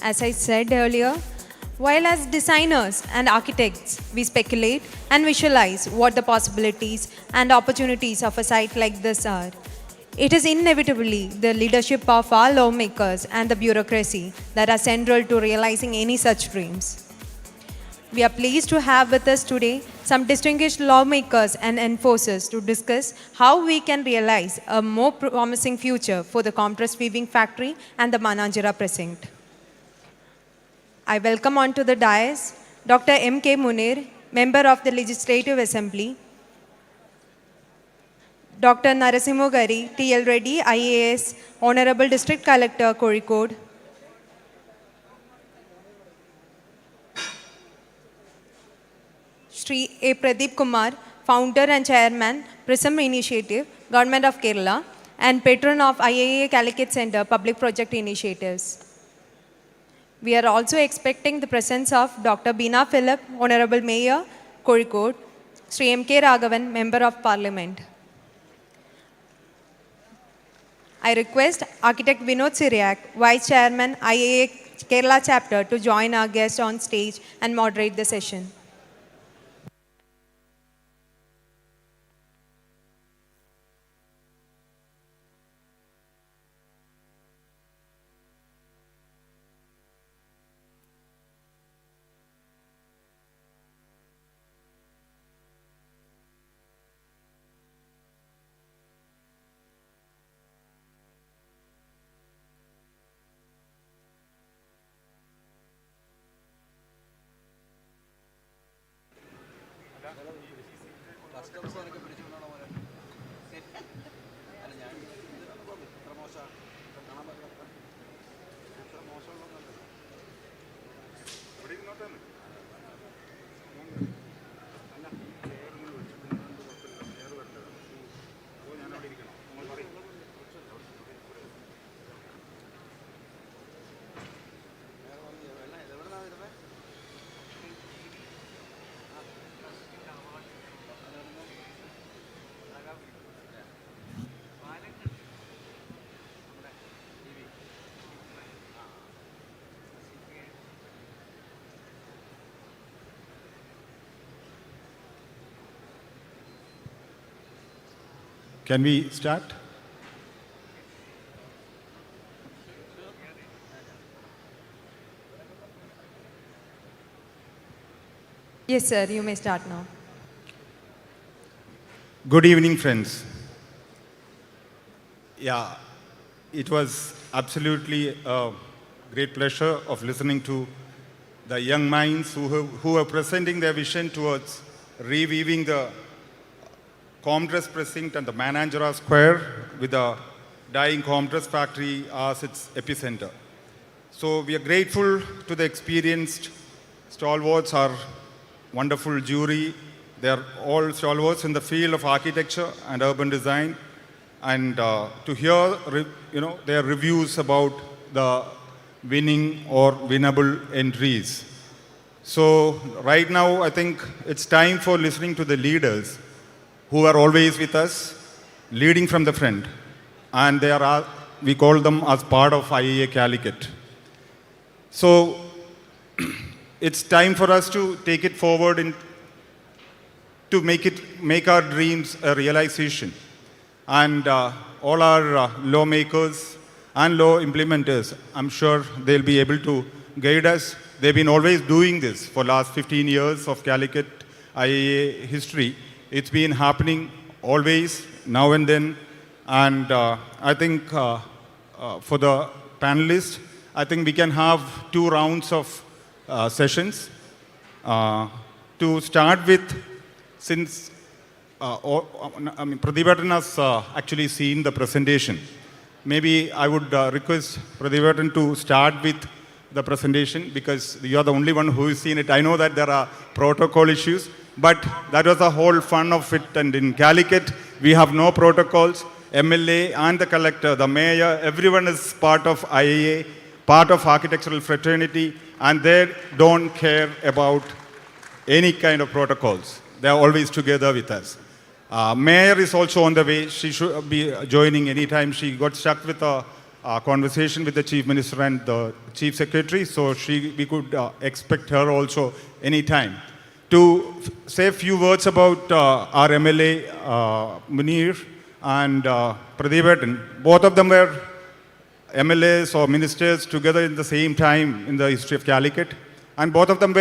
As I said earlier, while as designers and architects, we speculate and visualize what the possibilities and opportunities of a site like this are, it is inevitably the leadership of our lawmakers and the bureaucracy that are central to realizing any such dreams. We are pleased to have with us today some distinguished lawmakers and enforcers to discuss how we can realize a more promising future for the contrast weaving factory and the Mananjira precinct. I welcome onto the dais Dr. M.K. Munir, Member of the Legislative Assembly, Dr. Narasimha Gari, T.L. Reddy, IAS, Honorable District Collector, Kozhikode, Shri A. Pradeep Kumar, Founder and Chairman, PRISM Initiative, Government of Kerala, and Patron of IAA Calicut Center, Public Project Initiatives. We are also expecting the presence of Dr. Beena Philip, Honorable Mayor, Kozhikode, Shri M.K. Raghavan, Member of Parliament. I request Architect Vinod Siriak, Vice Chairman, IAA Kerala Chapter, to join our guest on stage and moderate the session. Can we start? Yes, sir, you may start now. Good evening, friends. Yeah, it was absolutely a great pleasure of listening to the young minds who are presenting their vision towards reweaving the Comdress precinct and the Mananjara Square with the dying Comdress factory as its epicenter. So we are grateful to the experienced stalwarts, our wonderful jury. They are all stalwarts in the field of architecture and urban design. And to hear their reviews about the winning or winnable entries. So right now, I think it's time for listening to the leaders who are always with us, leading from the front. And they are, we call them as part of IAA Calicut. So it's time for us to take it forward and to make our dreams a realization. And all our lawmakers and law implementers, I'm sure they'll be able to guide us. They've been always doing this for last 15 years of Calicut IAA history. It's been happening always, now and then. And I think for the panelists, I think we can have 2 rounds of sessions. To start with, since Pradipatan has actually seen the presentation, maybe I would request Pradipatan to start with the presentation because you are the only one who has seen it. I know that there are protocol issues, but that was the whole fun of it. And in Calicut, we have no protocols. MLA and the collector, the mayor, everyone is part of IAA, part of architectural fraternity, and they don't care about any kind of protocols. They are always together with us. Mayor is also on the way. She should be joining anytime. She got stuck with a conversation with the Chief Minister and the Chief Secretary, so we could expect her also anytime. To say a few words about our MLA, Munir and Pradeep, both of them were MLAs or ministers together in the same time in the history of Calicut, and both of them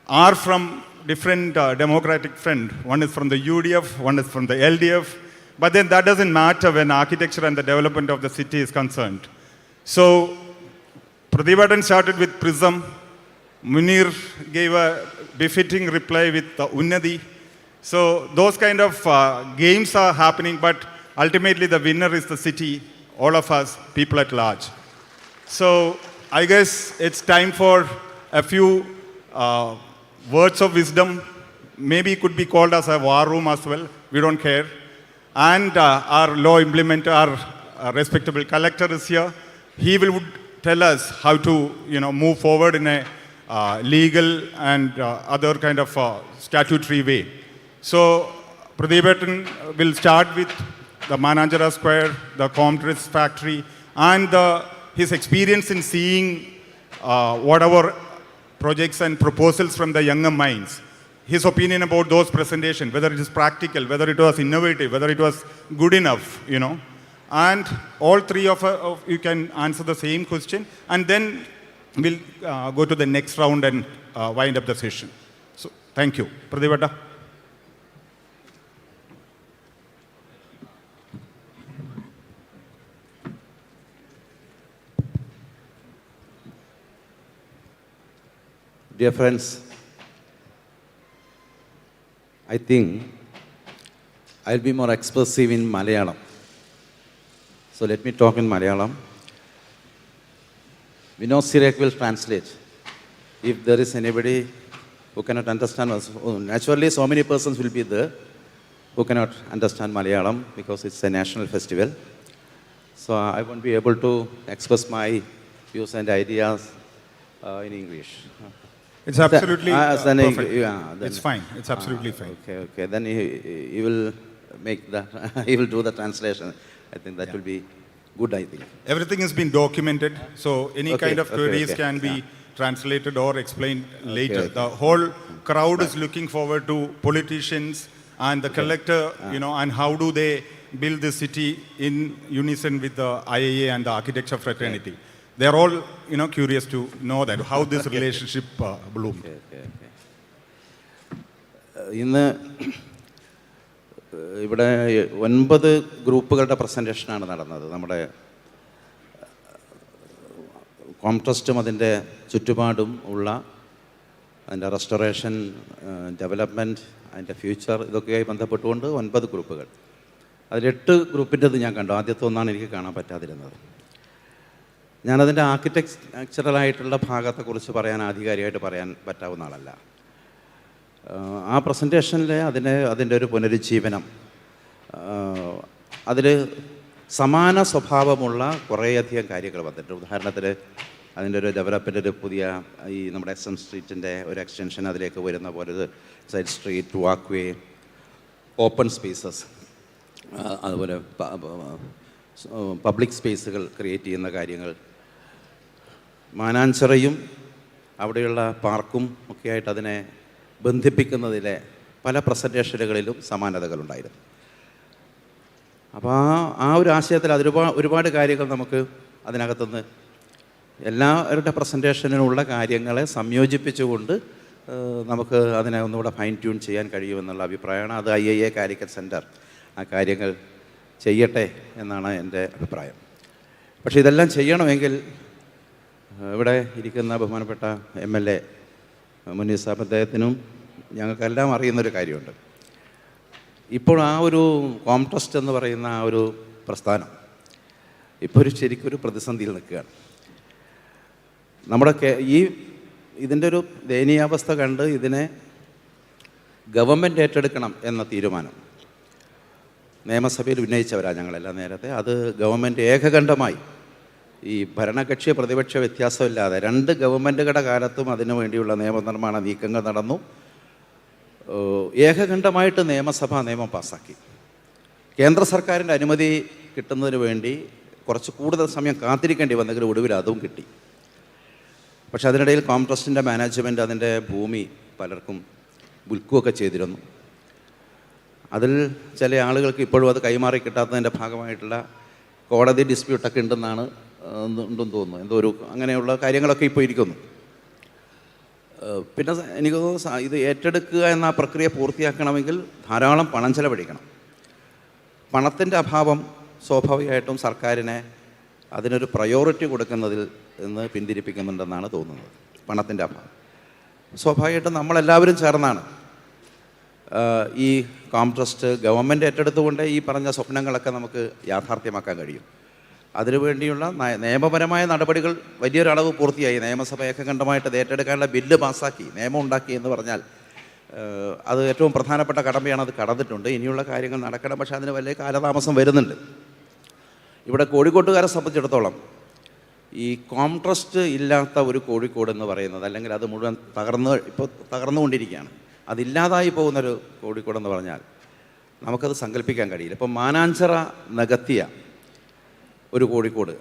are from different democratic front. One is from the UDF, one is from the LDF, but then that doesn't matter when architecture and the development of the city is concerned. So Pradeep started with Prism. Munir gave a befitting reply with Unnati. So those kind of games are happening, but ultimately the winner is the city, all of us, people at large. So I guess it's time for a few words of wisdom. Maybe it could be called as a war room as well. We don't care. And our law implementer, our respectable collector is here. He will tell us how to move forward in a legal and other kind of statutory way. So Pradeep will start with the Mananjara Square, the Comtress factory, and his experience in seeing whatever projects and proposals from the younger minds. His opinion about those presentations, whether it is practical, whether it was innovative, whether it was good enough, And all three of you can answer the same question, and then we'll go to the next round and wind up the session. So, thank you. Pradeep. Dear friends, I think I'll be more expressive in Malayalam. So let me talk in Malayalam. Vinod Sirek will translate. If there is anybody who cannot understand us, naturally so many persons will be there who cannot understand Malayalam because it's a national festival. So I won't be able to express my views and ideas in English. It's absolutely perfect. It's fine. It's absolutely fine. Okay. Then he will make that. He will do the translation. I think that will be good. I think everything has been documented, so any kind of queries can be translated or explained later. The whole crowd is looking forward to politicians and the collector, and how do they build the city in unison with the IAA and the architecture fraternity. They're all, curious to know that how this relationship bloomed. ഇന്ന് ഇവിടെ 9 ഗ്രൂപ്പുകളുടെ പ്രസൻറ്റേഷനാണ് നടന്നത്. നമ്മുടെ കോംട്രസ്റ്റും അതിൻ്റെ ചുറ്റുപാടും ഉള്ള അതിൻ്റെ restoration, development, അതിൻ്റെ ഫ്യൂച്ചർ, ഇതൊക്കെയായി ബന്ധപ്പെട്ടുകൊണ്ട് 9 ഗ്രൂപ്പുകൾ. അതിൽ 8 ഗ്രൂപ്പിൻ്റെത് ഞാൻ കണ്ടു. ആദ്യത്തെ ഒന്നാണ് എനിക്ക് കാണാൻ പറ്റാതിരുന്നത്. ഞാനതിൻ്റെ ആർക്കിടെക്ചറലായിട്ടുള്ള ഭാഗത്തെക്കുറിച്ച് ആധികാരികമായിട്ട് പറയാൻ പറ്റാവുന്ന ആളല്ല. ആ പ്രസൻറ്റേഷനിൽ അതിൻ്റെ ഒരു പുനരുജ്ജീവനം, അതിൽ സമാന സ്വഭാവമുള്ള കുറേയധികം കാര്യങ്ങൾ വന്നിട്ടുണ്ട്. ഉദാഹരണത്തിന് അതിൻ്റെ ഒരു ഡെവലപ്മെൻ്റ്, ഒരു പുതിയ ഈ നമ്മുടെ SM സ്ട്രീറ്റിൻ്റെ ഒരു എക്സ്റ്റൻഷൻ അതിലേക്ക് വരുന്ന പോലെ സൈഡ് സ്ട്രീറ്റ്, വാക്ക് വേ, ഓപ്പൺ സ്പേസസ്, അതുപോലെ പബ്ലിക് സ്പേസുകൾ ക്രിയേറ്റ് ചെയ്യുന്ന കാര്യങ്ങൾ, മാനാഞ്ചിറയും അവിടെയുള്ള പാർക്കും ഒക്കെയായിട്ട് അതിനെ ബന്ധിപ്പിക്കുന്നതിലെ പല പ്രസൻറ്റേഷനുകളിലും സമാനതകളുണ്ടായിരുന്നു. അപ്പോൾ ആ ഒരു ആശയത്തിൽ ഒരുപാട് കാര്യങ്ങൾ നമുക്ക് അതിനകത്തുനിന്ന് എല്ലാവരുടെ പ്രസൻറ്റേഷനിലുള്ള കാര്യങ്ങളെ സംയോജിപ്പിച്ചുകൊണ്ട് നമുക്ക് അതിനെ ഒന്നുകൂടെ ഫൈൻ ട്യൂൺ ചെയ്യാൻ കഴിയുമെന്നുള്ള അഭിപ്രായമാണ്. അത് IIA കാലിക്കറ്റ് സെൻറ്റർ ആ കാര്യങ്ങൾ ചെയ്യട്ടെ എന്നാണ് എൻ്റെ അഭിപ്രായം. പക്ഷേ ഇതെല്ലാം ചെയ്യണമെങ്കിൽ ഇവിടെ ഇരിക്കുന്ന ബഹുമാനപ്പെട്ട MLA മുനീർ സാബ്, അദ്ദേഹത്തിനും ഞങ്ങൾക്കെല്ലാം അറിയുന്നൊരു കാര്യമുണ്ട്. ഇപ്പോൾ ആ ഒരു കോംട്രസ്റ്റ് എന്ന് പറയുന്ന ആ ഒരു പ്രസ്ഥാനം ഇപ്പോൾ ശരിക്കും ഒരു പ്രതിസന്ധിയിൽ നിൽക്കുകയാണ്. നമ്മുടെ ഇതിൻ്റെ ഒരു ദയനീയാവസ്ഥ കണ്ട് ഇതിനെ ഗവൺമെൻറ് ഏറ്റെടുക്കണം എന്ന തീരുമാനം നിയമസഭയിൽ ഉന്നയിച്ചവരാണ് ഞങ്ങളെല്ലാം നേരത്തെ. അത് ഗവൺമെൻറ് ഏകകണ്ഠമായി, ഈ ഭരണകക്ഷി പ്രതിപക്ഷ വ്യത്യാസമില്ലാതെ 2 ഗവൺമെൻറ്റുകളുടെ കാലത്തും അതിനു വേണ്ടിയുള്ള നിയമനിർമ്മാണ നീക്കങ്ങൾ നടന്നു. ഏകകണ്ഠമായിട്ട് നിയമസഭ നിയമം പാസ്സാക്കി. കേന്ദ്ര സർക്കാരിൻ്റെ അനുമതി കിട്ടുന്നതിന് വേണ്ടി കുറച്ച് കൂടുതൽ സമയം കാത്തിരിക്കേണ്ടി വന്നെങ്കിലും ഒടുവിൽ അതും കിട്ടി. പക്ഷേ അതിനിടയിൽ കോംട്രസ്റ്റിൻ്റെ മാനേജ്മെൻറ്റ് അതിൻ്റെ ഭൂമി പലർക്കും വിൽക്കുകയൊക്കെ ചെയ്തിരുന്നു. അതിൽ ചില ആളുകൾക്ക് ഇപ്പോഴും അത് കൈമാറി കിട്ടാത്തതിൻ്റെ ഭാഗമായിട്ടുള്ള കോടതി ഡിസ്പ്യൂട്ടൊക്കെ ഉണ്ടെന്ന് തോന്നുന്നു. എന്തോ ഒരു അങ്ങനെയുള്ള കാര്യങ്ങളൊക്കെ ഇപ്പോൾ ഇരിക്കുന്നു. പിന്നെ എനിക്ക് തോന്നുന്നു ഇത് ഏറ്റെടുക്കുക എന്ന പ്രക്രിയ പൂർത്തിയാക്കണമെങ്കിൽ ധാരാളം പണം ചെലവഴിക്കണം. പണത്തിൻ്റെ അഭാവം സ്വാഭാവികമായിട്ടും സർക്കാരിനെ അതിനൊരു പ്രയോറിറ്റി കൊടുക്കുന്നതിൽ നിന്ന് പിന്തിരിപ്പിക്കുന്നുണ്ടെന്നാണ് തോന്നുന്നത്. പണത്തിൻ്റെ അഭാവം സ്വാഭാവികമായിട്ടും നമ്മളെല്ലാവരും ചേർന്നാണ് ഈ കോംട്രസ്റ്റ് ഗവൺമെൻറ് ഏറ്റെടുത്തുകൊണ്ട് ഈ പറഞ്ഞ സ്വപ്നങ്ങളൊക്കെ നമുക്ക് യാഥാർത്ഥ്യമാക്കാൻ കഴിയും. അതിനുവേണ്ടിയുള്ള നിയമപരമായ നടപടികൾ വലിയൊരളവ് പൂർത്തിയായി. നിയമസഭ ഏകകണ്ഠമായിട്ട് ഇത് ഏറ്റെടുക്കാനുള്ള ബില്ല് പാസ്സാക്കി, നിയമം ഉണ്ടാക്കി എന്ന് പറഞ്ഞാൽ അത് ഏറ്റവും പ്രധാനപ്പെട്ട കടമയാണ്. അത് കടന്നിട്ടുണ്ട്. ഇനിയുള്ള കാര്യങ്ങൾ നടക്കണം. പക്ഷേ അതിന് വലിയ കാലതാമസം വരുന്നുണ്ട്. ഇവിടെ കോഴിക്കോട്ടുകാരെ സംബന്ധിച്ചിടത്തോളം ഈ കോംട്രസ്റ്റ് ഇല്ലാത്ത ഒരു കോഴിക്കോട് എന്ന് പറയുന്നത്, അല്ലെങ്കിൽ അത് മുഴുവൻ തകർന്നുകൊണ്ടിരിക്കുകയാണ്. അതില്ലാതായി പോകുന്നൊരു കോഴിക്കോടെന്ന് പറഞ്ഞാൽ നമുക്കത് സങ്കല്പിക്കാൻ കഴിയില്ല. ഇപ്പം മാനാഞ്ചിറ നികത്തിയ ഒരു കോഴിക്കോട്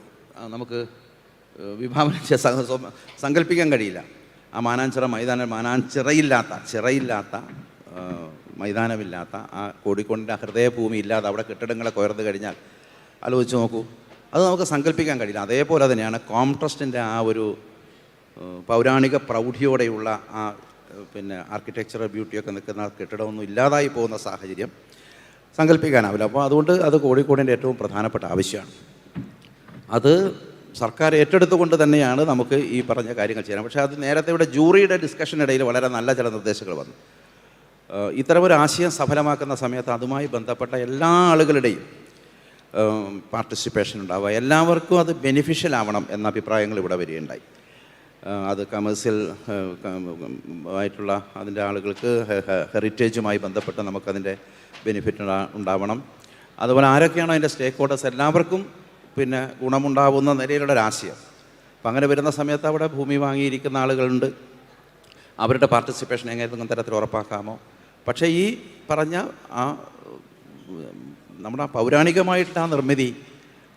നമുക്ക് വിഭാവന സങ്കല്പിക്കാൻ കഴിയില്ല. ആ മാനാഞ്ചിറ ചിറയില്ലാത്ത മൈതാനമില്ലാത്ത ആ കോഴിക്കോടിൻ്റെ ഹൃദയഭൂമി ഇല്ലാതെ അവിടെ കെട്ടിടങ്ങളെ ഉയർന്നു കഴിഞ്ഞാൽ ആലോചിച്ച് നോക്കൂ, അത് നമുക്ക് സങ്കല്പിക്കാൻ കഴിയില്ല. അതേപോലെ തന്നെയാണ് കോംട്രസ്റ്റിൻ്റെ ആ ഒരു പൗരാണിക പ്രൗഢിയോടെയുള്ള ആ ആർക്കിടെക്ചറൽ ബ്യൂട്ടിയൊക്കെ നിൽക്കുന്ന കെട്ടിടമൊന്നും ഇല്ലാതായി പോകുന്ന സാഹചര്യം സങ്കല്പിക്കാനാവില്ല. അപ്പോൾ അതുകൊണ്ട് അത് കോഴിക്കോടിൻ്റെ ഏറ്റവും പ്രധാനപ്പെട്ട ആവശ്യമാണ്. അത് സർക്കാർ ഏറ്റെടുത്തുകൊണ്ട് തന്നെയാണ് നമുക്ക് ഈ പറഞ്ഞ കാര്യങ്ങൾ ചെയ്യാൻ. പക്ഷേ അത് നേരത്തെ ഇവിടെ ജൂറിയുടെ ഡിസ്കഷനിടയിൽ വളരെ നല്ല ചില നിർദ്ദേശങ്ങൾ വന്നു. ഇത്തരമൊരു ആശയം സഫലമാക്കുന്ന സമയത്ത് അതുമായി ബന്ധപ്പെട്ട എല്ലാ ആളുകളുടെയും പാർട്ടിസിപ്പേഷൻ ഉണ്ടാവുക, എല്ലാവർക്കും അത് ബെനിഫിഷ്യൽ ആവണം എന്ന അഭിപ്രായങ്ങൾ ഇവിടെ വരികയുണ്ടായി. അത് കമേഴ്സ്യൽ ആയിട്ടുള്ള അതിൻ്റെ ആളുകൾക്ക് ഹെറിറ്റേജുമായി ബന്ധപ്പെട്ട് നമുക്കതിൻ്റെ ബെനിഫിറ്റ് ഉണ്ടാവണം. അതുപോലെ ആരൊക്കെയാണോ അതിൻ്റെ സ്റ്റേക്ക് ഹോൾഡേഴ്സ് എല്ലാവർക്കും ഗുണമുണ്ടാവുന്ന നിലയിലുള്ളൊരാശയം. അപ്പം അങ്ങനെ വരുന്ന സമയത്ത് അവിടെ ഭൂമി വാങ്ങിയിരിക്കുന്ന ആളുകളുണ്ട്. അവരുടെ പാർട്ടിസിപ്പേഷൻ എങ്ങനെയെങ്കിലും തരത്തിൽ ഉറപ്പാക്കാമോ? പക്ഷേ ഈ പറഞ്ഞ നമ്മുടെ പൗരാണികമായിട്ട് ആ നിർമ്മിതി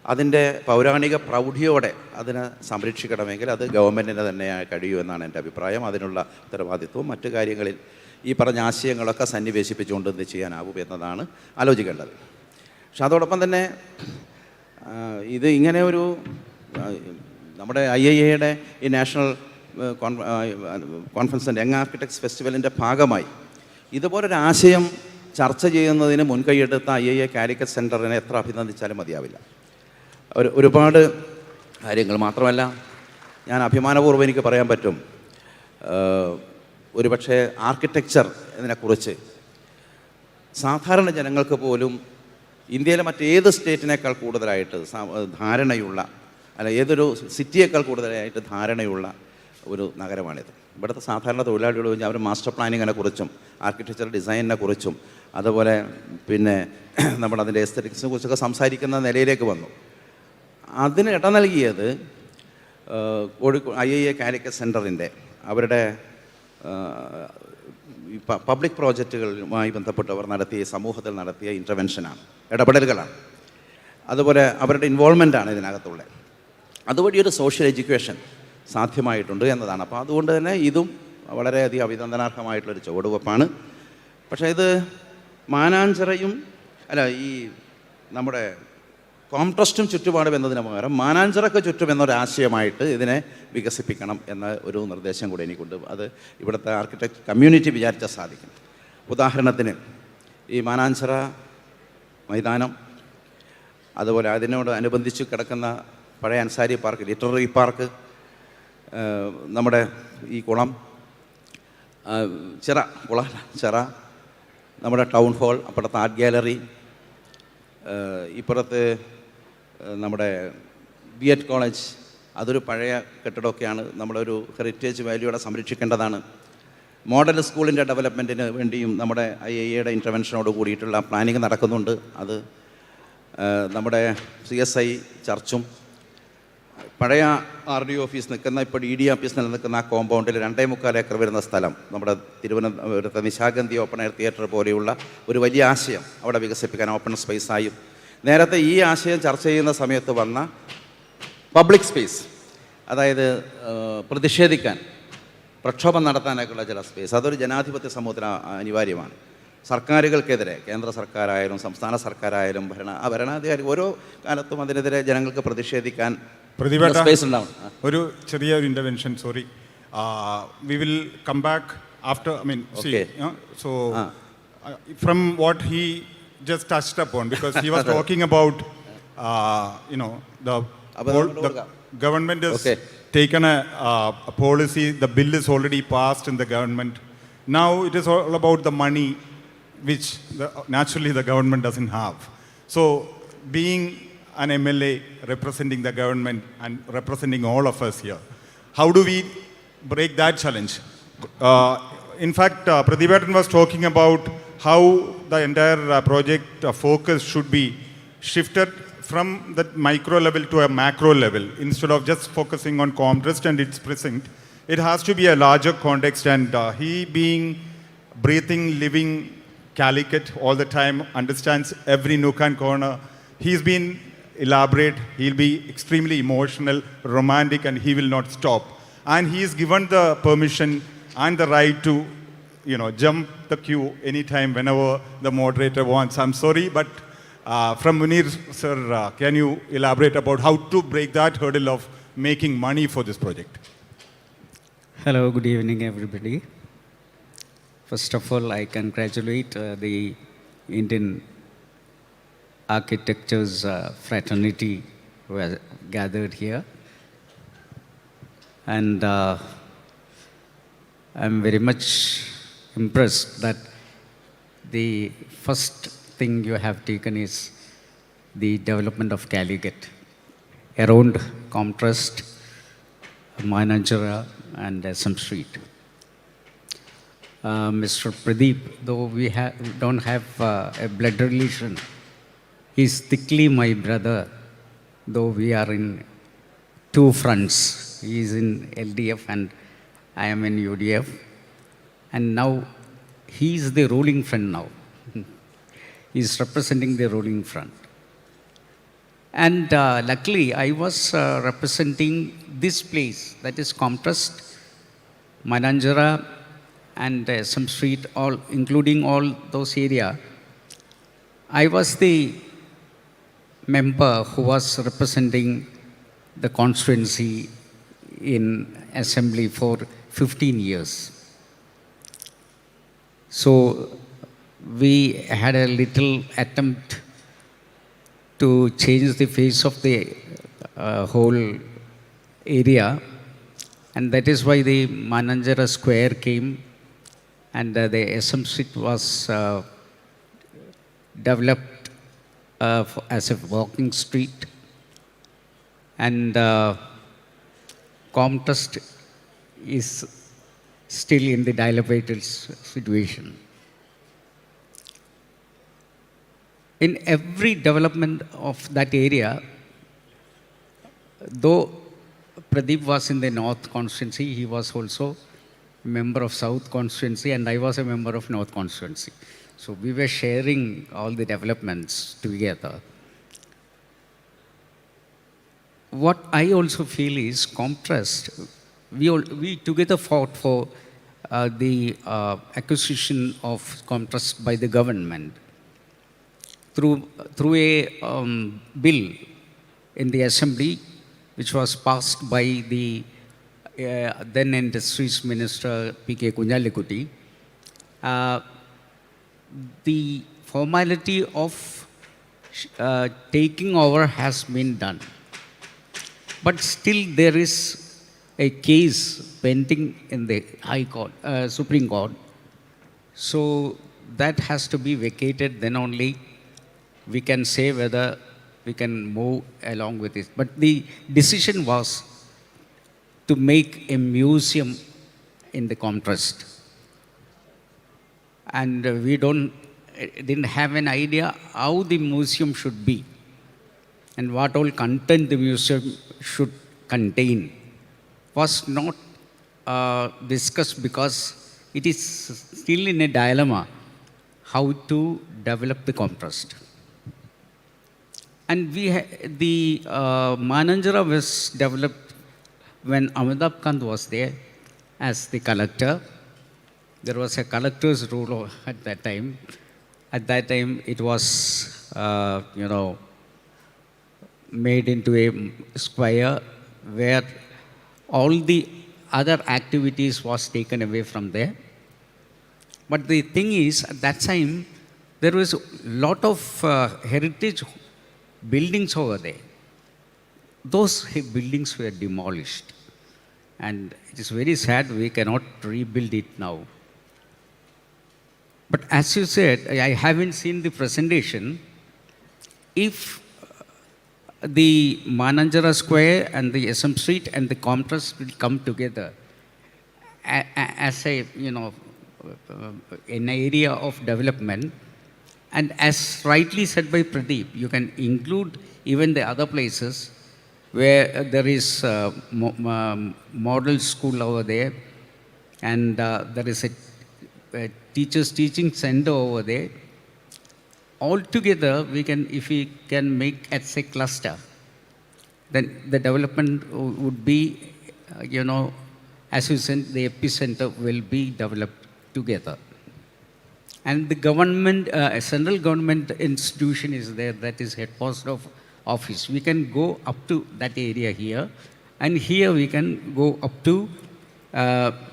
അതിൻ്റെ പൗരാണിക പ്രൗഢിയോടെ അതിനെ സംരക്ഷിക്കണമെങ്കിൽ അത് ഗവൺമെൻറ്റിന് തന്നെ കഴിയൂ എന്നാണ് എൻ്റെ അഭിപ്രായം. അതിനുള്ള ഉത്തരവാദിത്വവും മറ്റു കാര്യങ്ങളിൽ ഈ പറഞ്ഞ ആശയങ്ങളൊക്കെ സന്നിവേശിപ്പിച്ചുകൊണ്ട് എന്ത് ചെയ്യാനാവും എന്നതാണ് ആലോചിക്കേണ്ടത്. പക്ഷെ അതോടൊപ്പം തന്നെ ഇത് ഇങ്ങനെ ഒരു നമ്മുടെ IIA ഈ നാഷണൽ കോൺഫറൻസിൻ്റെ യങ് ആർക്കിടെക്ട്സ് ഫെസ്റ്റിവലിൻ്റെ ഭാഗമായി ഇതുപോലൊരു ആശയം ചർച്ച ചെയ്യുന്നതിന് മുൻകൈയെടുത്ത IIA കാലിക്കറ്റ് സെൻറ്ററിനെ എത്ര അഭിനന്ദിച്ചാലും മതിയാവില്ല. ഒരുപാട് കാര്യങ്ങൾ മാത്രമല്ല, ഞാൻ അഭിമാനപൂർവ്വം എനിക്ക് പറയാൻ പറ്റും, ഒരുപക്ഷെ ആർക്കിടെക്ചർ ഇതിനെക്കുറിച്ച് സാധാരണ ജനങ്ങൾക്ക് പോലും ഇന്ത്യയിലെ മറ്റേത് സ്റ്റേറ്റിനേക്കാൾ കൂടുതലായിട്ട് ധാരണയുള്ള, അല്ല ഏതൊരു സിറ്റിയേക്കാൾ കൂടുതലായിട്ട് ധാരണയുള്ള ഒരു നഗരമാണിത്. ഇവിടുത്തെ സാധാരണ തൊഴിലാളികൾ അവർ മാസ്റ്റർ പ്ലാനിങ്ങിനെ കുറിച്ചും ആർക്കിടെക്ചർ ഡിസൈനിനെ കുറിച്ചും അതുപോലെ നമ്മുടെ അതിൻ്റെ എസ്തെറ്റിക്സിനെ കുറിച്ചൊക്കെ സംസാരിക്കുന്ന നിലയിലേക്ക് വന്നു. അതിന് ഇട നൽകിയത് കോഴിക്കോട് IIA കാലിക്കറ്റ് സെൻറ്ററിൻ്റെ അവരുടെ പബ്ലിക് പ്രോജക്റ്റുകളുമായി ബന്ധപ്പെട്ട് അവർ സമൂഹത്തിൽ നടത്തിയ ഇൻ്റർവെൻഷനാണ്, ഇടപെടലുകളാണ്. അതുപോലെ അവരുടെ ഇൻവോൾവ്മെൻറ്റാണ് ഇതിനകത്തുള്ളത്. അതുവഴി ഒരു സോഷ്യൽ എഡ്യൂക്കേഷൻ സാധ്യമായിട്ടുണ്ട് എന്നതാണ്. അപ്പോൾ അതുകൊണ്ട് തന്നെ ഇതും വളരെയധികം അഭിനന്ദനാർഹമായിട്ടുള്ളൊരു ചുവടുവെപ്പാണ്. പക്ഷേ ഇത് മാനാഞ്ചിറയും ഈ നമ്മുടെ കോംട്രസ്റ്റും ചുറ്റുപാടും എന്നതിന് പകരം മാനാഞ്ചിറക്ക് ചുറ്റും എന്നൊരാശയമായിട്ട് ഇതിനെ വികസിപ്പിക്കണം എന്ന ഒരു നിർദ്ദേശം കൂടി എനിക്കുണ്ട്. അത് ഇവിടുത്തെ ആർക്കിടെക്ട് കമ്മ്യൂണിറ്റി വിചാരിച്ചാൽ സാധിക്കും. ഉദാഹരണത്തിന് ഈ മാനാഞ്ചിറ മൈതാനം, അതുപോലെ അതിനോട് അനുബന്ധിച്ച് കിടക്കുന്ന പഴയ അൻസാരി പാർക്ക്, ലിറ്റററി പാർക്ക്, നമ്മുടെ ഈ കുളം, ചിറ, നമ്മുടെ ടൗൺ ഹാൾ, അപ്പുറത്തെ ആർട്ട് ഗാലറി, ഇപ്പുറത്ത് നമ്മുടെ BEd കോളേജ്, അതൊരു പഴയ കെട്ടിടമൊക്കെയാണ്. നമ്മളൊരു ഹെറിറ്റേജ് വാല്യൂടെ സംരക്ഷിക്കേണ്ടതാണ്. മോഡൽ സ്കൂളിൻ്റെ ഡെവലപ്മെൻറ്റിന് വേണ്ടിയും നമ്മുടെ IIA ഇൻ്റർവെൻഷനോട് കൂടിയിട്ടുള്ള പ്ലാനിങ് നടക്കുന്നുണ്ട്. അത് നമ്മുടെ CSI ചർച്ചും പഴയ RD ഓഫീസ് നിൽക്കുന്ന, ഇപ്പോൾ DD ഓഫീസ് നിലനിൽക്കുന്ന ആ കോമ്പൗണ്ടിൽ 2.25 ഏക്കർ വരുന്ന സ്ഥലം നമ്മുടെ തിരുവനന്തപുരത്തെ നിശാഗന്ധി ഓപ്പൺ എയർ തിയേറ്റർ പോലെയുള്ള ഒരു വലിയ ആശയം അവിടെ വികസിപ്പിക്കാൻ ഓപ്പൺ സ്പേസായും നേരത്തെ ഈ ആശയം ചർച്ച ചെയ്യുന്ന സമയത്ത് വന്ന പബ്ലിക് സ്പേസ്, അതായത് പ്രതിഷേധിക്കാൻ, പ്രക്ഷോഭം നടത്താനൊക്കെയുള്ള ചില സ്പേസ്, അതൊരു ജനാധിപത്യ സമൂഹത്തിന് അനിവാര്യമാണ്. സർക്കാരുകൾക്കെതിരെ, കേന്ദ്ര സർക്കാരായാലും സംസ്ഥാന സർക്കാരായാലും ഭരണാധികാരി ഓരോ കാലത്തും അതിനെതിരെ ജനങ്ങൾക്ക് പ്രതിഷേധിക്കാൻ സ്പേസ് ഉണ്ടാവും. ഒരു ചെറിയ intervention, sorry. We will come back after, I mean, see, so from what he just touched upon, because he was talking about, the government has taken a policy, the bill is already passed in the government. Now it is all about the money, which naturally the government doesn't have. So being an MLA representing the government and representing all of us here, how do we break that challenge? In fact, Pradipatan was talking about how the entire project focus should be shifted from that micro level to a macro level. Instead of just focusing on Comtrust and its precinct, it has to be a larger context. And he, being breathing, living Calicut all the time, understands every nook and corner. He's been elaborate, he'll be extremely emotional, romantic, and he will not stop. And he is given the permission and the right to, jump the queue anytime, whenever the moderator wants. I'm sorry, but from Munir, sir, can you elaborate about how to break that hurdle of making money for this project? Hello, good evening, everybody. First of all, I congratulate the Indian Architectures fraternity who has gathered here. And I'm very much impressed that the first thing you have taken is the development of Calicut around Comtrust, Manajara, and SM Street. Mr. Pradeep, though we don't have a blood relation, he's thickly my brother, though we are in two fronts. He is in LDF and I am in UDF. And now he is the ruling front now. He is representing the ruling front. And luckily, I was representing this place, that is Comtrust, Mananjara, and some street, all including all those area. I was the member who was representing the constituency in assembly for 15 years. So we had a little attempt to change the face of the whole area, and that is why the Mananjara Square came, and the SM Street was developed as a walking street, and Comtrust is still in the dilapidated situation. In every development of that area, though Pradeep was in the North constituency, he was also a member of South constituency, and I was a member of North constituency. So we were sharing all the developments together. What I also feel is Comtrust, we together fought for the acquisition of Comtrust by the government through a bill in the assembly, which was passed by the then Industries Minister P.K. Kunjalikutti. The formality of taking over has been done. But still there is a case pending in the High Court, Supreme Court. So that has to be vacated, then only we can say whether we can move along with it. But the decision was to make a museum in the Comtrust. And we didn't have an idea how the museum should be and what all content the museum should contain. Was not discussed because it is still in a dilemma how to develop the Comtrust. And the Mananjara was developed when Amitabh Kant was there as the collector. There was a collector's rule at that time. At that time, it was, made into a square where all the other activities was taken away from there. But the thing is, at that time, there was a lot of heritage buildings over there. Those buildings were demolished. And it is very sad we cannot rebuild it now. But as you said, I haven't seen the presentation. If the Mananjara Square and the SM Street and the Comtrust will come together as a, an area of development, and as rightly said by Pradeep, you can include even the other places where there is a model school over there, and there is a teachers teaching center over there. Altogether, we can, if we can make as a cluster, then the development would be, as you said, the epicenter will be developed together. And the government, central government institution is there, that is headquarters of office. We can go up to that area here, and here we can go up to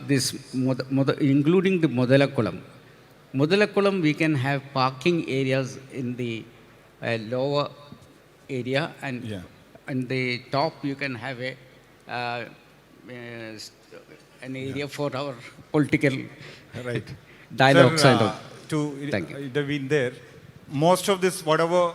this, including the Modalakulam. Modalakulam, we can have parking areas in the lower area, and on the top you can have an area for our political dialogue. Sir, to intervene there, most of this, whatever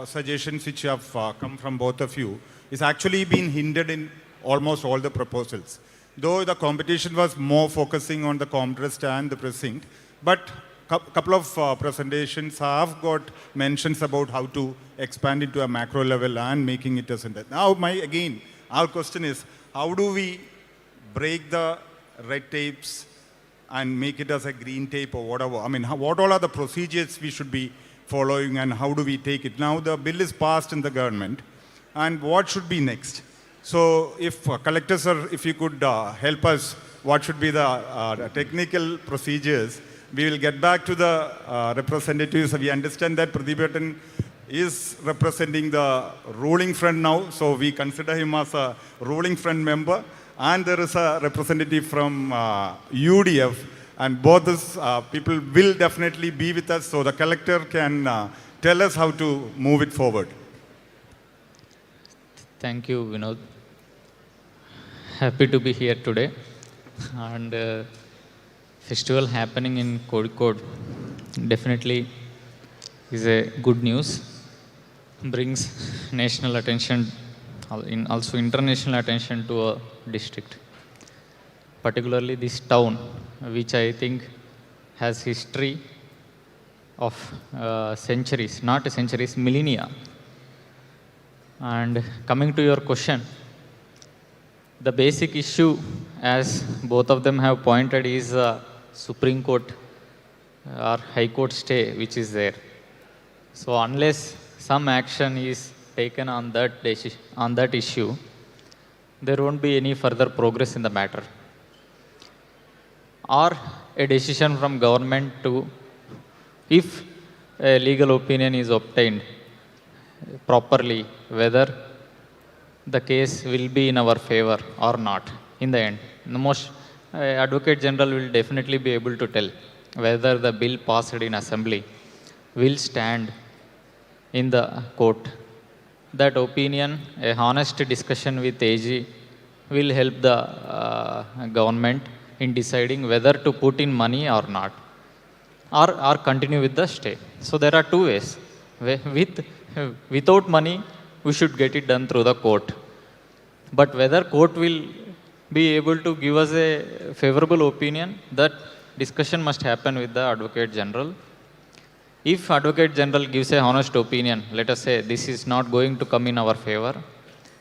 suggestions which have come from both of you, is actually been hindered in almost all the proposals. Though the competition was more focusing on the contrast and the precinct, but couple of presentations have got mentions about how to expand it to a macro level and making it a center. Now, our question is, how do we break the red tapes and make it as a green tape or whatever? I mean, what all are the procedures we should be following, and how do we take it? Now, the bill is passed in the government, and what should be next? So, if collectors, if you could help us, what should be the technical procedures? We will get back to the representatives. We understand that Pradeep is representing the ruling front now, so we consider him as a ruling front member. And there is a representative from UDF, and both these people will definitely be with us, so the collector can tell us how to move it forward. Thank you, Vinod. Happy to be here today. And festival happening in Kozhikode definitely is a good news. Brings national attention, also international attention to a district. Particularly this town, which I think has history of centuries, not centuries, millennia. And coming to your question, the basic issue, as both of them have pointed, is Supreme Court or High Court stay, which is there. So unless some action is taken on that issue, there won't be any further progress in the matter. Or a decision from government to, if a legal opinion is obtained properly, whether the case will be in our favor or not in the end. The most Advocate General will definitely be able to tell whether the bill passed in assembly will stand in the court. That opinion, a honest discussion with AG will help the government in deciding whether to put in money or not, or continue with the stay. So there are two ways. Without money, we should get it done through the court. But whether court will be able to give us a favorable opinion, that discussion must happen with the Advocate General. If Advocate General gives a honest opinion, let us say this is not going to come in our favor,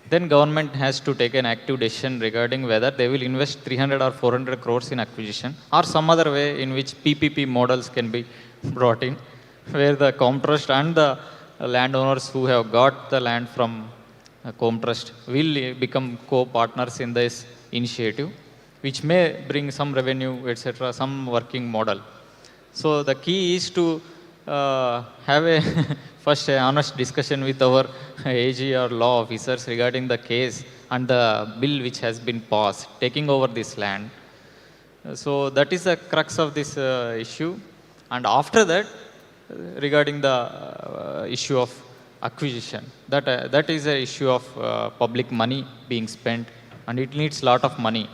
then government has to take an active decision regarding whether they will invest 300 or 400 crores in acquisition, or some other way in which PPP models can be brought in, where the contrast and the landowners who have got the land from Com Trust will become co-partners in this initiative, which may bring some revenue, etc., some working model. So the key is to have a first a honest discussion with our AG or law officers regarding the case and the bill which has been passed, taking over this land. So that is the crux of this issue. And after that, regarding the issue of acquisition, that is an issue of public money being spent, and it needs lot of money.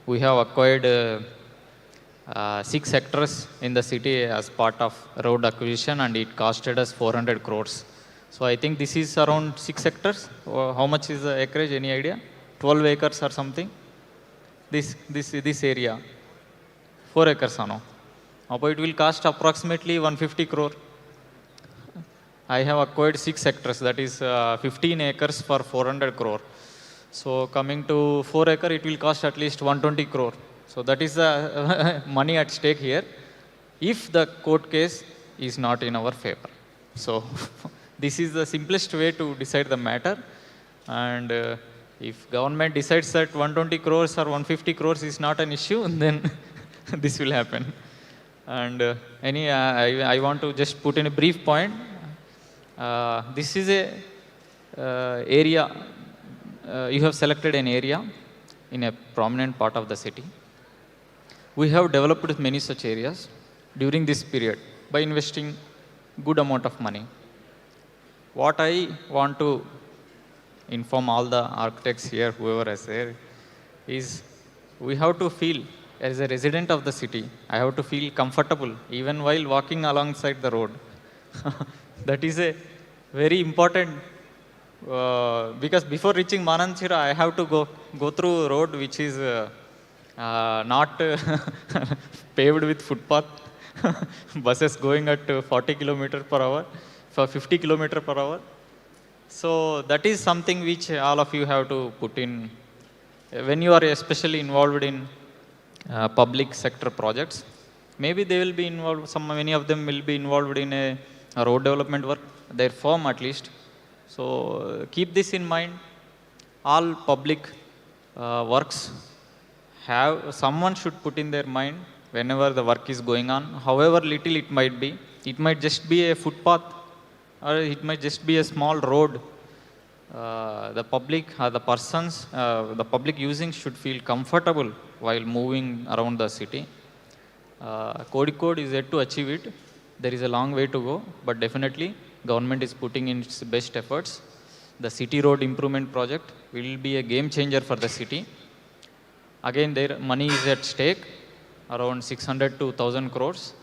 We have acquired 6 hectares in the city as part of road acquisition, and it costed us 400 crores. So I think this is around 6 hectares. How much is the acreage? Any idea? 12 acres or something? This area. 4 acres, no? But it will cost approximately 150 crore. I have acquired 6 hectares, that is 15 acres for 400 crore. So coming to 4 acre, it will cost at least 120 crore. So that is the money at stake here, if the court case is not in our favor. So this is the simplest way to decide the matter. And if government decides that 120 crores or 150 crores is not an issue, then this will happen. And I want to just put in a brief point. This is a area, you have selected an area in a prominent part of the city. We have developed many such areas during this period by investing good amount of money. What I want to inform all the architects here, whoever is there, is we have to feel, as a resident of the city, I have to feel comfortable even while walking alongside the road. That is a very important, because before reaching Mananchira, I have to go through a road which is not paved with footpath. Buses going at 40 kilometers per hour, for 50 kilometers per hour. So that is something which all of you have to put in. When you are especially involved in public sector projects, maybe they will be involved, many of them will be involved in a road development work, their firm at least. So keep this in mind. All public works have, someone should put in their mind whenever the work is going on, however little it might be. It might just be a footpath, or it might just be a small road. The public, the persons, the public using should feel comfortable while moving around the city. Code is yet to achieve it. There is a long way to go, but definitely government is putting in its best efforts. The city road improvement project will be a game changer for the city. Again, their money is at stake, around 600 to 1,000 crores.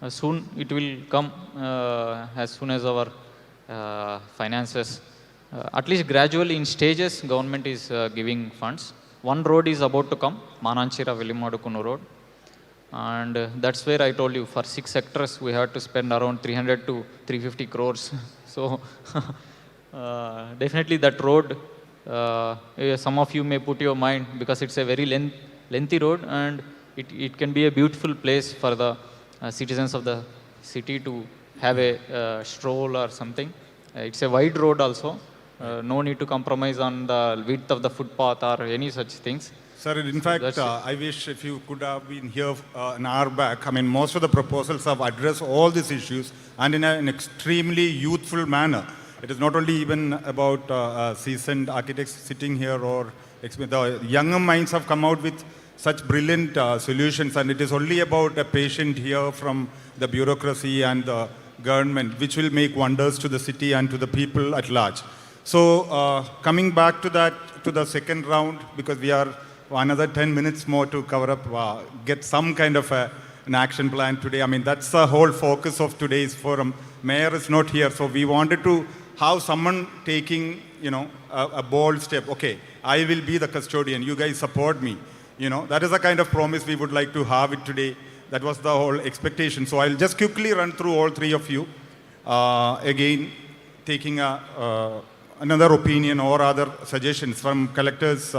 Soon it will come, as soon as our finances, at least gradually in stages, government is giving funds. One road is about to come, Mananchira Vilimadukunu road. And that's where I told you, for 6 hectares, we have to spend around 300 to 350 crores. So definitely that road, some of you may put your mind, because it's a very lengthy road, and it can be a beautiful place for the citizens of the city to have a stroll or something. It's a wide road also. No need to compromise on the width of the footpath or any such things. Sir, in fact, I wish if you could have been here an hour back. I mean, most of the proposals have addressed all these issues, and in an extremely youthful manner. It is not only even about seasoned architects sitting here, or the younger minds have come out with such brilliant solutions, and it is only about a patient here from the bureaucracy and the government, which will make wonders to the city and to the people at large. So coming back to that, to the second round, because we are another 10 minutes more to cover up, get some kind of an action plan today. I mean, that's the whole focus of today's forum. Mayor is not here, so we wanted to have someone taking, a bold step. Okay, I will be the custodian. You guys support me. That is the kind of promise we would like to have it today. That was the whole expectation. So I'll just quickly run through all three of you. Again, taking another opinion or other suggestions from collectors'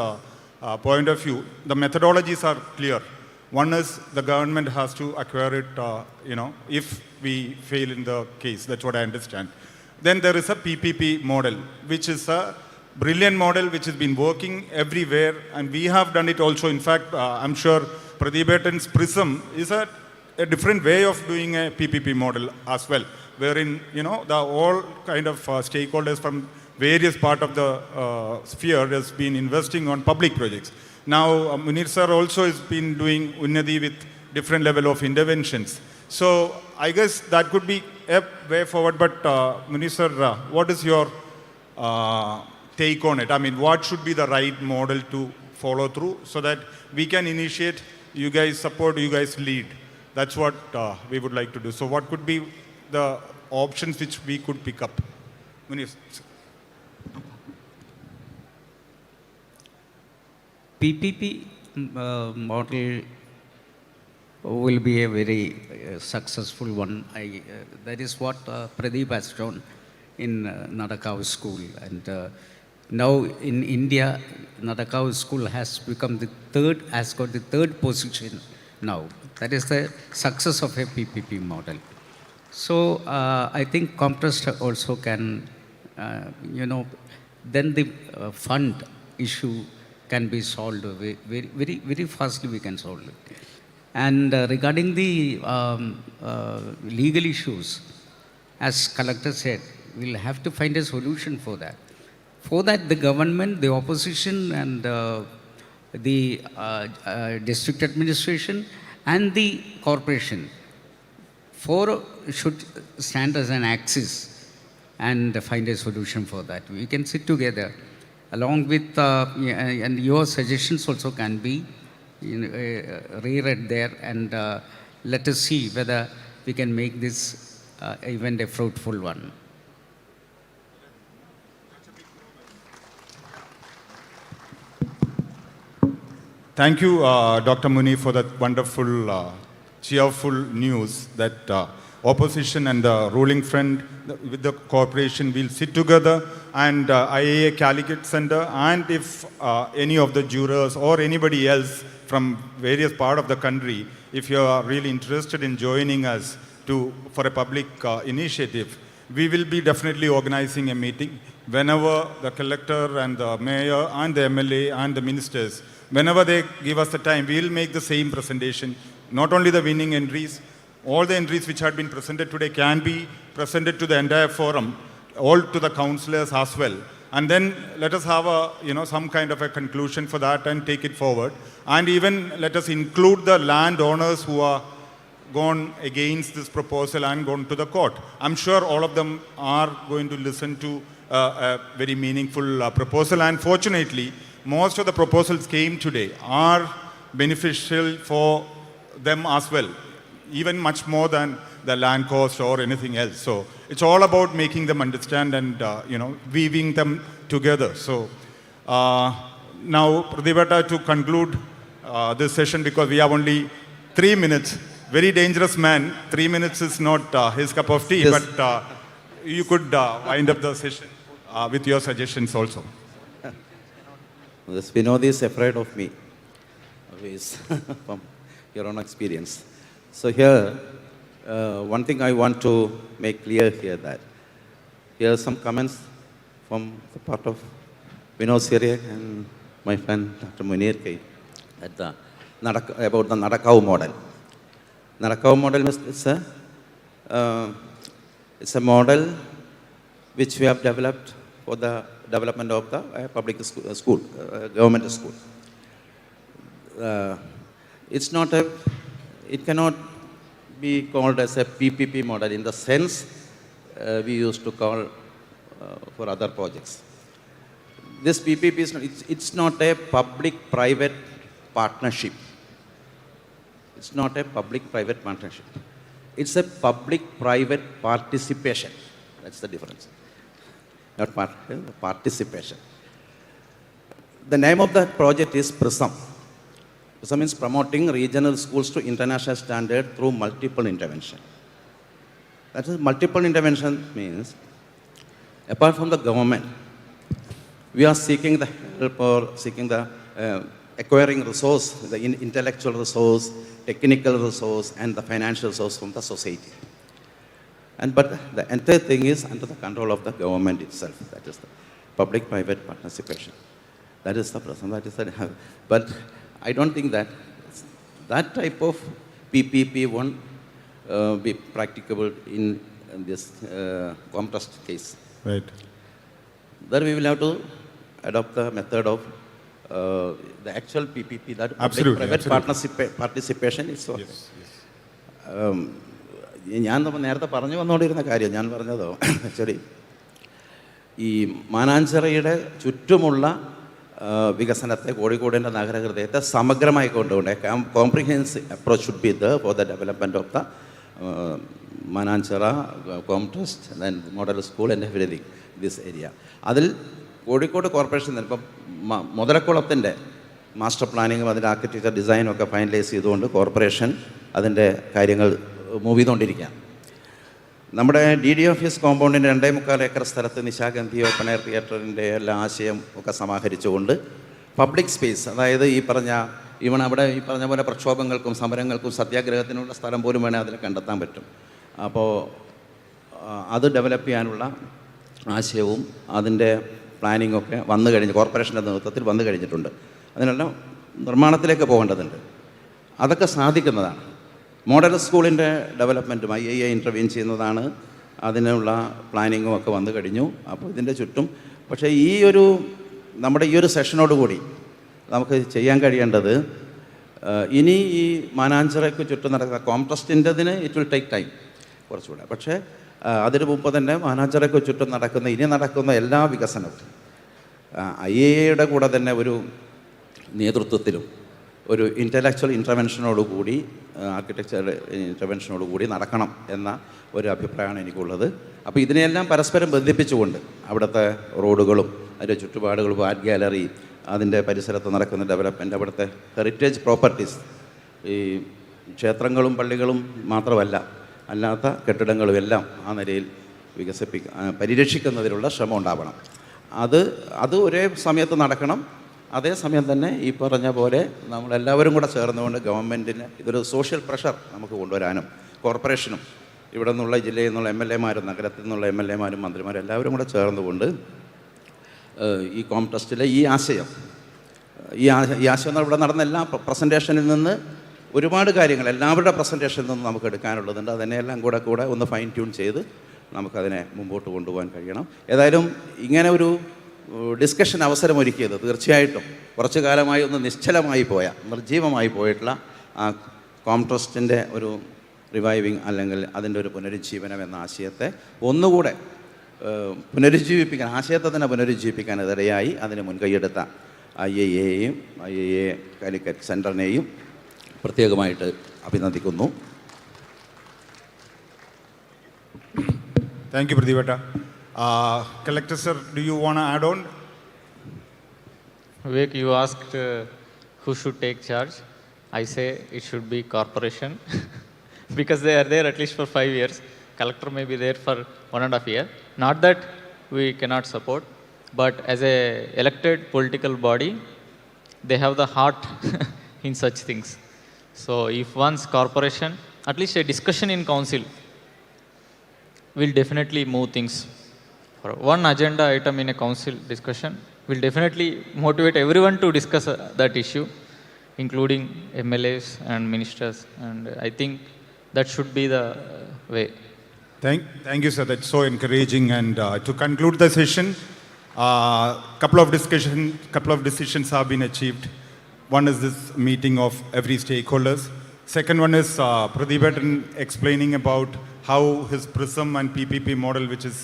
point of view. The methodologies are clear. One is the government has to acquire it, if we fail in the case. That's what I understand. Then there is a PPP model, which is a brilliant model which has been working everywhere, and we have done it also. In fact, I'm sure Pradeepatan's Prism is a different way of doing a PPP model as well, wherein, you know, the all kind of stakeholders from various part of the sphere has been investing on public projects. Now, Munir sir also has been doing Unnati with different level of interventions. So I guess that could be a way forward, but Munir sir, what is your take on it? I mean, what should be the right model to follow through so that we can initiate, you guys support, you guys lead? That's what we would like to do. So what could be the options which we could pick up? Munir. PPP model will be a very successful one. That is what Pradeep has shown in Nadakau school. And now in India, Nadakau school has become has got the third position now. That is the success of a PPP model. So I think Comtrust also can, then the fund issue can be solved very fastly. We can solve it. And regarding the legal issues, as collector said, we'll have to find a solution for that. For that, the government, the opposition, and the district administration and the corporation should stand as an axis and find a solution for that. We can sit together along with, and your suggestions also can be reread there, and let us see whether we can make this event a fruitful one. Thank you, Dr. Muni, for that wonderful, cheerful news that opposition and the ruling front with the corporation will sit together, and IAA Calicut Center, and if any of the jurors or anybody else from various part of the country, if you are really interested in joining us for a public initiative, we will be definitely organizing a meeting whenever the collector and the mayor and the MLA and the ministers, whenever they give us the time, we will make the same presentation. Not only the winning entries, all the entries which had been presented today can be presented to the entire forum, all to the councillors as well. And then let us have some kind of a conclusion for that and take it forward. And even let us include the landowners who are gone against this proposal and gone to the court. I'm sure all of them are going to listen to a very meaningful proposal. And fortunately, most of the proposals came today are beneficial for them as well, even much more than the land cost or anything else. So it's all about making them understand and weaving them together. So now Pradipata, to conclude this session, because we have only 3 minutes. Very dangerous man. 3 minutes is not his cup of tea, yes. But you could wind up the session with your suggestions also. This Vinod is afraid of me, from your own experience. So here, one thing I want to make clear here that here are some comments from the part of Vinod Siriak and my friend Dr. Munir K about the Nadakau model. Nadakau model is a model which we have developed for the development of the public school, government school. It cannot be called as a PPP model in the sense we used to call for other projects. This PPP is not a public-private partnership. It's not a public-private partnership. It's a public-private participation. That's the difference. Not participation. The name of that project is PRISM. PRISM means promoting regional schools to international standard through multiple intervention. That is, multiple intervention means, apart from the government, we are seeking the help or seeking the acquiring resource, the intellectual resource, technical resource, and the financial resource from the society. But the entire thing is under the control of the government itself. That is the public-private participation. That is the present. That is the. But I don't think that that type of PPP won't be practicable in this Comtrust case. Right. There we will have to adopt the method of the actual PPP, that public-private participation is okay. Yes, yes. ഞാൻ നേരത്തെ പറഞ്ഞു വന്നുകൊണ്ടിരുന്ന കാര്യം ഞാൻ പറഞ്ഞതോ actually ഈ മാനാഞ്ചിറയുടെ ചുറ്റുമുള്ള വികസനത്തെ കോഴിക്കോടിൻ്റെ നഗരഹൃദയത്തെ സമഗ്രമായി കൊണ്ടുകൊണ്ട് comprehensive approach should be the for the development of the Mananchira Comtrust then model school and everything this area. അതിൽ കോഴിക്കോട് കോർപ്പറേഷൻ തന്നെ ഇപ്പം മുതലക്കുളത്തിൻ്റെ മാസ്റ്റർ പ്ലാനിങ്ങും അതിൻ്റെ ആർക്കിടെക്ചർ ഡിസൈനും ഒക്കെ ഫൈനലൈസ് ചെയ്തുകൊണ്ട് കോർപ്പറേഷൻ അതിൻ്റെ കാര്യങ്ങൾ മൂവ് ചെയ്തുകൊണ്ടിരിക്കുക. നമ്മുടെ DD ഓഫീസ് കോമ്പൗണ്ടിൻ്റെ 2.25 ഏക്കർ സ്ഥലത്ത് നിശാഗന്ധി ഓപ്പൺ എയർ തിയേറ്ററിൻ്റെ എല്ലാ ആശയം ഒക്കെ സമാഹരിച്ചുകൊണ്ട് പബ്ലിക് സ്പേസ്, അതായത് ഈ പറഞ്ഞ അവിടെ ഈ പറഞ്ഞ പോലെ പ്രക്ഷോഭങ്ങൾക്കും സമരങ്ങൾക്കും സത്യാഗ്രഹത്തിനുള്ള സ്ഥലം പോലും വേണേൽ അതിൽ കണ്ടെത്താൻ പറ്റും. അപ്പോൾ അത് ഡെവലപ്പ് ചെയ്യാനുള്ള ആശയവും അതിൻ്റെ പ്ലാനിങ്ങൊക്കെ വന്നു കഴിഞ്ഞ് കോർപ്പറേഷൻ്റെ നേതൃത്വത്തിൽ വന്നു കഴിഞ്ഞിട്ടുണ്ട്. അതിനെല്ലാം നിർമ്മാണത്തിലേക്ക് പോകേണ്ടതുണ്ട്. അതൊക്കെ സാധിക്കുന്നതാണ്. മോഡൽ സ്കൂളിൻ്റെ ഡെവലപ്മെൻറ്റും IIA ഇൻ്റർവ്യൂൻ ചെയ്യുന്നതാണ്. അതിനുള്ള പ്ലാനിങ്ങും ഒക്കെ വന്നു കഴിഞ്ഞു. അപ്പോൾ ഇതിൻ്റെ ചുറ്റും പക്ഷേ നമ്മുടെ ഈ ഒരു സെഷനോടുകൂടി നമുക്ക് ചെയ്യാൻ കഴിയേണ്ടത് ഇനി ഈ മാനാഞ്ചിറയ്ക്ക് ചുറ്റും നടക്കുന്ന കോംട്രസ്റ്റിൻ്റെതിന് ഇറ്റ് വിൽ ടേക്ക് ടൈം കുറച്ചുകൂടെ. പക്ഷേ അതിനു മുമ്പ് തന്നെ മാനാഞ്ചിറയ്ക്ക് ചുറ്റും ഇനി നടക്കുന്ന എല്ലാ വികസനവും IIAയുടെ കൂടെ തന്നെ ഒരു നേതൃത്വത്തിലും ഒരു ഇൻ്റലക്ച്വൽ ഇൻ്റർവെൻഷനോടുകൂടി ആർക്കിടെക്ചർ ഇൻ്റർവെൻഷനോടുകൂടി നടക്കണം എന്ന ഒരു അഭിപ്രായമാണ് എനിക്കുള്ളത്. അപ്പോൾ ഇതിനെയെല്ലാം പരസ്പരം ബന്ധിപ്പിച്ചുകൊണ്ട് അവിടുത്തെ റോഡുകളും അതിൻ്റെ ചുറ്റുപാടുകളും ആർട്ട് ഗാലറി, അതിൻ്റെ പരിസരത്ത് നടക്കുന്ന ഡെവലപ്മെൻറ്റ്, അവിടുത്തെ ഹെറിറ്റേജ് പ്രോപ്പർട്ടീസ്, ഈ ക്ഷേത്രങ്ങളും പള്ളികളും മാത്രമല്ല അല്ലാത്ത കെട്ടിടങ്ങളും എല്ലാം ആ നിലയിൽ പരിരക്ഷിക്കുന്നതിനുള്ള ശ്രമം ഉണ്ടാവണം. അത് ഒരേ സമയത്ത് നടക്കണം. അതേസമയം തന്നെ ഈ പറഞ്ഞ പോലെ നമ്മളെല്ലാവരും കൂടെ ചേർന്നുകൊണ്ട് ഗവൺമെൻറ്റിന് ഇതൊരു സോഷ്യൽ പ്രഷർ നമുക്ക് കൊണ്ടുവരാനും കോർപ്പറേഷനും ഇവിടെ നിന്നുള്ള ജില്ലയിൽ നിന്നുള്ള MLAമാരും നഗരത്തിൽ നിന്നുള്ള MLAമാരും മന്ത്രിമാരും എല്ലാവരും കൂടെ ചേർന്നുകൊണ്ട് ഈ കോംട്രസ്റ്റിലെ ഈ ആശയം ഇവിടെ നടന്ന എല്ലാ പ്രസൻറ്റേഷനിൽ നിന്ന് ഒരുപാട് കാര്യങ്ങൾ എല്ലാവരുടെ പ്രസൻറ്റേഷനിൽ നിന്ന് നമുക്ക് എടുക്കാനുള്ളതുണ്ട്. അതിനെല്ലാം കൂടെ ഒന്ന് ഫൈൻ ട്യൂൺ ചെയ്ത് നമുക്കതിനെ മുമ്പോട്ട് കൊണ്ടുപോകാൻ കഴിയണം. ഏതായാലും ഇങ്ങനെ ഒരു ഡിസ്കഷൻ അവസരമൊരുക്കിയത് തീർച്ചയായിട്ടും കുറച്ചു കാലമായി ഒന്ന് നിർജീവമായി പോയിട്ടുള്ള ആ കോംട്രസ്റ്റിൻ്റെ ഒരു റിവൈവിങ് അല്ലെങ്കിൽ അതിൻ്റെ ഒരു പുനരുജ്ജീവനം എന്ന ആശയത്തെ ഒന്നുകൂടെ ആശയത്തെ തന്നെ പുനരുജ്ജീവിപ്പിക്കാൻ ഇടയായി അതിന് മുൻകൈയെടുത്ത IIA കാലിക്കറ്റ് സെൻറ്ററിനെയും പ്രത്യേകമായിട്ട് അഭിനന്ദിക്കുന്നു. Thank you, Pradipata. Collector sir, do you want to add on? Vivek, you asked who should take charge. I say it should be corporation because they are there at least for 5 years. Collector may be there for 1.5 years. Not that we cannot support, but as a elected political body, they have the heart in such things. So if once corporation, at least a discussion in council will definitely move things. For one agenda item in a council discussion will definitely motivate everyone to discuss that issue, including MLAs and ministers, and I think that should be the way. Thank you, sir. That's so encouraging. And to conclude the session, couple of decisions have been achieved. One is this meeting of every stakeholders. Second one is Pradipatan explaining about how his PRISM and PPP model, which is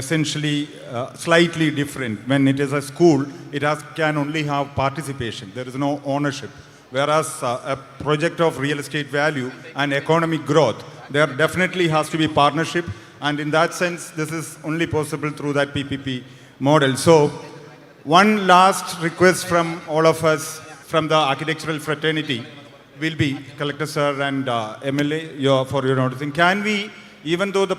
essentially slightly different. When it is a school, it can only have participation. There is no ownership. Whereas a project of real estate value and economic growth, there definitely has to be partnership. And in that sense, this is only possible through that PPP model. So one last request from all of us, from the architectural fraternity, will be, Collector Sir and MLA, for your noticing, can we, even though the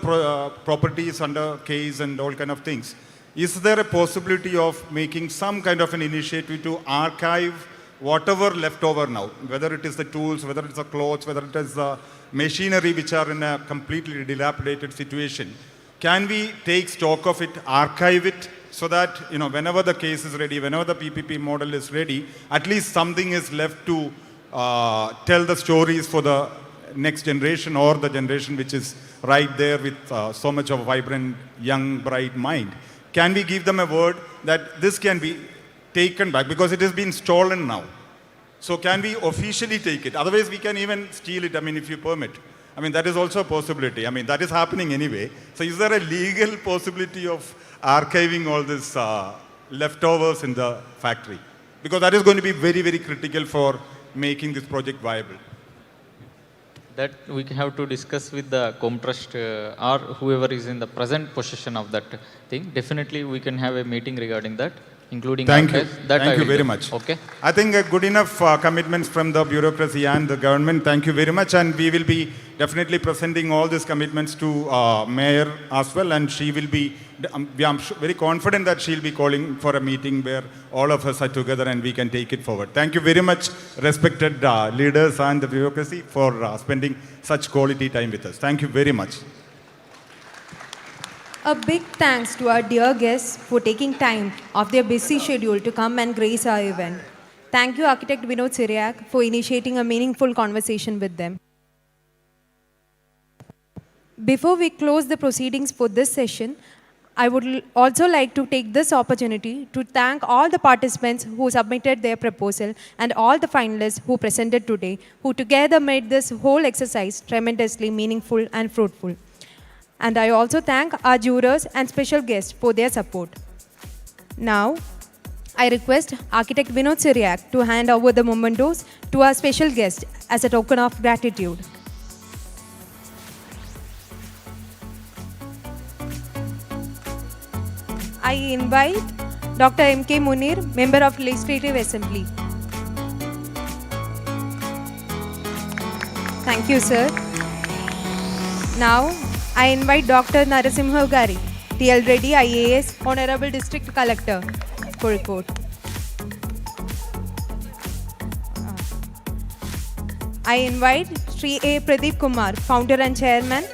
property is under case and all kind of things, is there a possibility of making some kind of an initiative to archive whatever left over now, whether it is the tools, whether it's the clothes, whether it is the machinery which are in a completely dilapidated situation, can we take stock of it, archive it, so that whenever the case is ready, whenever the PPP model is ready, at least something is left to tell the stories for the next generation or the generation which is right there with so much of a vibrant, young, bright mind. Can we give them a word that this can be taken back, because it has been stolen now? So can we officially take it? Otherwise we can even steal it, if you permit. That is also a possibility. That is happening anyway. So is there a legal possibility of archiving all this leftovers in the factory? Because that is going to be very, very critical for making this project viable. That we have to discuss with the Comtrust or whoever is in the present possession of that thing. Definitely we can have a meeting regarding that, including Thank you. That Thank you very much. Okay. I think good enough commitments from the bureaucracy and the government. Thank you very much. And we will be definitely presenting all these commitments to Mayor as well. And she will be, I'm very confident that she'll be calling for a meeting where all of us are together and we can take it forward. Thank you very much, respected leaders and the bureaucracy, for spending such quality time with us. Thank you very much. A big thanks to our dear guests for taking time off their busy schedule to come and grace our event. Thank you, Architect Vinod Siriak, for initiating a meaningful conversation with them. Before we close the proceedings for this session, I would also like to take this opportunity to thank all the participants who submitted their proposal and all the finalists who presented today, who together made this whole exercise tremendously meaningful and fruitful. And I also thank our jurors and special guests for their support. Now, I request Architect Vinod Siriak to hand over the mementos to our special guest as a token of gratitude. I invite Dr. M.K. Munir, Member of Legislative Assembly. Thank you, sir. Now, I invite Dr. Narasimha Gari, TL Reddy IAS, Honorable District Collector, Kozhikode. I invite Sri A. Pradeep Kumar, Founder and Chairman,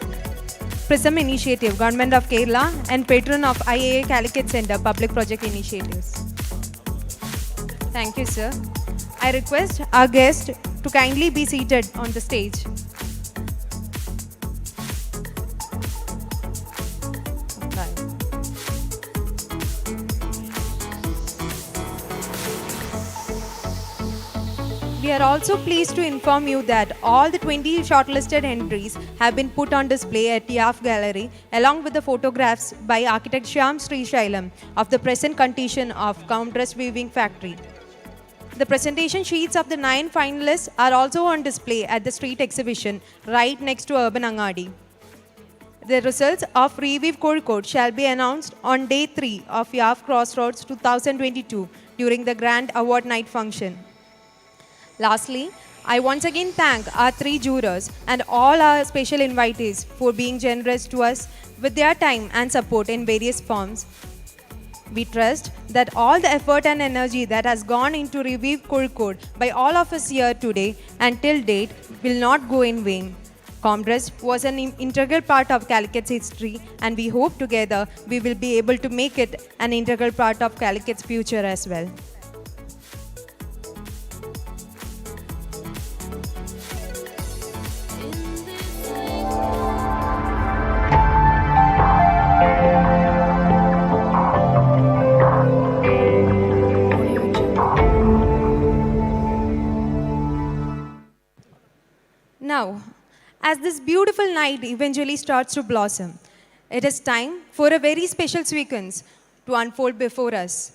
Prism Initiative, Government of Kerala, and Patron of IAA Calicut Center, Public Project Initiatives. Thank you, sir. I request our guest to kindly be seated on the stage. We are also pleased to inform you that all the 20 shortlisted entries have been put on display at YAF Gallery, along with the photographs by architect Shyam Sri Shailam of the present condition of Comtrust Weaving Factory. The presentation sheets of the 9 finalists are also on display at the street exhibition right next to Urban Angadi. The results of Reweave Kozhikode shall be announced on day 3 of YAF Crossroads 2022 during the Grand Award Night function. Lastly, I once again thank our 3 jurors and all our special invitees for being generous to us with their time and support in various forms. We trust that all the effort and energy that has gone into Reweave Kozhikode by all of us here today and till date will not go in vain. Comtrust was an integral part of Calicut's history, and we hope together we will be able to make it an integral part of Calicut's future as well. Now, as this beautiful night eventually starts to blossom, it is time for a very special sequence to unfold before us.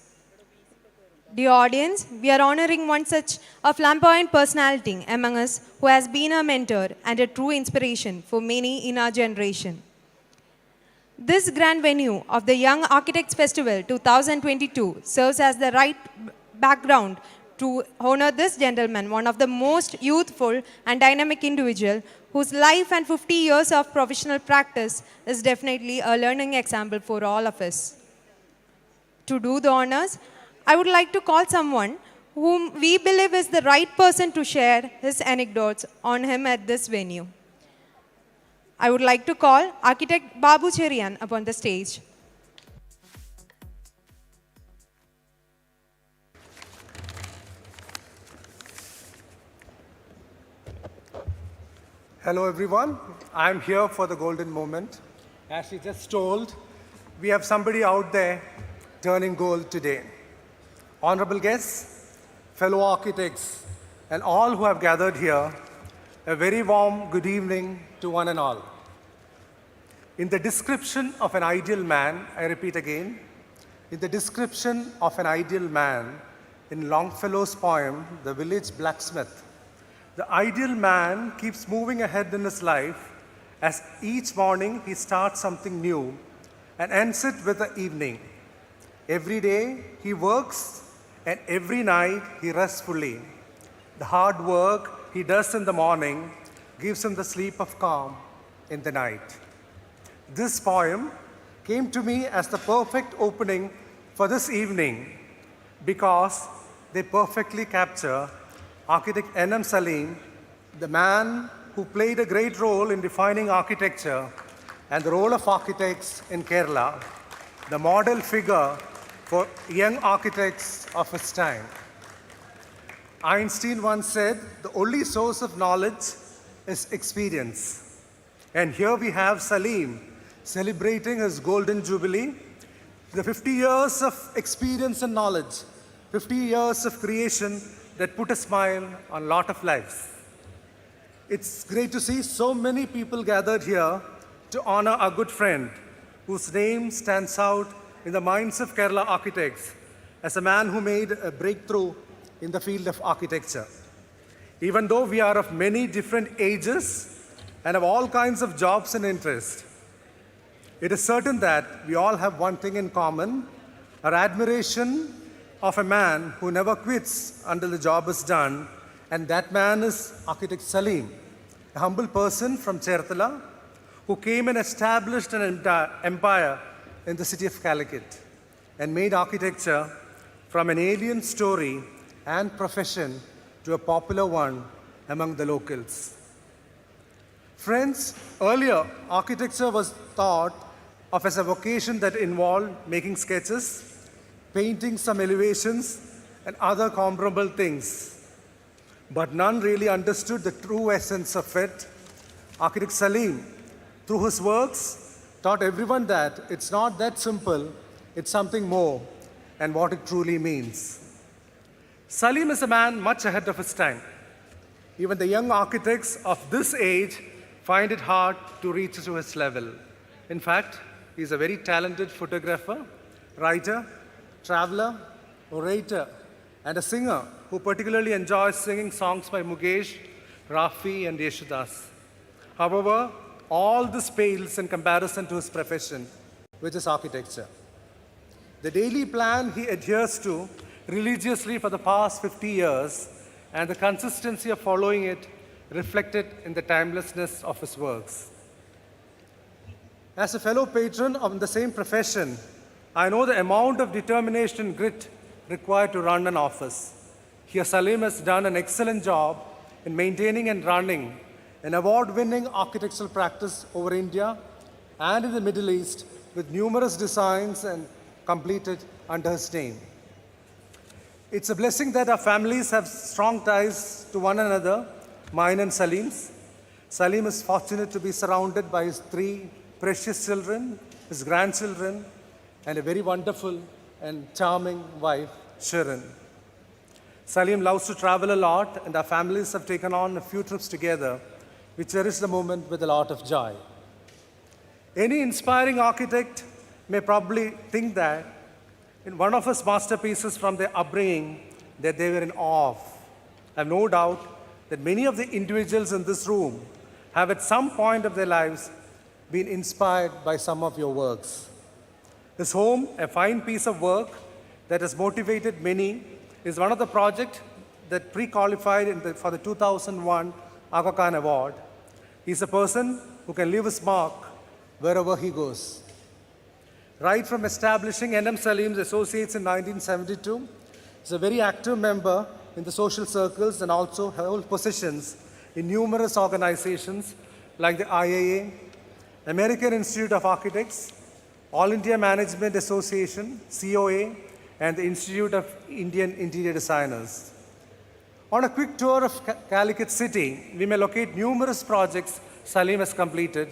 Dear audience, we are honoring one such a flamboyant personality among us who has been a mentor and a true inspiration for many in our generation. This grand venue of the Young Architects Festival 2022 serves as the right background to honor this gentleman, one of the most youthful and dynamic individual whose life and 50 years of professional practice is definitely a learning example for all of us. To do the honors, I would like to call someone whom we believe is the right person to share his anecdotes on him at this venue. I would like to call architect Babu Cherian upon the stage. Hello everyone, I'm here for the golden moment. As she just told, we have somebody out there turning gold today. Honorable guests, fellow architects, and all who have gathered here, a very warm good evening to one and all. In the description of an ideal man, I repeat again, in the description of an ideal man in Longfellow's poem, The Village Blacksmith, the ideal man keeps moving ahead in his life as each morning he starts something new and ends it with the evening. Every day he works and every night he rests fully. The hard work he does in the morning gives him the sleep of calm in the night. This poem came to me as the perfect opening for this evening because they perfectly capture architect N.M. Salim, the man who played a great role in defining architecture and the role of architects in Kerala, the model figure for young architects of his time. Einstein once said, the only source of knowledge is experience. And here we have Salim celebrating his golden jubilee, the 50 years of experience and knowledge, 50 years of creation that put a smile on a lot of lives. It's great to see so many people gathered here to honor our good friend, whose name stands out in the minds of Kerala architects as a man who made a breakthrough in the field of architecture. Even though we are of many different ages and have all kinds of jobs and interests, it is certain that we all have one thing in common, our admiration of a man who never quits until the job is done, and that man is architect Salim, a humble person from Cherthala who came and established an empire in the city of Calicut and made architecture from an alien story and profession to a popular one among the locals. Friends, earlier architecture was thought of as a vocation that involved making sketches, painting some elevations, and other comparable things. But none really understood the true essence of it. Architect Salim, through his works, taught everyone that it's not that simple, it's something more, and what it truly means. Salim is a man much ahead of his time. Even the young architects of this age find it hard to reach to his level. In fact, he's a very talented photographer, writer, traveler, orator, and a singer who particularly enjoys singing songs by Mukesh, Rafi, and Yeshudas. However, all this pales in comparison to his profession, which is architecture. The daily plan he adheres to religiously for the past 50 years, and the consistency of following it reflected in the timelessness of his works. As a fellow patron of the same profession, I know the amount of determination and grit required to run an office. Here, Salim has done an excellent job in maintaining and running an award-winning architectural practice over India and in the Middle East with numerous designs and completed under his name. It's a blessing that our families have strong ties to one another, mine and Salim's. Salim is fortunate to be surrounded by his 3 precious children, his grandchildren, and a very wonderful and charming wife, Sharon. Salim loves to travel a lot, and our families have taken on a few trips together. We cherish the moment with a lot of joy. Any inspiring architect may probably think that in one of his masterpieces from their upbringing that they were in awe of. I have no doubt that many of the individuals in this room have at some point of their lives been inspired by some of your works. His home, a fine piece of work that has motivated many, is one of the projects that pre-qualified for the 2001 Aga Khan Award. He's a person who can leave his mark wherever he goes. Right from establishing N.M. Salim's Associates in 1972, He's a very active member in the social circles and also held positions in numerous organizations like the IIA, American Institute of Architects, All India Management Association, COA, and the Institute of Indian Interior Designers. On a quick tour of Calicut city, we may locate numerous projects Salim has completed,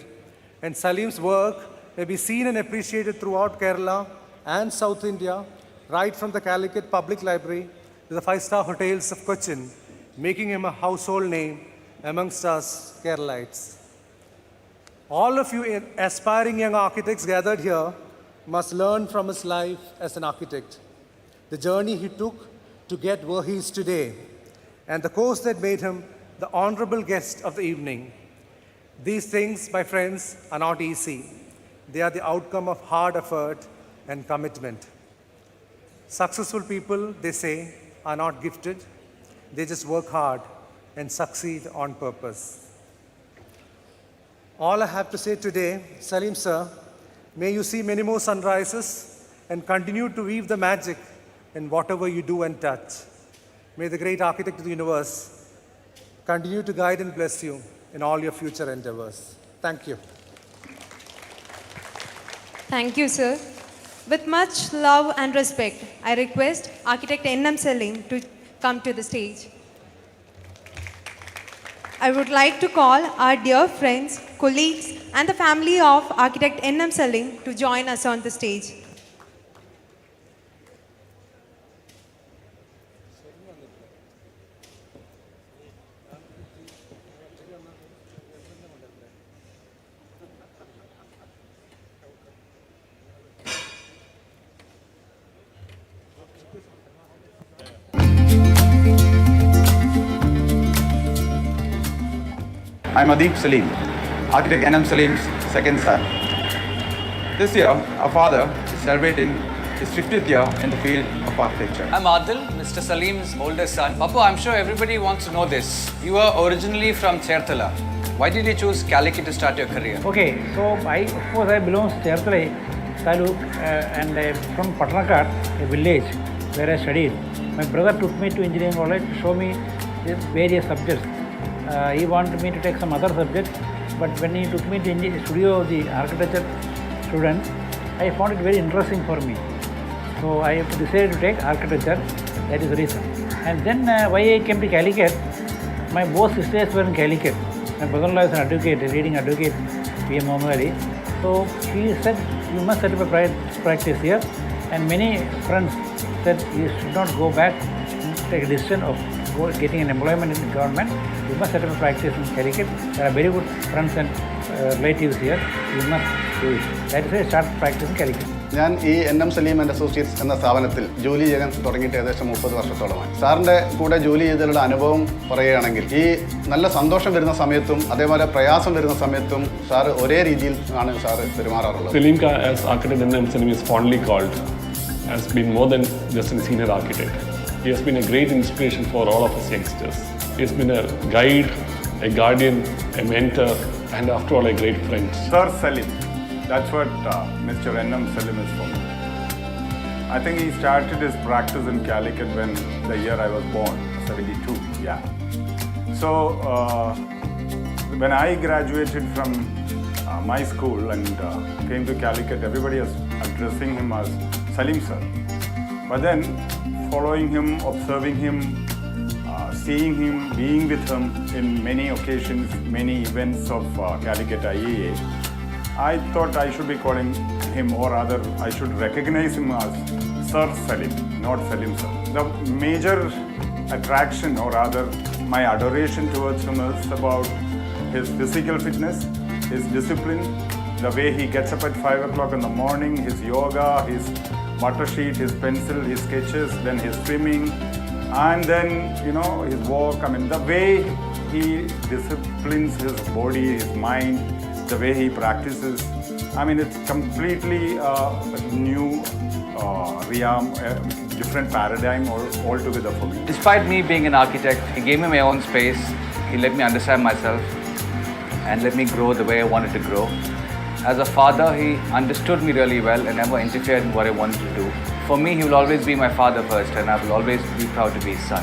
and Salim's work may be seen and appreciated throughout Kerala and South India, right from the Calicut Public Library to the five-star hotels of Cochin, making him a household name amongst us Keralites. All of you aspiring young architects gathered here must learn from his life as an architect, the journey he took to get where he is today, and the course that made him the honorable guest of the evening. These things, my friends, are not easy. They are the outcome of hard effort and commitment. Successful people, they say, are not gifted. They just work hard and succeed on purpose. All I have to say today, Salim sir, may you see many more sunrises and continue to weave the magic in whatever you do and touch. May the great architect of the universe continue to guide and bless you in all your future endeavors. Thank you. Thank you, sir. With much love and respect, I request Architect N.M. Salim to come to the stage. I would like to call our dear friends, colleagues, and the family of Architect N.M. Salim to join us on the stage. I'm Adeep Salim, Architect N.M. Salim's second son. This year, our father is celebrating his 50th year in the field of architecture. I'm Adil, Mr. Salim's oldest son. Papa, I'm sure everybody wants to know this. You are originally from Cherthala. Why did you choose Calicut to start your career? Okay, so I belong to Cherthala Taluk and from Patnakat, a village where I studied. My brother took me to engineering college to show me the various subjects. He wanted me to take some other subjects, but when he took me to the studio of the architecture student, I found it very interesting for me. So I decided to take architecture. That is the reason. And then why I came to Calicut, my both sisters were in Calicut. My brother-in-law is an advocate, a leading advocate, P.M. Muhammad Ali. So he said, you must set up a practice here. And many friends said, you should not go back and take a decision of getting an employment in the government. You must set up a practice in Calicut. There are very good friends and relatives here. You must do it. That is why I started practicing Calicut. ഞാൻ ഈ N.M. Salim and Associates എന്ന സ്ഥാപനത്തിൽ ജോലി ചെയ്യാൻ തുടങ്ങിയിട്ട് ഏകദേശം 30 വർഷത്തോളമായി. സാറിൻ്റെ കൂടെ ജോലി ചെയ്തതിലുള്ള അനുഭവം പറയുകയാണെങ്കിൽ ഈ നല്ല സന്തോഷം വരുന്ന സമയത്തും അതേപോലെ പ്രയാസം വരുന്ന സമയത്തും സാർ ഒരേ രീതിയിൽ ആണ് sir പെരുമാറാറുള്ളത്. Salim ka as architect N.M. Salim is fondly called has been more than just a senior architect. He has been a great inspiration for all of us youngsters. He has been a guide, a guardian, a mentor, and after all, a great friend. Sir Salim, that's what Mr. N.M. Salim is for me. I think he started his practice in Calicut when the year I was born, 72, yeah. So, when I graduated from my school and came to Calicut, everybody was addressing him as Salim sir. But then, following him, observing him, seeing him, being with him in many occasions, many events of Calicut IAA, I thought I should be calling him, or rather, I should recognize him as Sir Salim, not Salim sir. The major attraction, or rather, my adoration towards him is about his physical fitness, his discipline, the way he gets up at 5 o'clock in the morning, his yoga, his butter sheet, his pencil, his sketches, then his swimming, and then, you know, his walk. I mean, the way he disciplines his body, his mind, the way he practices. I mean, it's completely a new realm, a different paradigm altogether for me. Despite me being an architect, he gave me my own space. He let me understand myself and let me grow the way I wanted to grow. As a father, he understood me really well and never interfered in what I wanted to do. For me, he will always be my father first, and I will always be proud to be his son.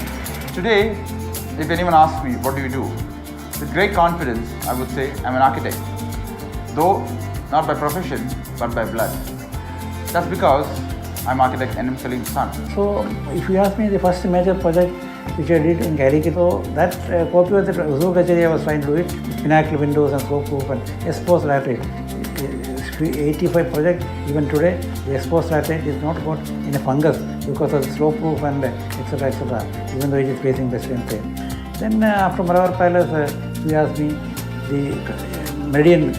Today, if anyone asks me, what do you do? With great confidence, I would say I'm an architect. Though not by profession, but by blood. That's because I'm architect N.M. Salim's son. So, if you ask me the first major project which I did in Calicut, so that copy of the Zoo Kachari I was trying to do it, pinnacle windows and slope proof and exposed laterite. 85 project, even today, the exposed laterite is not got in a fungus because of the slope proof and etc. even though it is facing western plane. Then after Maravar Palace, if you ask me, the Meridian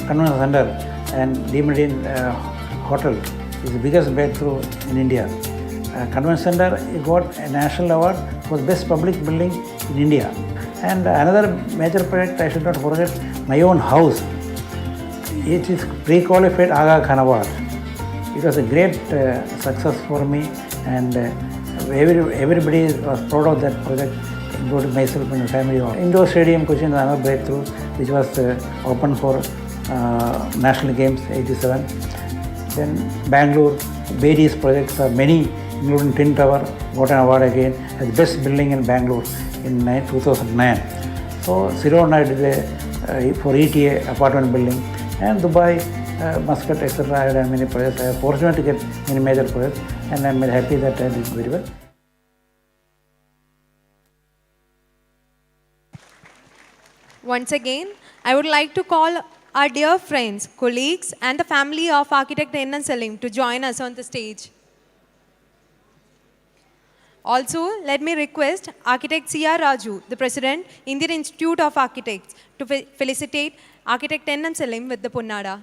Convention Center and the Meridian Hotel is the biggest breakthrough in India. Convention Center got a national award for best public building in India. And another major project I should not forget, my own house. It is pre-qualified Aga Khan Award. It was a great success for me, and everybody was proud of that project, including myself and the family. Indoor Stadium Cochin is another breakthrough, which was open for National Games '87. Then Bangalore, various projects are many, including Twin Tower, got an award again as best building in Bangalore in 2009. So Ceylon I did for ETA apartment building, and Dubai, Muscat, etc. I had done many projects. I am fortunate to get many major projects, and I am very happy that I did very well. Once again, I would like to call our dear friends, colleagues, and the family of architect N.M. Salim to join us on the stage. Also, let me request architect C.R. Raju, the President, Indian Institute of Architects, to felicitate architect N.M. Salim with the Punnada.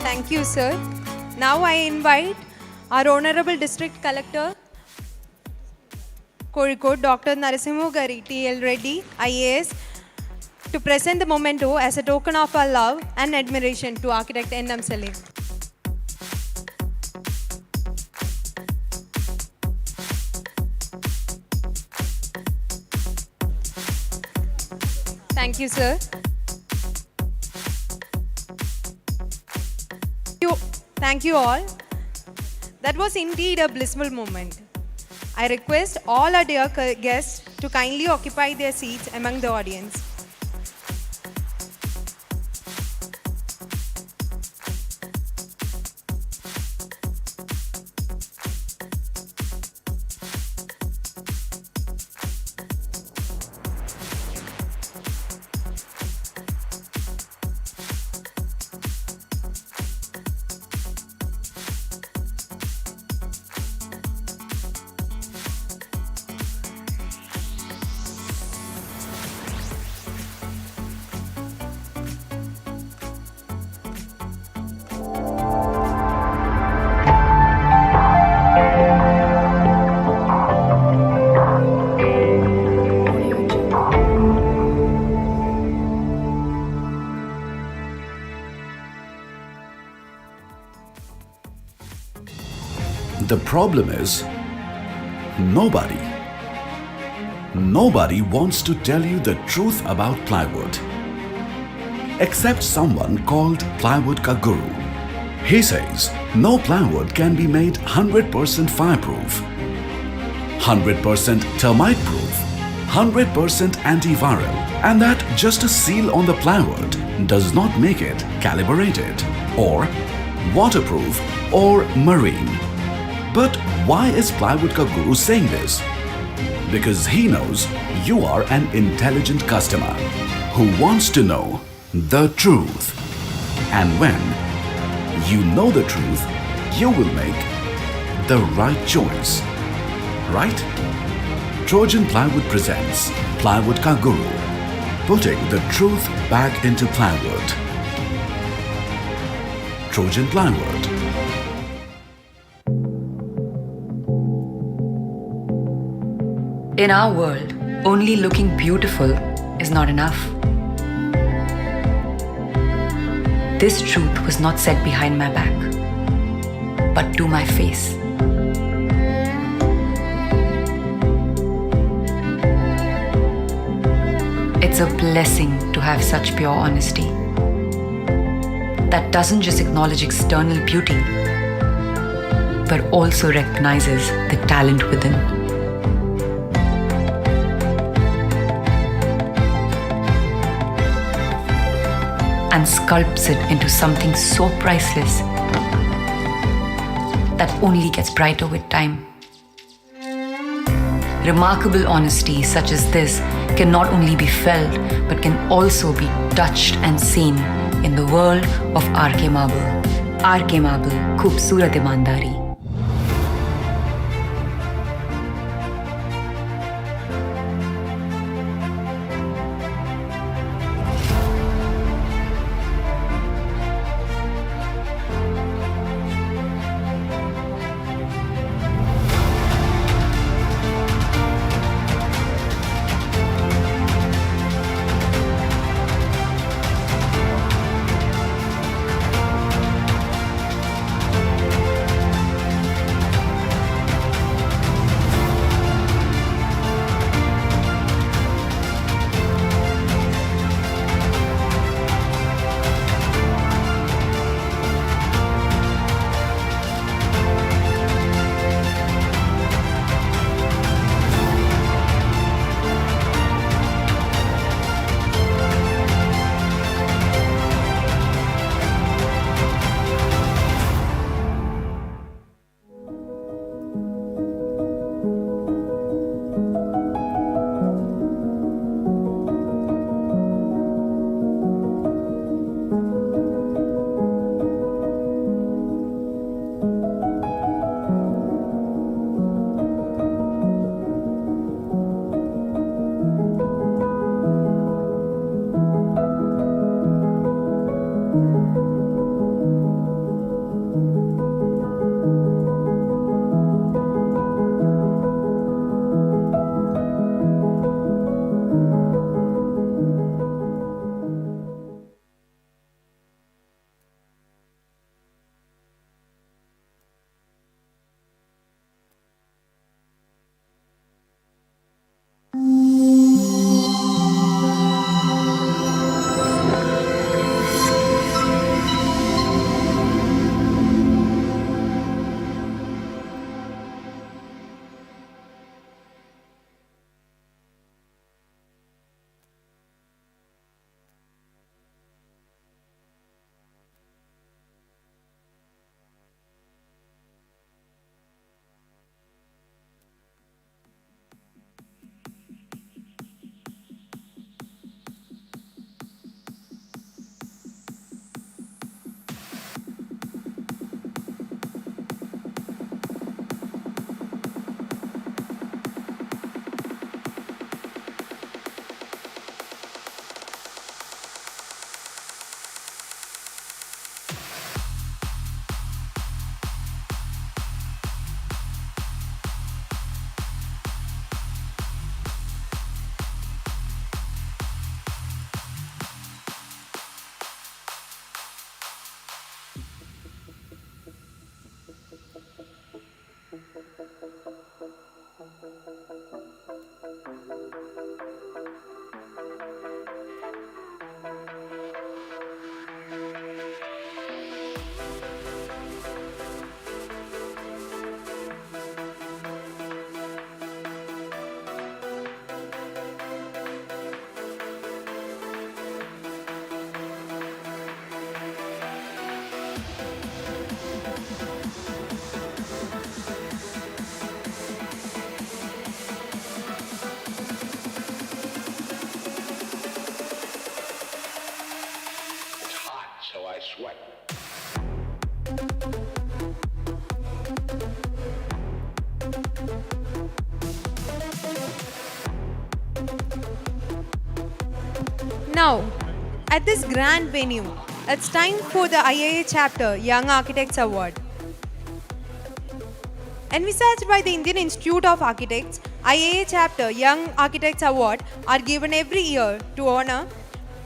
Thank you, sir. Now I invite our Honorable District Collector, Kozhikode, Dr. Narasimha Gari, T.L. Reddy, IAS, to present the memento as a token of our love and admiration to architect N.M. Salim. Thank you, sir. Thank you all. That was indeed a blissful moment. I request all our dear guests to kindly occupy their seats among the audience. The problem is, nobody wants to tell you the truth about plywood. Except someone called Plywood Ka Guru. He says, no plywood can be made 100% fireproof, 100% termite proof, 100% antiviral, and that just a seal on the plywood does not make it calibrated or waterproof or marine. But why is Plywood Ka Guru saying this? Because he knows you are an intelligent customer who wants to know the truth. And when you know the truth, you will make the right choice. Right? Trojan Plywood presents Plywood Ka Guru, putting the truth back into plywood. Trojan Plywood. In our world, only looking beautiful is not enough. This truth was not said behind my back, but to my face. It's a blessing to have such pure honesty that doesn't just acknowledge external beauty, but also recognizes the talent within. And sculpts it into something so priceless that only gets brighter with time. Remarkable honesty such as this can not only be felt, but can also be touched and seen in the world of RK Marble. RK Marble, खूबसूरत ईमानदारी. Now, at this grand venue, it's time for the IIA Chapter Young Architects Award. Envisaged by the Indian Institute of Architects, IIA Chapter Young Architects Award are given every year to honor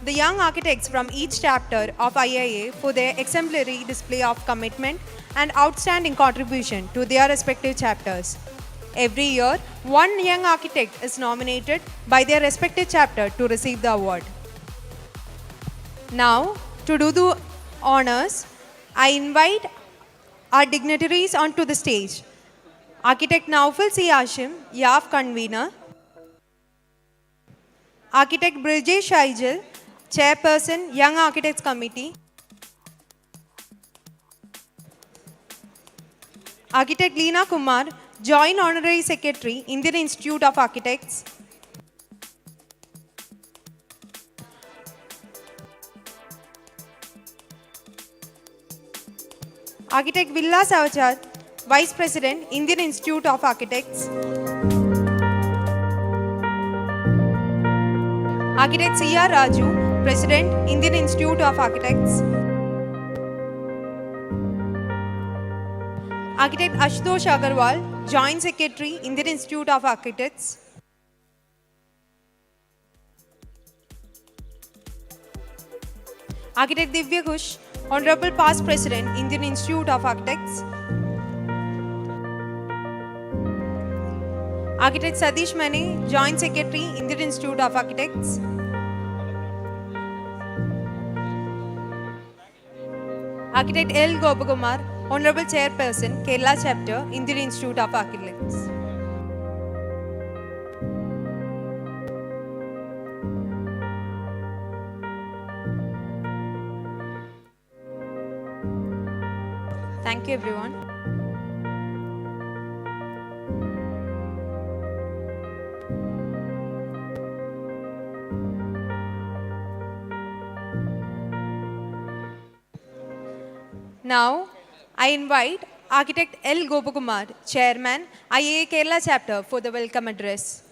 the young architects from each chapter of IIA for their exemplary display of commitment and outstanding contribution to their respective chapters. Every year, one young architect is nominated by their respective chapter to receive the award. Now, to do the honors, I invite our dignitaries onto the stage. Architect Naufal C. Hashim, YAF Convener. Architect Brijesh Aijal, Chairperson, Young Architects Committee. Architect Leena Kumar, Joint Honorary Secretary, Indian Institute of Architects. Architect Villa Savachar, Vice President, Indian Institute of Architects. Architect C.R. Raju, President, Indian Institute of Architects. Architect Ashutosh Agarwal, Joint Secretary, Indian Institute of Architects. Architect Divya Ghosh, Honorable Past President, Indian Institute of Architects. Architect Satish Mane, Joint Secretary, Indian Institute of Architects. Architect L. Gopakumar, Honorable Chairperson, Kerala Chapter, Indian Institute of Architects. Thank you, everyone. Now, I invite Architect L. Gopakumar, Chairman, IIA Kerala Chapter, for the welcome address.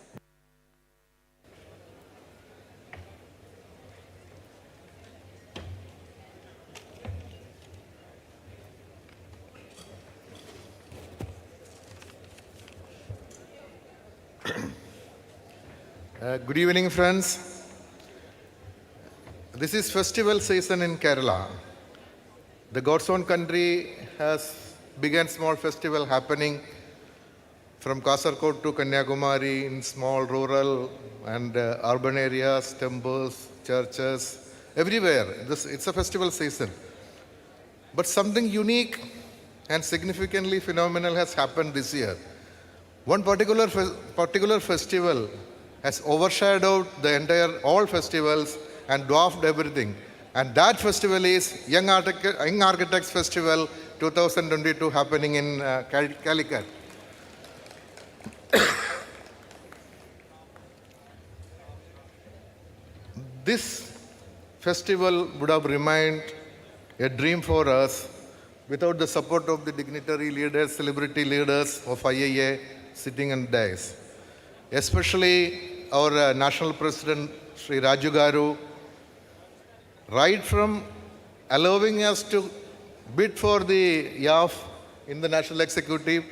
Good evening, friends. This is festival season in Kerala. The God's own country has big and small festival happening from Kasaragod to Kanyakumari in small rural and urban areas, temples, churches, everywhere. It's a festival season. But something unique and significantly phenomenal has happened this year. One particular festival has overshadowed the entire all festivals and dwarfed everything. And that festival is Young Architects Festival 2022 happening in Calicut. This festival would have remained a dream for us without the support of the dignitary leaders, celebrity leaders of IIA sitting on dais. Especially our National President, Sri Raju Garu, right from allowing us to bid for the YAF in the National Executive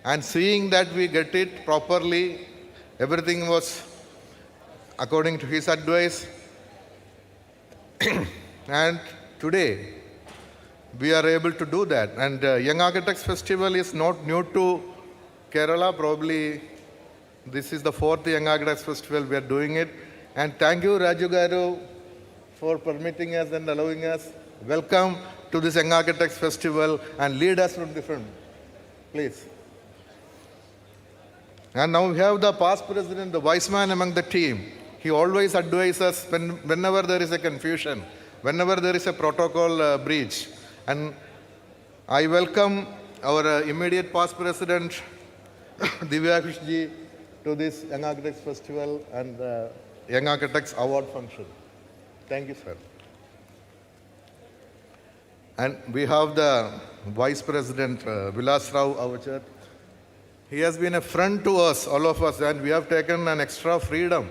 and seeing that we get it properly, everything was according to his advice. And today, we are able to do that. And Young Architects Festival is not new to Kerala. Probably this is the 4th Young Architects Festival we are doing it. And thank you, Raju Garu, for permitting us and allowing us. Welcome to this Young Architects Festival and lead us from the front, please. And now we have the past president, the wise man among the team. He always advises us whenever there is a confusion, whenever there is a protocol breach. And I welcome our immediate past president, Divya Krishji, to this Young Architects Festival and Young Architects Award function. Thank you, sir. And we have the Vice President, Vilas Rao Avachar. He has been a friend to us, all of us, and we have taken an extra freedom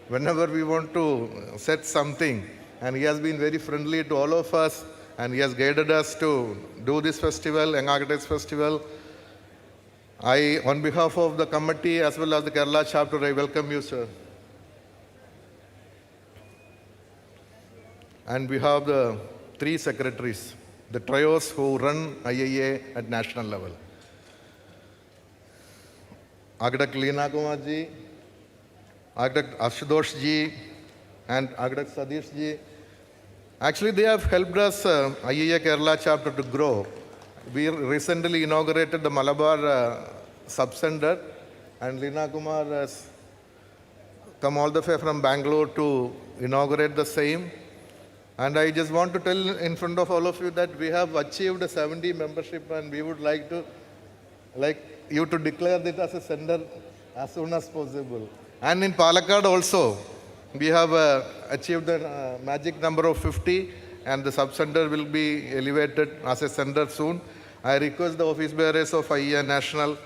whenever we want to set something. And he has been very friendly to all of us, and he has guided us to do this festival, Young Architects Festival. I, on behalf of the committee as well as the Kerala chapter, I welcome you, sir. And we have the 3 secretaries, the trios who run IIA at national level. Architect Leena Kumar ji, Architect Ashutosh ji, and Architect Sadish ji. Actually, they have helped us, IIA Kerala chapter, to grow. We recently inaugurated the Malabar sub-center, and Leena Kumar has come all the way from Bangalore to inaugurate the same. And I just want to tell in front of all of you that we have achieved a 70 membership, and we would like you to declare it as a center as soon as possible. And in Palakkad also, we have achieved the magic number of 50, and the sub-center will be elevated as a center soon. I request the office bearers of IIA National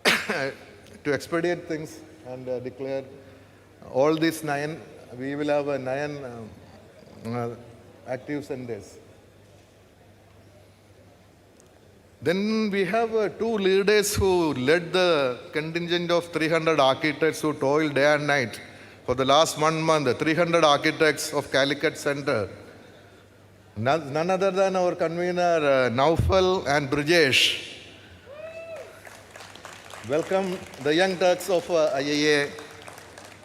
to expedite things and declare all these 9. We will have 9 active centers. Then we have 2 leaders who led the contingent of 300 architects who toiled day and night for the last 1 month, 300 architects of Calicut Center. None other than our convener, Naufal and Brijesh. Welcome the young Turks of IIA.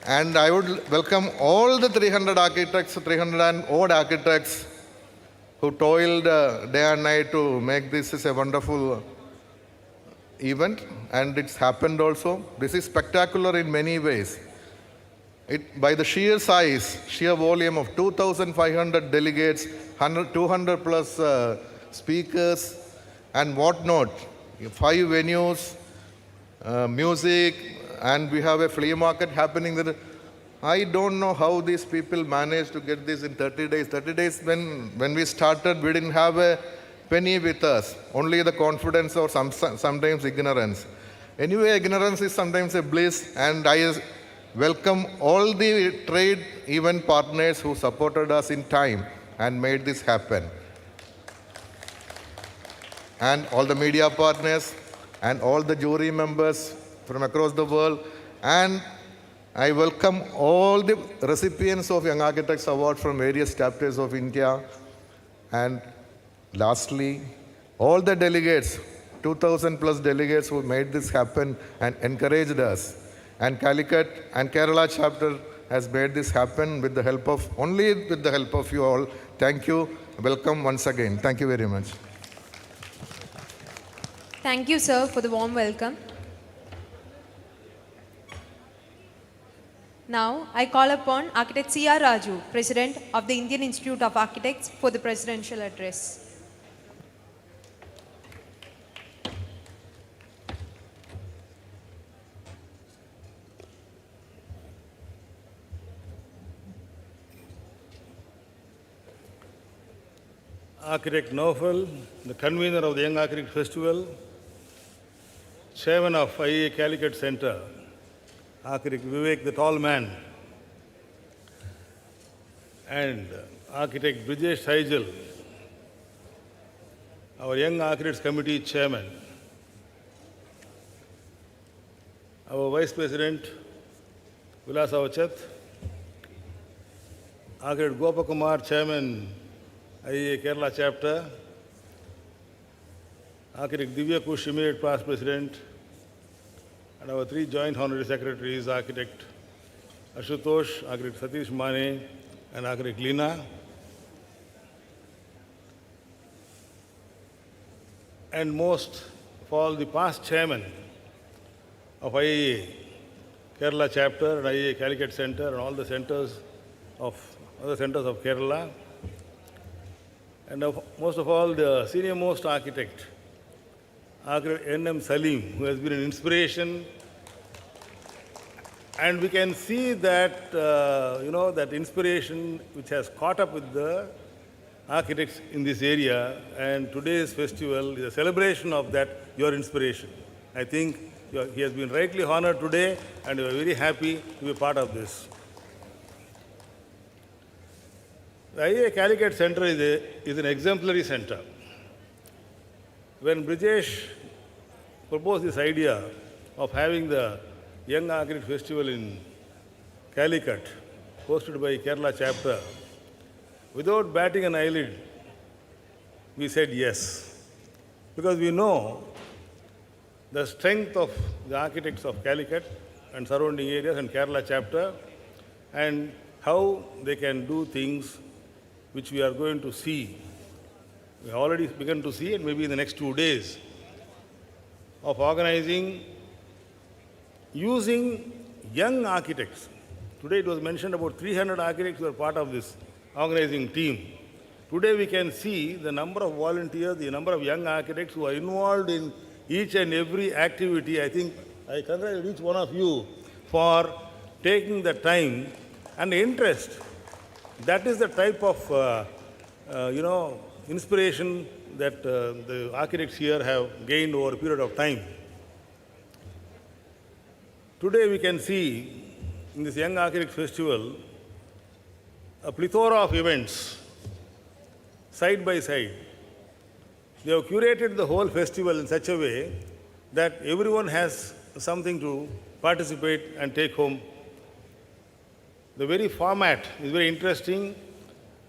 And I would welcome all the 300 architects, 300 and odd architects who toiled day and night to make this a wonderful event. And it's happened also. This is spectacular in many ways. By the sheer size, sheer volume of 2,500 delegates, 200 plus speakers and whatnot, 5 venues, music, and we have a flea market happening there. I don't know how these people managed to get this in 30 days. 30 days when we started, we didn't have a penny with us, only the confidence or sometimes ignorance. Anyway, ignorance is sometimes a bliss, and I welcome all the trade event partners who supported us in time and made this happen. And all the media partners and all the jury members from across the world. And I welcome all the recipients of Young Architects Award from various chapters of India. And lastly, all the delegates, 2,000 plus delegates who made this happen and encouraged us. And Calicut and Kerala chapter has made this happen with the help of, only with the help of you all. Thank you. Welcome once again. Thank you very much. Thank you, sir, for the warm welcome. Now, I call upon Architect C.R. Raju, President of the Indian Institute of Architects, for the presidential address. Architect Naufal, the convener of the Young Architect Festival, chairman of IIA Calicut Center, Architect Vivek, the tall man, and Architect Brijesh Saijal, our Young Architects Committee chairman, our Vice President, Vilas Avachat, Architect Gopakumar, chairman, IIA Kerala chapter, Architect Divya Kush, immediate past president, and our 3 joint honorary secretaries, Architect Ashutosh, Architect Satish Mane, and Architect Leena. And most of all, the past chairman of IIA Kerala chapter and IIA Calicut Center and all the centers of other centers of Kerala. And most of all, the senior most architect, Architect N.M. Salim, who has been an inspiration. And we can see that, that inspiration which has caught up with the architects in this area. And today's festival is a celebration of that, your inspiration. I think he has been rightly honored today, and we are very happy to be part of this. The IIA Calicut Center is an exemplary center. When Brijesh proposed this idea of having the Young Architect Festival in Calicut, hosted by Kerala chapter, without batting an eyelid, we said yes. Because we know the strength of the architects of Calicut and surrounding areas and Kerala chapter, and how they can do things which we are going to see. We have already begun to see, and maybe in the next 2 days, of organizing using young architects. Today it was mentioned about 300 architects who are part of this organizing team. Today we can see the number of volunteers, the number of young architects who are involved in each and every activity. I think I congratulate each one of you for taking the time and the interest. That is the type of inspiration that the architects here have gained over a period of time. Today we can see in this Young Architect Festival a plethora of events side by side. They have curated the whole festival in such a way that everyone has something to participate and take home. The very format is very interesting,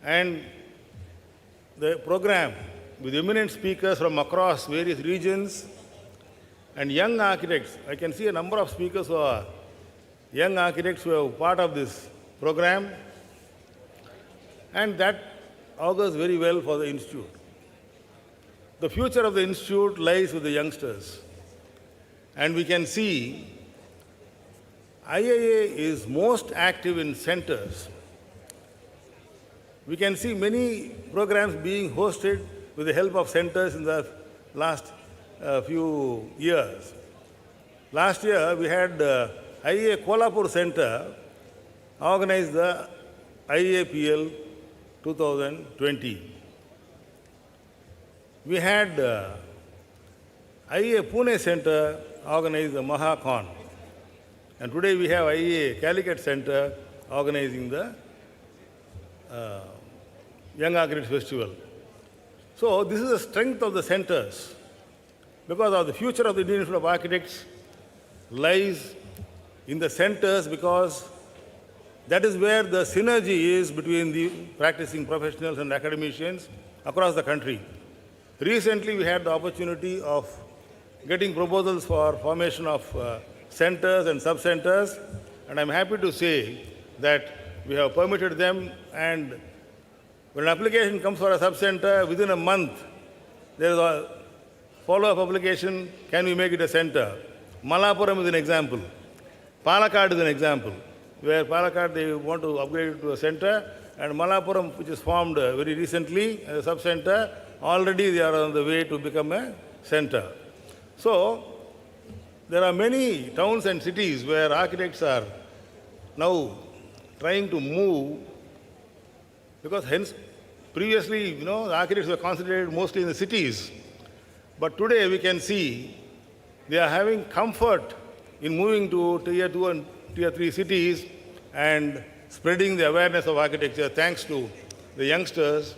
and the program with eminent speakers from across various regions and young architects. I can see a number of speakers who are young architects who are part of this program, and that augurs very well for the institute. The future of the institute lies with the youngsters, and we can see IIA is most active in centers. We can see many programs being hosted with the help of centers in the last few years. Last year, we had IIA Kolhapur Center organize the IAPL 2020. We had IIA Pune Center organize the MahaCon. And today we have IIA Calicut Center organizing the Young Architects Festival. So this is the strength of the centers, because of the future of the Indian Institute of Architects lies in the centers, because that is where the synergy is between the practicing professionals and academicians across the country. Recently we had the opportunity of getting proposals for formation of centers and sub-centers, and I'm happy to say that we have permitted them, and when an application comes for a sub-center, within a month, there is a follow-up application, can we make it a center? Malappuram is an example. Palakkad is an example, where Palakkad, they want to upgrade it to a center, and Malappuram, which is formed very recently as a sub-center, already they are on the way to become a center. So, there are many towns and cities where architects are now trying to move, because hence, previously, the architects were concentrated mostly in the cities. But today we can see they are having comfort in moving to Tier 2 and Tier 3 cities and spreading the awareness of architecture thanks to the youngsters.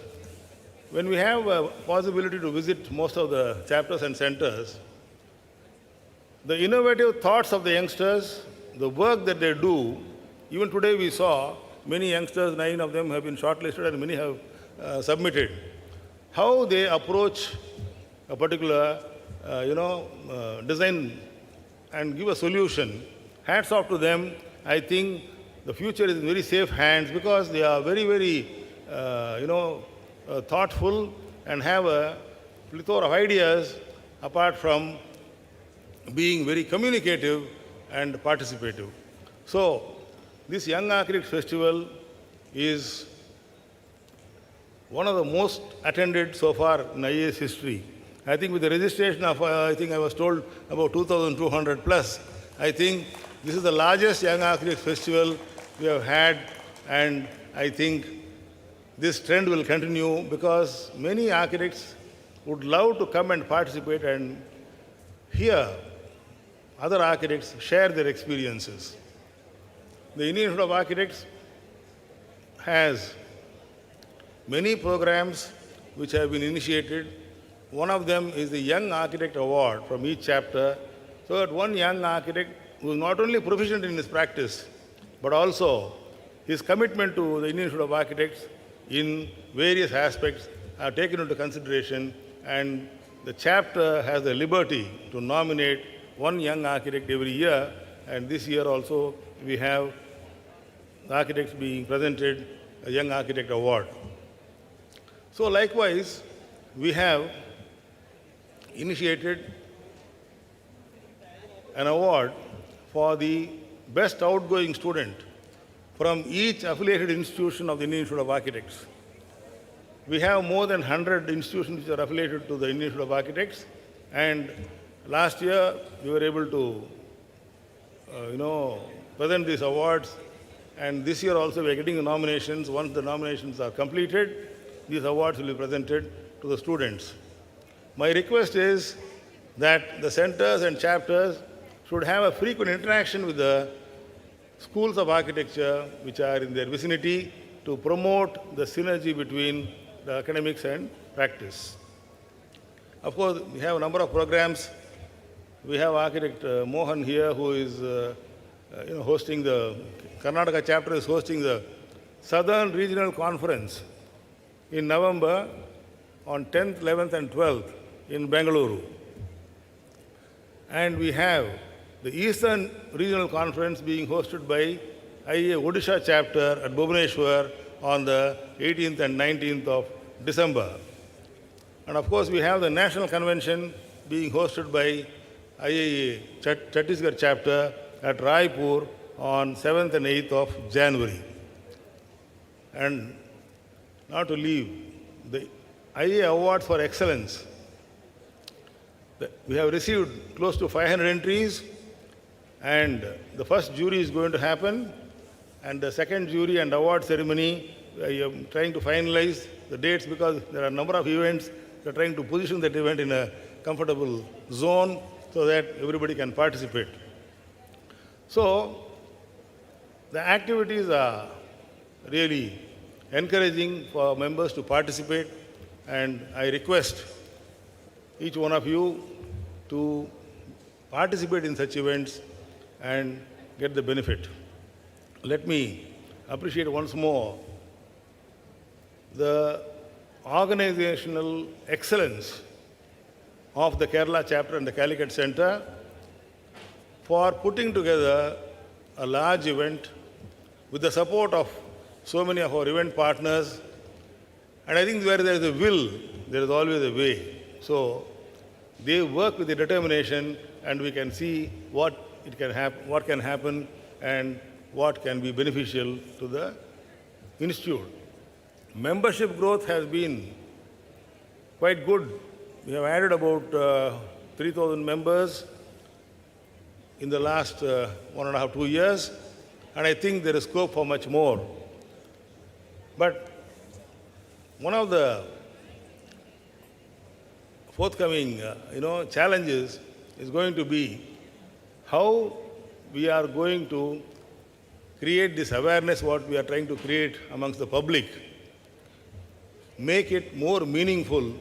When we have a possibility to visit most of the chapters and centers, the innovative thoughts of the youngsters, the work that they do, even today we saw many youngsters, 9 of them have been shortlisted and many have submitted. How they approach a particular, design and give a solution, hats off to them. I think the future is in very safe hands, because they are very, very, thoughtful and have a plethora of ideas, apart from being very communicative and participative. So, this Young Architect Festival is one of the most attended so far in IAS history. I think with the registration of, I was told about 2,200 plus, I think this is the largest Young Architect Festival we have had, and I think this trend will continue, because many architects would love to come and participate and hear other architects share their experiences. The Indian Institute of Architects has many programs which have been initiated. One of them is the Young Architect Award from each chapter, so that one young architect who is not only proficient in his practice, but also his commitment to the Indian Institute of Architects in various aspects are taken into consideration, and the chapter has the liberty to nominate one young architect every year, and this year also we have the architects being presented a Young Architect Award. So likewise, we have initiated an award for the best outgoing student from each affiliated institution of the Indian Institute of Architects. We have more than 100 institutions which are affiliated to the Indian Institute of Architects, and last year we were able to present these awards, and this year also we are getting the nominations. Once the nominations are completed, these awards will be presented to the students. My request is that the centers and chapters should have a frequent interaction with the schools of architecture which are in their vicinity to promote the synergy between the academics and practice. Of course, we have a number of programs. We have architect Mohan here, who is hosting the Karnataka chapter is hosting the Southern Regional Conference in November on 10th, 11th and 12th in Bengaluru. And we have the Eastern Regional Conference being hosted by IIA Odisha chapter at Bhubaneswar on the 18th and 19th of December. And of course, we have the National Convention being hosted by IIA Chhattisgarh chapter at Raipur on 7th and 8th of January. And not to leave, the IIA Awards for Excellence. We have received close to 500 entries, and the first jury is going to happen, and the second jury and award ceremony, I am trying to finalize the dates because there are a number of events. We are trying to position that event in a comfortable zone so that everybody can participate. So, the activities are really encouraging for members to participate, and I request each one of you to participate in such events and get the benefit. Let me appreciate once more the organizational excellence of the Kerala chapter and the Calicut Center for putting together a large event with the support of so many of our event partners. And I think where there is a will, there is always a way. So they work with the determination, and we can see what can happen and what can be beneficial to the institute. Membership growth has been quite good. We have added about 3,000 members in the last 1.5 to 2 years, and I think there is scope for much more. But one of the forthcoming challenges is going to be how we are going to create this awareness, what we are trying to create amongst the public, make it more meaningful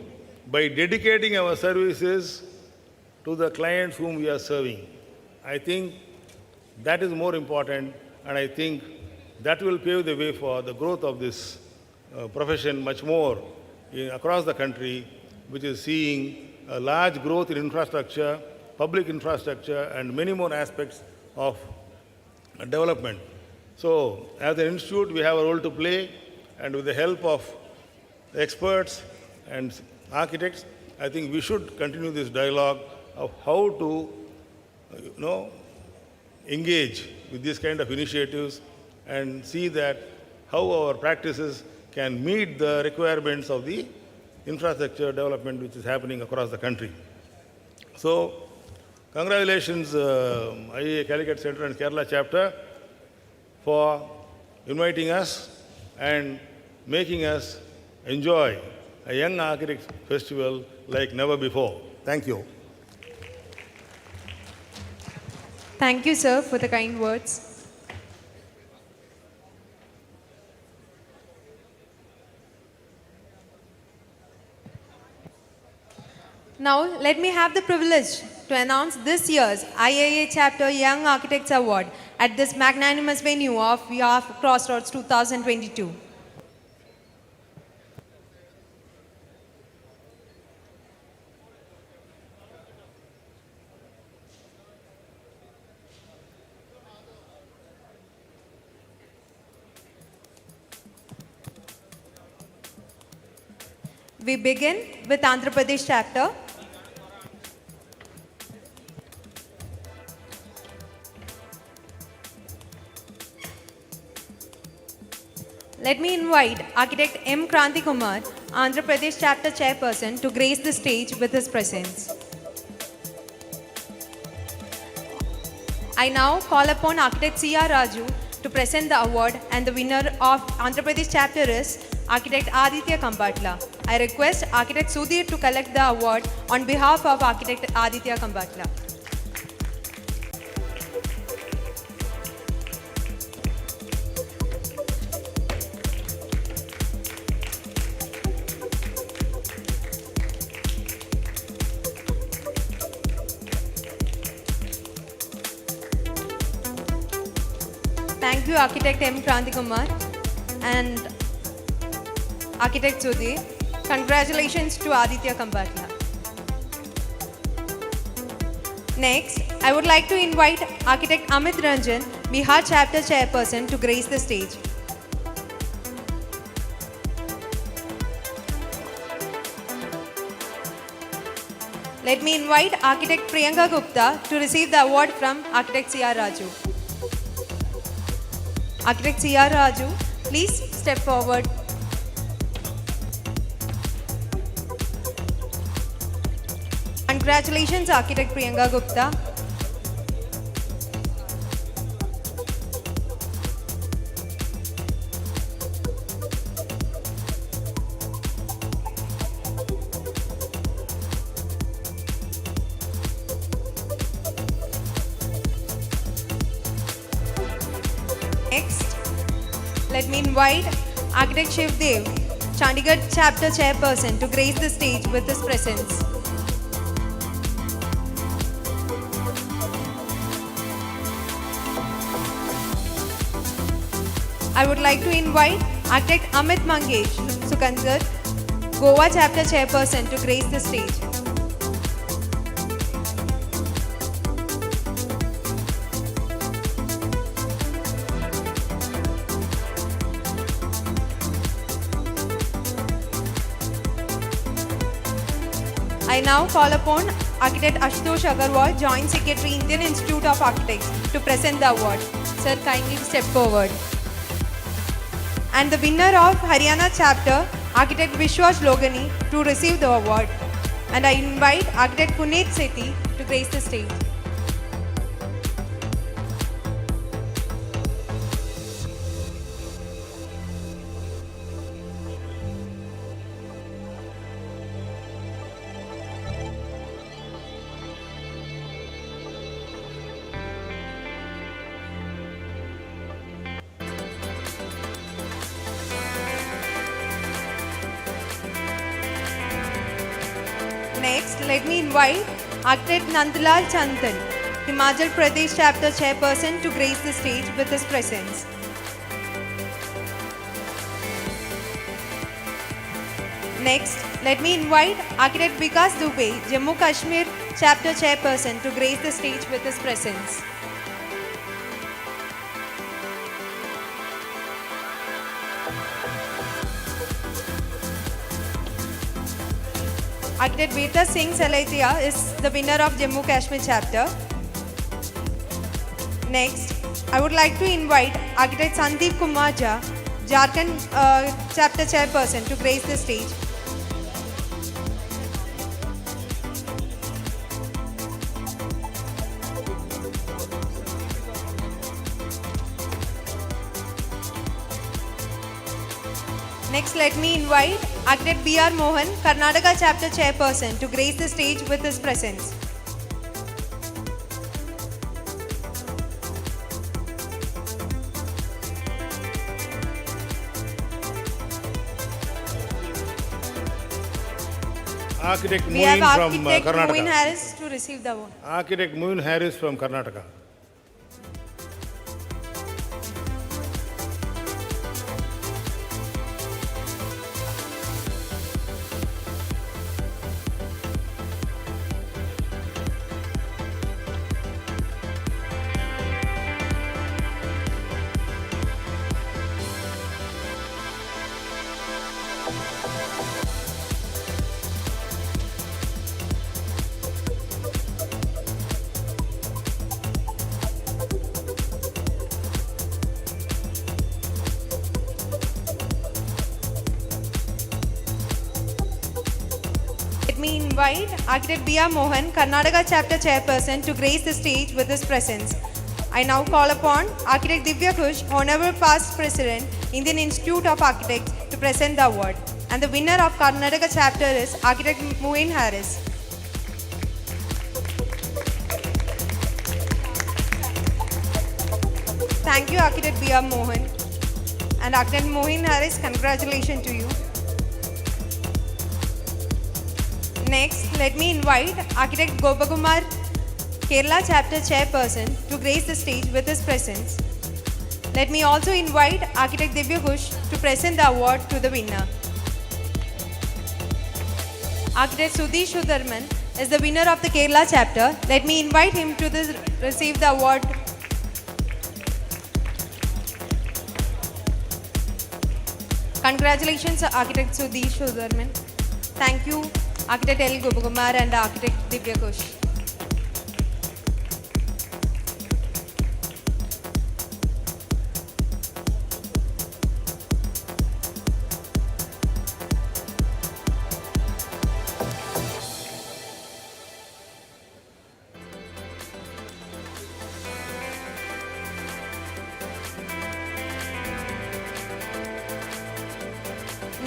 by dedicating our services to the clients whom we are serving. I think that is more important, and I think that will pave the way for the growth of this profession much more across the country, which is seeing a large growth in infrastructure, public infrastructure, and many more aspects of development. So, as an institute, we have a role to play, and with the help of experts and architects, I think we should continue this dialogue of how to, engage with these kind of initiatives and see that how our practices can meet the requirements of the infrastructure development which is happening across the country. So, congratulations IIA Calicut Center and Kerala chapter for inviting us and making us enjoy a Young Architects Festival like never before. Thank you. Thank you, sir, for the kind words. Now, let me have the privilege to announce this year's IIA Chapter Young Architects Award at this magnanimous venue of Crossroads 2022. We begin with Andhra Pradesh chapter. Let me invite Architect M. Kranti Kumar, Andhra Pradesh chapter chairperson, to grace the stage with his presence. I now call upon Architect C.R. Raju to present the award, and the winner of Andhra Pradesh chapter is Architect Aditya Kambatla. I request Architect Sudhir to collect the award on behalf of Architect Aditya Kambatla. Thank you, Architect M. Kranti Kumar and Architect Sudhir. Congratulations to Aditya Kambatla. Next, I would like to invite Architect Amit Ranjan, Bihar Chapter Chairperson, to grace the stage. Let me invite Architect Priyanka Gupta to receive the award from Architect C.R. Raju. Architect C.R. Raju, please step forward. Congratulations, Architect Priyanka Gupta. Next, let me invite Architect Shiv Dev, Chandigarh Chapter Chairperson, to grace the stage with his presence. I would like to invite Architect Amit Mangesh Sukandar, Goa Chapter Chairperson, to grace the stage. I now call upon Architect Ashutosh Agarwal, Joint Secretary, Indian Institute of Architects, to present the award. Sir, kindly step forward. And the winner of Haryana chapter, Architect Vishwas Logani, to receive the award. And I invite Architect Puneet Sethi to grace the stage. Next, let me invite Architect Nandlal Chandan, Himachal Pradesh Chapter Chairperson, to grace the stage with his presence. Next, let me invite Architect Vikas Dubey, Jammu Kashmir Chapter Chairperson, to grace the stage with his presence. Architect Veta Singh Salaitia is the winner of Jammu Kashmir chapter. Next, I would like to invite Architect Sandeep Kumar Jha, Jharkhand chapter chairperson, to grace the stage. Next, let me invite Architect B.R. Mohan, Karnataka Chapter Chairperson, to grace the stage with his presence. Architect We have Moin from architect Karnataka. Moin Harris to receive the award. Architect Moin Harris from Karnataka. Let me invite Architect B.R. Mohan, Karnataka Chapter Chairperson, to grace the stage with his presence. I now call upon Architect Divya Kush, Honorable Past President, Indian Institute of Architects, to present the award. And the winner of Karnataka Chapter is Architect Moin Harris. Thank you, Architect B.R. Mohan. And Architect Moin Harris, congratulations to you. Next, let me invite Architect Gopakumar, Kerala Chapter Chairperson, to grace the stage with his presence. Let me also invite Architect Divya Kush to present the award to the winner. Architect Sudhi Sudharman is the winner of the Kerala Chapter. Let me invite him to receive the award. Congratulations, Architect Sudhi Sudharman. Thank you, Architect L. Gopakumar and Architect Divya Kush.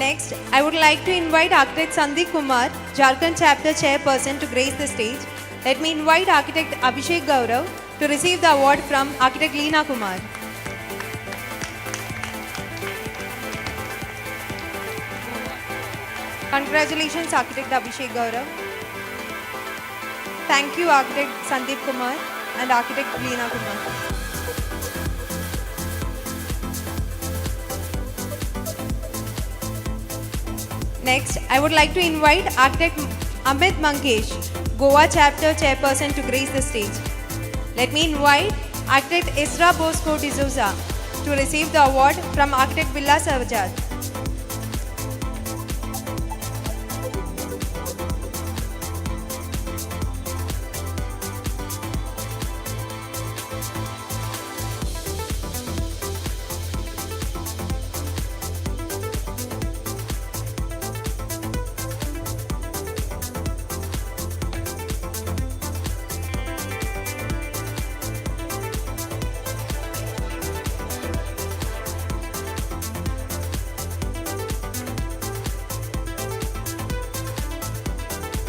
Next, I would like to invite Architect Sandeep Kumar, Jharkhand Chapter Chairperson, to grace the stage. Let me invite Architect Abhishek Gaurav to receive the award from Architect Leena Kumar. Congratulations, Architect Abhishek Gaurav. Thank you, Architect Sandeep Kumar and Architect Leena Kumar. Next, I would like to invite Architect Amit Mankesh, Goa Chapter Chairperson, to grace the stage. Let me invite Architect Isra Bosco D'Souza to receive the award from Architect Villa Savajad.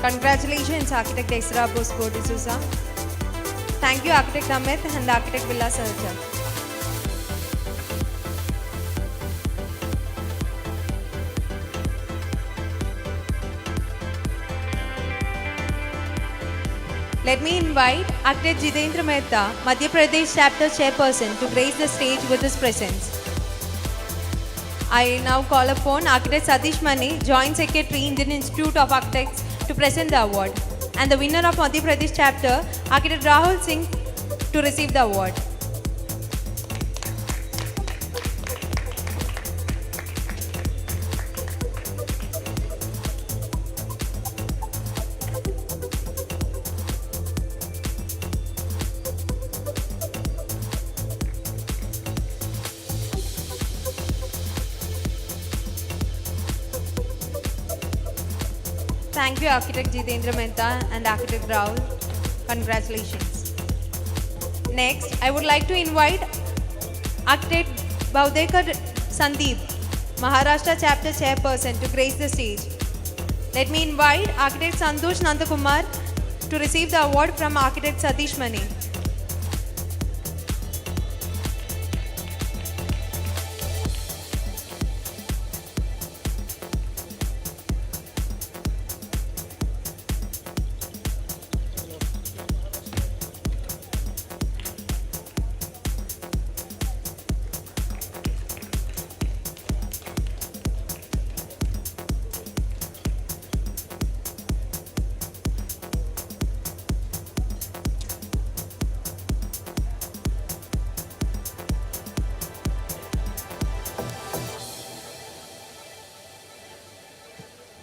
Congratulations, Architect Isra Bosco D'Souza. Thank you, Architect Amit and Architect Villa Savajad. Let me invite Architect Jitendra Mehta, Madhya Pradesh Chapter Chairperson, to grace the stage with his presence. I now call upon Architect Satish Mani, Joint Secretary, Indian Institute of Architects, to present the award. And the winner of Madhya Pradesh Chapter, Architect Rahul Singh, to receive the award. Thank you, Architect Jitendra Mehta and Architect Rahul. Congratulations. Next, I would like to invite Architect Bhavdekar Sandeep, Maharashtra Chapter Chairperson, to grace the stage. Let me invite Architect Santosh Nandakumar to receive the award from Architect Satish Mani.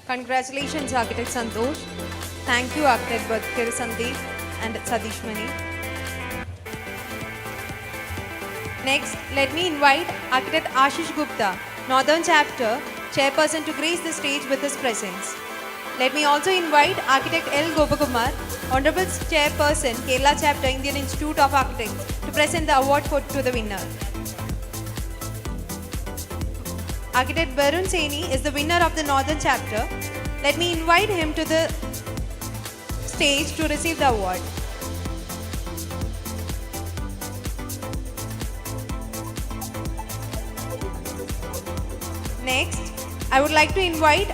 Congratulations, Architect Santosh. Thank you, Architect Badkir Sandeep and Sadish Mani. Next, let me invite Architect Ashish Gupta, Northern Chapter, Chairperson, to grace the stage with his presence. Let me also invite Architect L. Gopakumar, Honorable Chairperson, Kerala Chapter, Indian Institute of Architects, to present the award to the winner. Architect Varun Saini is the winner of the Northern Chapter. Let me invite him to the stage to receive the award. Next, I would like to invite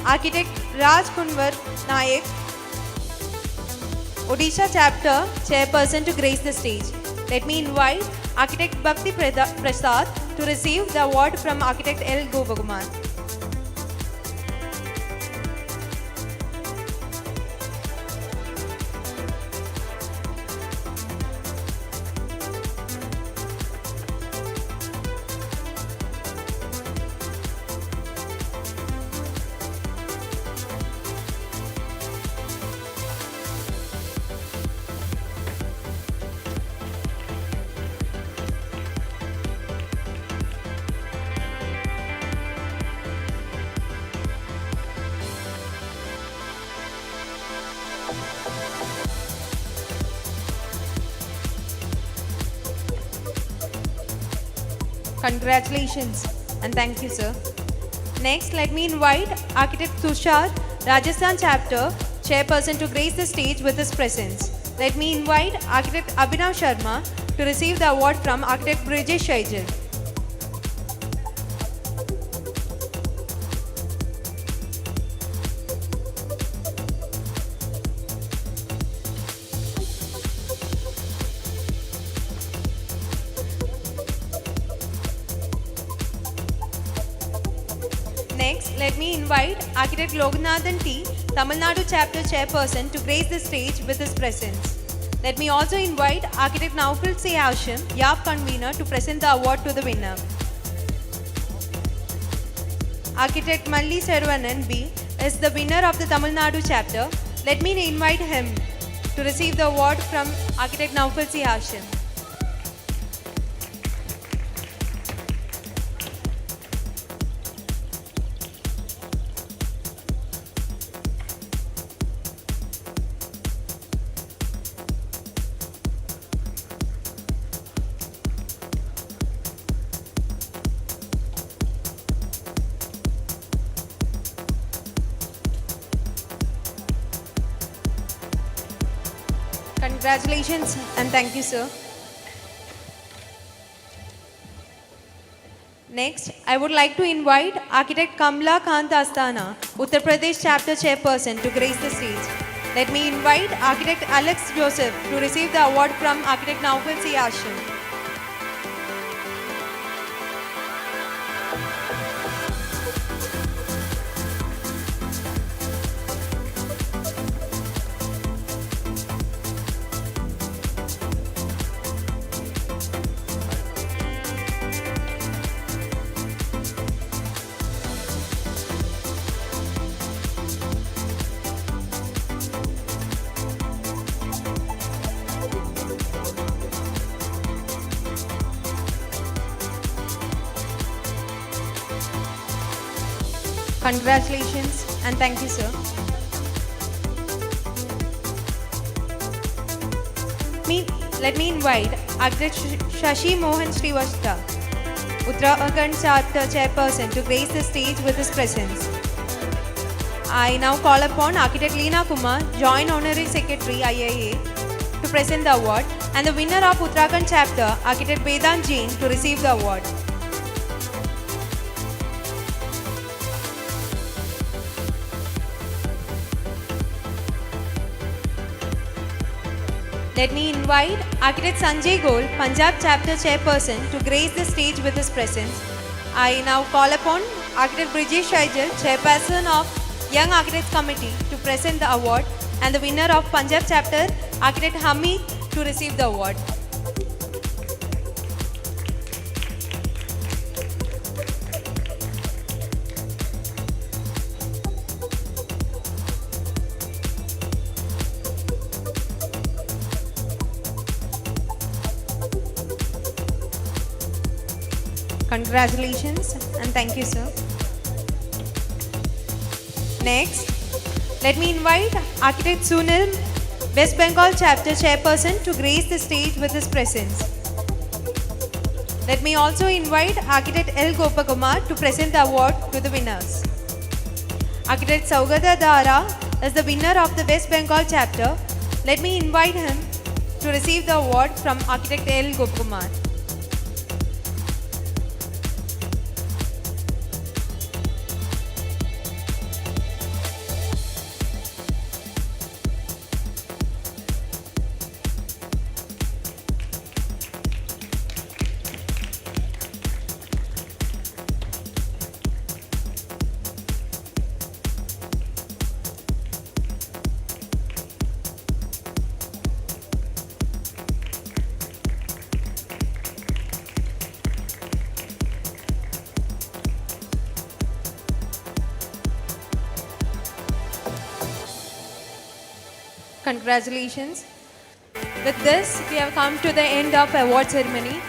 Architect Raj Kunwar Nayak, Odisha Chapter Chairperson, to grace the stage. Let me invite Architect Bhakti Prasad to receive the award from Architect L. Gopakumar. Congratulations and thank you, sir. Next, let me invite Architect Tushar, Rajasthan Chapter, Chairperson, to grace the stage with his presence. Let me invite Architect Abhinav Sharma to receive the award from Architect Brijesh Shaijal. Next, let me invite Architect Loganathan T, Tamil Nadu Chapter Chairperson, to grace the stage with his presence. Let me also invite Architect Naufal C. Hashim, YAP Convener, to present the award to the winner. Architect Malli Servanan B is the winner of the Tamil Nadu Chapter. Let me invite him to receive the award from Architect Naufal C. Hashim. Congratulations and thank you, sir. Next, I would like to invite Architect Kamla Kant Astana, Uttar Pradesh Chapter Chairperson, to grace the stage. Let me invite Architect Alex Joseph to receive the award from Architect Naufal C. Hashim. Congratulations and thank you, sir. Let me invite Architect Shashi Mohan Srivastava, Uttarakhand Chapter Chairperson, to grace the stage with his presence. I now call upon Architect Leena Kumar, Joint Honorary Secretary IIA, to present the award, and the winner of Uttarakhand Chapter, Architect Vedant Jain, to receive the award. Let me invite Architect Sanjay Gol, Punjab Chapter Chairperson, to grace the stage with his presence. I now call upon Architect Brijesh Shaijal, Chairperson of Young Architects Committee, to present the award, and the winner of Punjab Chapter, Architect Hamid, to receive the award. Congratulations and thank you, sir. Next, let me invite Architect Sunil, West Bengal Chapter Chairperson, to grace the stage with his presence. Let me also invite Architect L. Gopakumar to present the award to the winners. Architect Saugata Dara is the winner of the West Bengal Chapter. Let me invite him to receive the award from Architect L. Gopakumar. Congratulations. With this, we have come to the end of award ceremony.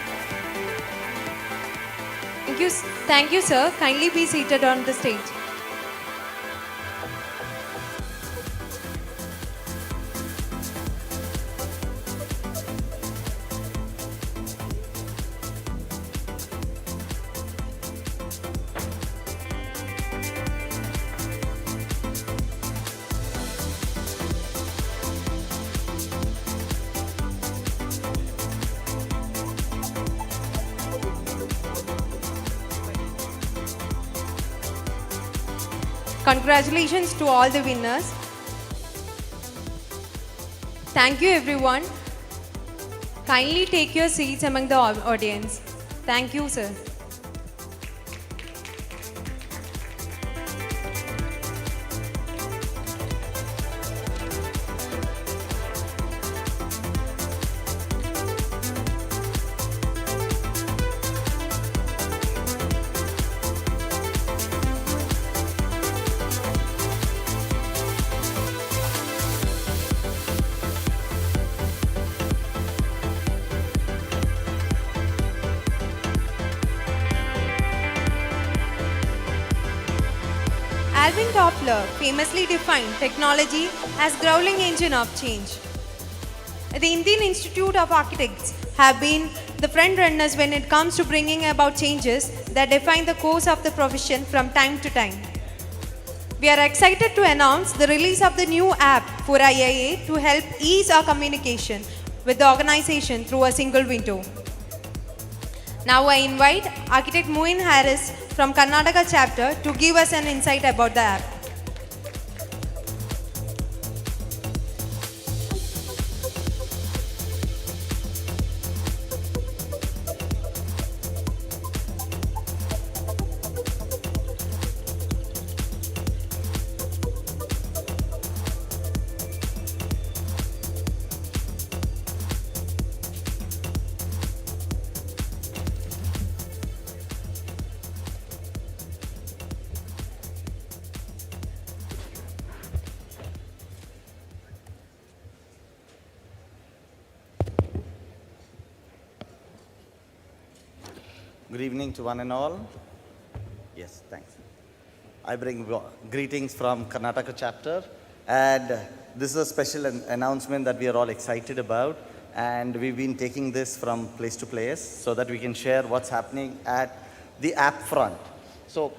Thank you, sir. Kindly be seated on the stage. Congratulations to all the winners. Thank you, everyone. Kindly take your seats among the audience. Thank you, sir. Alvin Toffler famously defined technology as growling engine of change. The Indian Institute of Architects have been the front runners when it comes to bringing about changes that define the course of the profession from time to time. We are excited to announce the release of the new app for IIA to help ease our communication with the organization through a single window. Now I invite Architect Moin Harris from Karnataka chapter to give us an insight about the app. Good evening to one and all. Yes, thanks. I bring greetings from Karnataka chapter, and this is a special announcement that we are all excited about, and we've been taking this from place to place so that we can share what's happening at the app front. So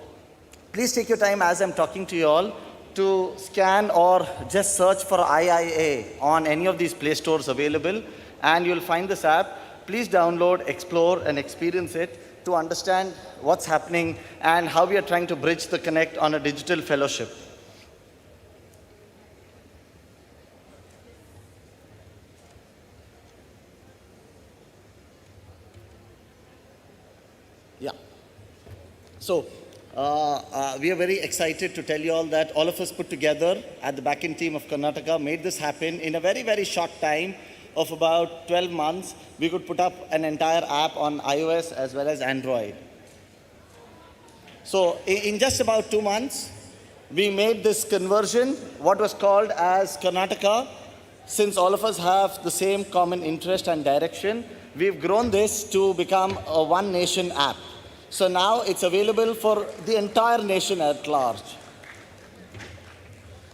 please take your time as I'm talking to you all to scan or just search for IIA on any of these Play Stores available, and you'll find this app. Please download, explore, and experience it to understand what's happening and how we are trying to bridge the connect on a digital fellowship. Yeah. So we are very excited to tell you all that all of us put together at the backend team of Karnataka made this happen in a very, very short time of about 12 months. We could put up an entire app on iOS as well as Android. So in just about 2 months, we made this conversion, what was called as Karnataka. Since all of us have the same common interest and direction, we've grown this to become a One Nation app. So now it's available for the entire nation at large.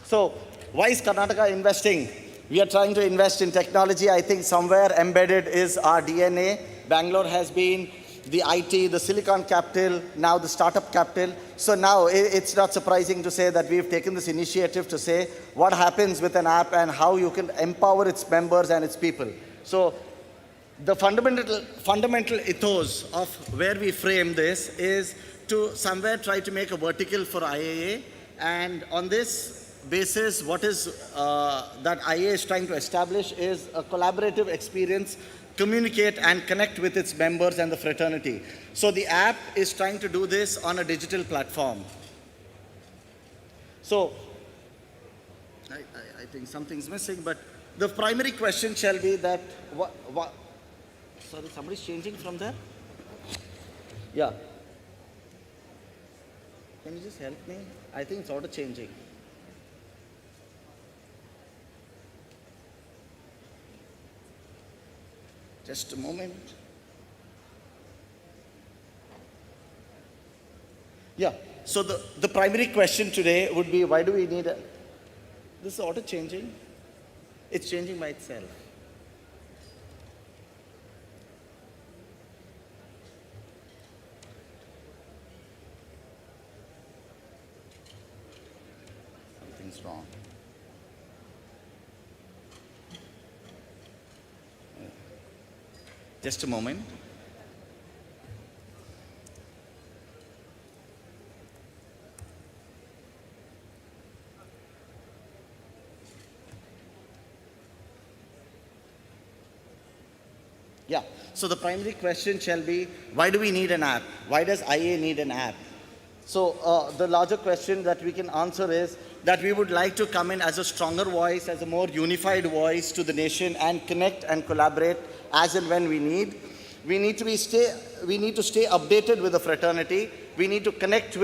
So why is Karnataka investing? We are trying to invest in technology. I think somewhere embedded is our DNA. Bangalore has been the IT, the silicon capital, now the startup capital. So now it's not surprising to say that we've taken this initiative to say what happens with an app and how you can empower its members and its people. So the fundamental ethos of where we frame this is to somewhere try to make a vertical for IAA, and on this basis, what is that IAA is trying to establish is a collaborative experience, communicate and connect with its members and the fraternity. So the app is trying to do this on a digital platform. So I think something's missing, but the primary question shall be that sorry, somebody's changing from there? Yeah. Can you just help me? I think it's auto changing. Just a moment. Yeah, so the primary question today would be, why do we need a... This is auto changing. It's changing by itself. Something's wrong. Just a moment. Yeah, so the primary question shall be, why do we need an app? Why does IA need an app? So the larger question that we can answer is that we would like to come in as a stronger voice, as a more unified voice to the nation and connect and collaborate as and when we need. We need to stay updated with the fraternity. We need to connect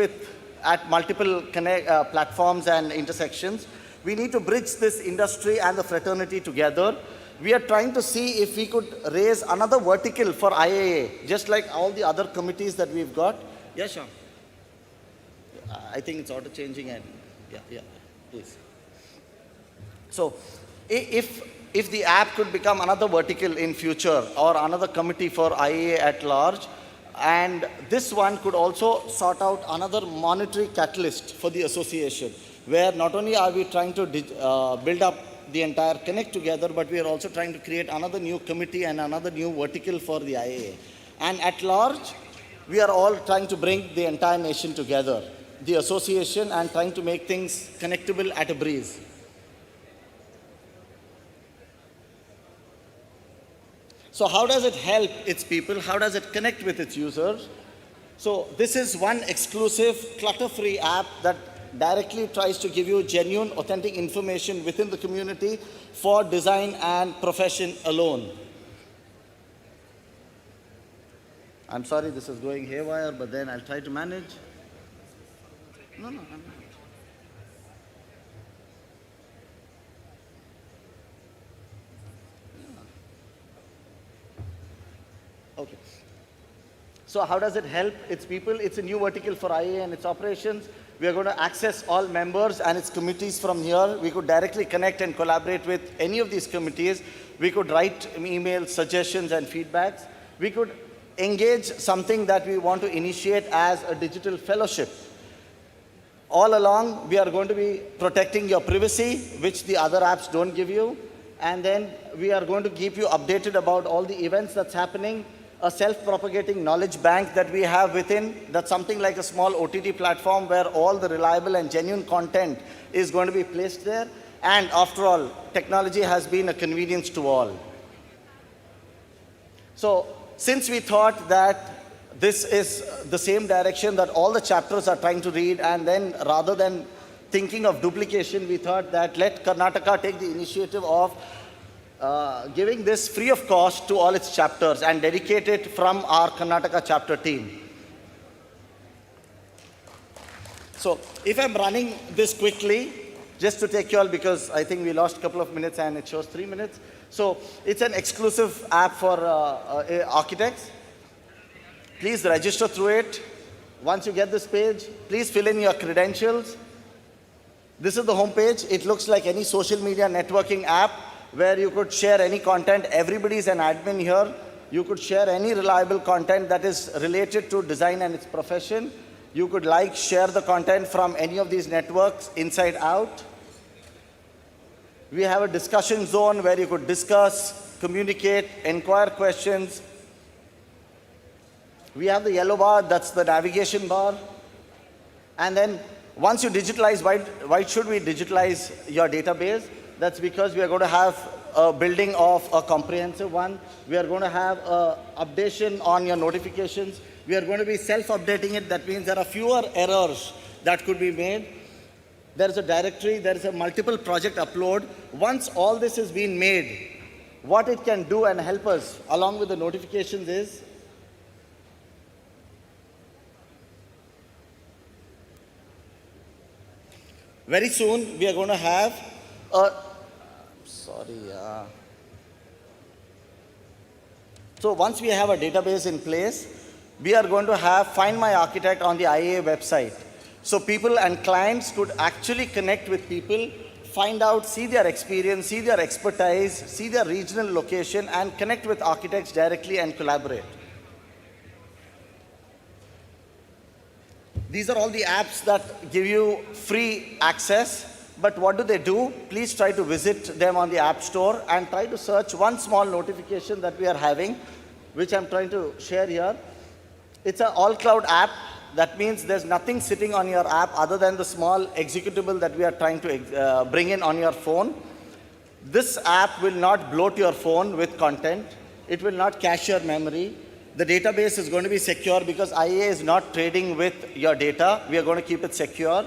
at multiple platforms and intersections. We need to bridge this industry and the fraternity together. We are trying to see if we could raise another vertical for IAA, just like all the other committees that we've got. Yes, Sean. I think it's auto-changing and yeah, please. So if the app could become another vertical in future or another committee for IAA at large, and this one could also sort out another monetary catalyst for the association, where not only are we trying to build up the entire connect together, but we are also trying to create another new committee and another new vertical for the IAA. And at large, we are all trying to bring the entire nation together, the association, and trying to make things connectable at a breeze. So how does it help its people? How does it connect with its users? So this is one exclusive clutter-free app that directly tries to give you genuine, authentic information within the community for design and profession alone. I'm sorry this is going haywire, but then I'll try to manage. No, I'm not. Okay. So how does it help its people? It's a new vertical for IA and its operations. We are going to access all members and its committees from here. We could directly connect and collaborate with any of these committees. We could write emails, suggestions, and feedbacks. We could engage something that we want to initiate as a digital fellowship. All along, we are going to be protecting your privacy, which the other apps don't give you. And then we are going to keep you updated about all the events that's happening. A self-propagating knowledge bank that we have within, that's something like a small OTT platform where all the reliable and genuine content is going to be placed there. And after all, technology has been a convenience to all. So since we thought that this is the same direction that all the chapters are trying to read, and then rather than thinking of duplication, we thought that let Karnataka take the initiative of giving this free of cost to all its chapters and dedicate it from our Karnataka chapter team. So if I'm running this quickly, just to take you all, because I think we lost a couple of minutes and it shows 3 minutes. So it's an exclusive app for architects. Please register through it. Once you get this page, please fill in your credentials. This is the home page. It looks like any social media networking app where you could share any content. Everybody is an admin here. You could share any reliable content that is related to design and its profession. You could like, share the content from any of these networks inside out. We have a discussion zone where you could discuss, communicate, inquire questions. We have the yellow bar, that's the navigation bar. And then once you digitalize, why should we digitalize your database? That's because we are going to have a building of a comprehensive one. We are going to have an updation on your notifications. We are going to be self-updating it. That means there are fewer errors that could be made. There is a directory, there is a multiple project upload. Once all this has been made, what it can do and help us along with the notifications is, very soon we are going to have a, So once we have a database in place, we are going to have Find My Architect on the IAA website. So people and clients could actually connect with people, find out, see their experience, see their expertise, see their regional location, and connect with architects directly and collaborate. These are all the apps that give you free access, but what do? Please try to visit them on the App Store and try to search one small notification that we are having, which I'm trying to share here. It's an all-cloud app. That means there's nothing sitting on your app other than the small executable that we are trying to bring in on your phone. This app will not bloat your phone with content. It will not cache your memory. The database is going to be secure because IAA is not trading with your data. We are going to keep it secure.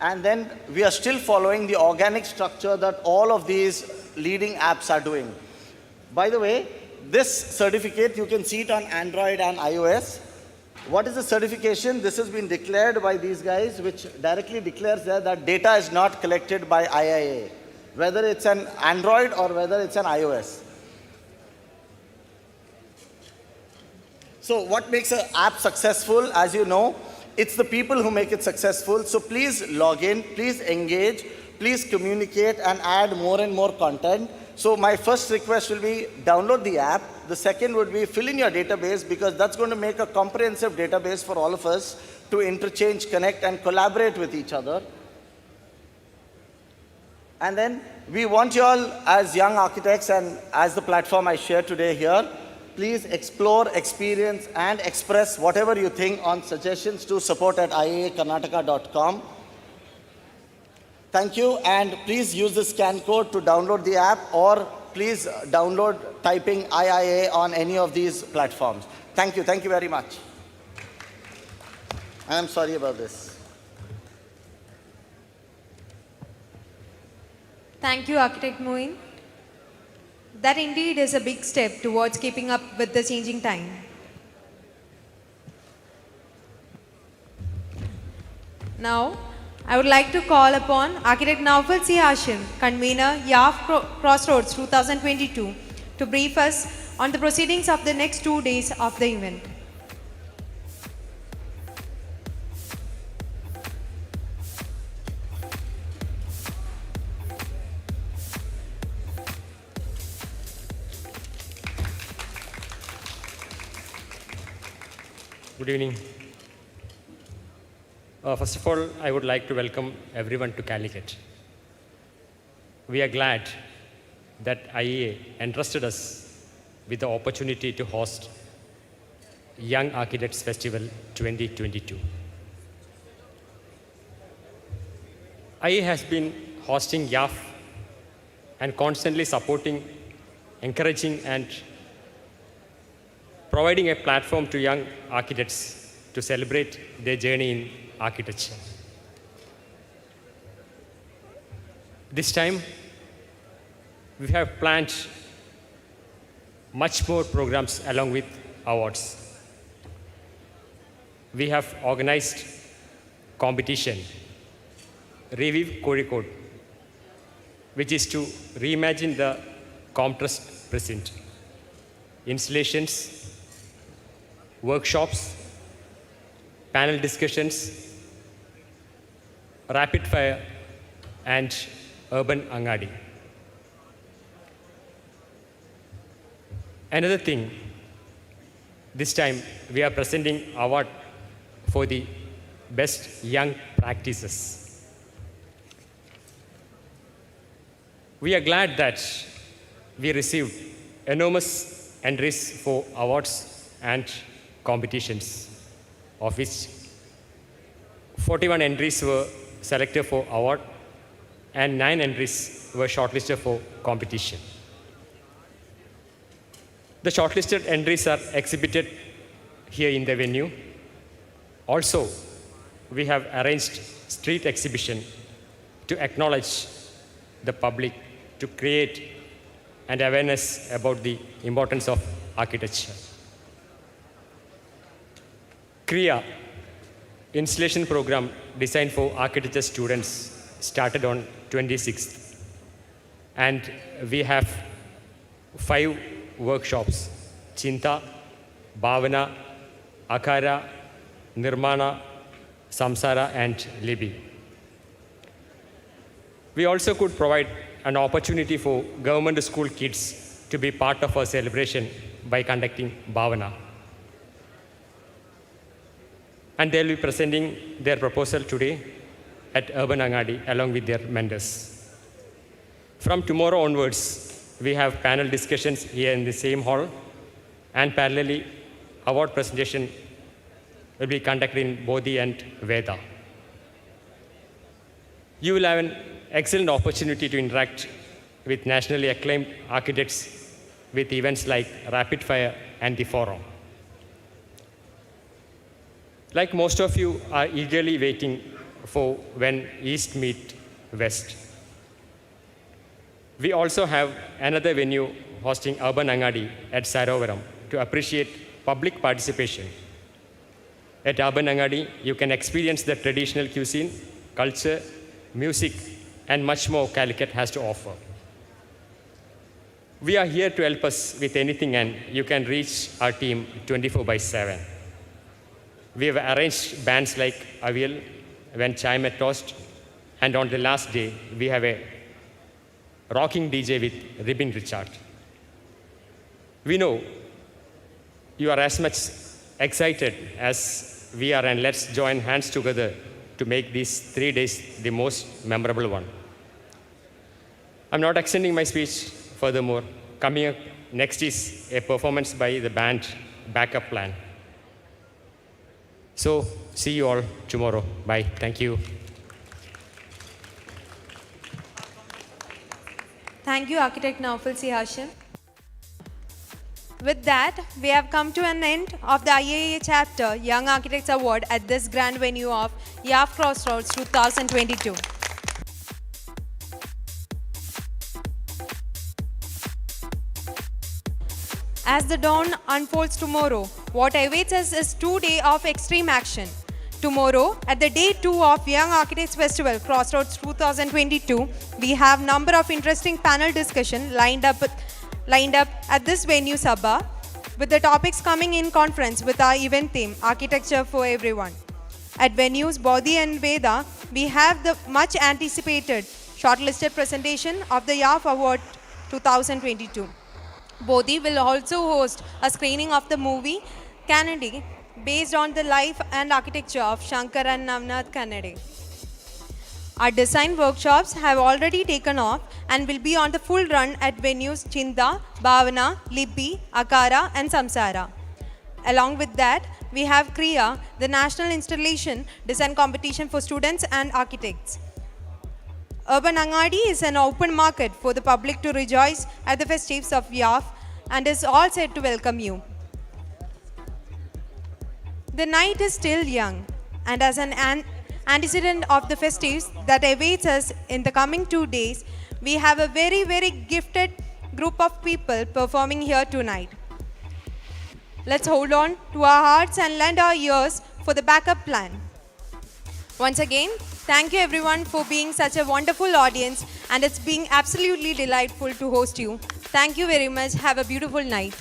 And then we are still following the organic structure that all of these leading apps are doing. By the way, this certificate, you can see it on Android and iOS. What is the certification? This has been declared by these guys, which directly declares that data is not collected by IIA, whether it's an Android or whether it's an iOS. So what makes an app successful? As you know, it's the people who make it successful. So please log in, please engage, please communicate and add more and more content. So my first request will be download the app. The second would be fill in your database, because that's going to make a comprehensive database for all of us to interchange, connect, and collaborate with each other. And then we want you all as young architects and as the platform I share today here, please explore, experience, and express whatever you think on suggestions to support@iaakarnataka.com. Thank you, and please use the scan code to download the app, or please download typing IIA on any of these platforms. Thank you very much. And I'm sorry about this. Thank you, Architect Moin. That indeed is a big step towards keeping up with the changing time. Now, I would like to call upon Architect Naufal C. Hashim, convener, YAF Crossroads 2022, to brief us on the proceedings of the next 2 days of the event. Good evening. First of all, I would like to welcome everyone to Calicut. We are glad that IEA entrusted us with the opportunity to host Young Architects Festival 2022. IEA has been hosting YAF and constantly supporting, encouraging, and providing a platform to young architects to celebrate their journey in architecture. This time, we have planned much more programs along with awards. We have organized competition, Revive Kozhikode, which is to reimagine the Comtrust present. Installations, workshops, panel discussions, rapid fire, and urban angadi. Another thing, this time we are presenting award for the best young practices. We are glad that we received enormous entries for awards and competitions, of which 41 entries were selected for award and 9 entries were shortlisted for competition. The shortlisted entries are exhibited here in the venue. Also, we have arranged street exhibition to acknowledge the public, to create an awareness about the importance of architecture. KRIA, installation program designed for architecture students, started on 26th. And we have 5 workshops: Chinta, Bhavana, Akara, Nirmana, Samsara, and Libby. We also could provide an opportunity for government school kids to be part of our celebration by conducting Bhavana. And they'll be presenting their proposal today at Urban Angadi along with their mentors. From tomorrow onwards, we have panel discussions here in the same hall, and parallelly, award presentation will be conducted in Bodhi and Veda. You will have an excellent opportunity to interact with nationally acclaimed architects with events like Rapid Fire and the Forum. Like most of you are eagerly waiting for when East meet West. We also have another venue hosting Urban Angadi at Sarovaram to appreciate public participation. At Urban Angadi, you can experience the traditional cuisine, culture, music, and much more Calicut has to offer. We are here to help us with anything, and you can reach our team 24/7. We have arranged bands like Avial, when Chime at Toast, and on the last day, we have a rocking DJ with Ribbon Richard. We know you are as much excited as we are, and let's join hands together to make these 3 days the most memorable one. I'm not extending my speech furthermore. Coming up next is a performance by the band Backup Plan. So, see you all tomorrow. Bye. Thank you. Thank you, Architect Naufal C. Hashim. With that, we have come to an end of the IAA chapter Young Architects Award at this grand venue of YAF Crossroads 2022. As the dawn unfolds tomorrow, what awaits us is 2 days of extreme action. Tomorrow, at the day 2 of Young Architects Festival Crossroads 2022, we have number of interesting panel discussion lined up at this venue Sabha, with the topics coming in conference with our event theme, Architecture for Everyone. At venues Bodhi and Veda, we have the much anticipated shortlisted presentation of the YAF Award 2022. Bodhi will also host a screening of the movie Kannadi, based on the life and architecture of Shankar and Navnath Kannadi. Our design workshops have already taken off and will be on the full run at venues Chinta, Bhavana, Libby, Akara, and Samsara. Along with that, we have KRIA, the National Installation Design Competition for students and architects. Urban Angadi is an open market for the public to rejoice at the festivities of YAF and is all set to welcome you. The night is still young, and as an antecedent of the festivities that awaits us in the coming 2 days, we have a very, very gifted group of people performing here tonight. Let's hold on to our hearts and lend our ears for the backup plan. Once again, thank you everyone for being such a wonderful audience, and it's been absolutely delightful to host you. Thank you very much. Have a beautiful night.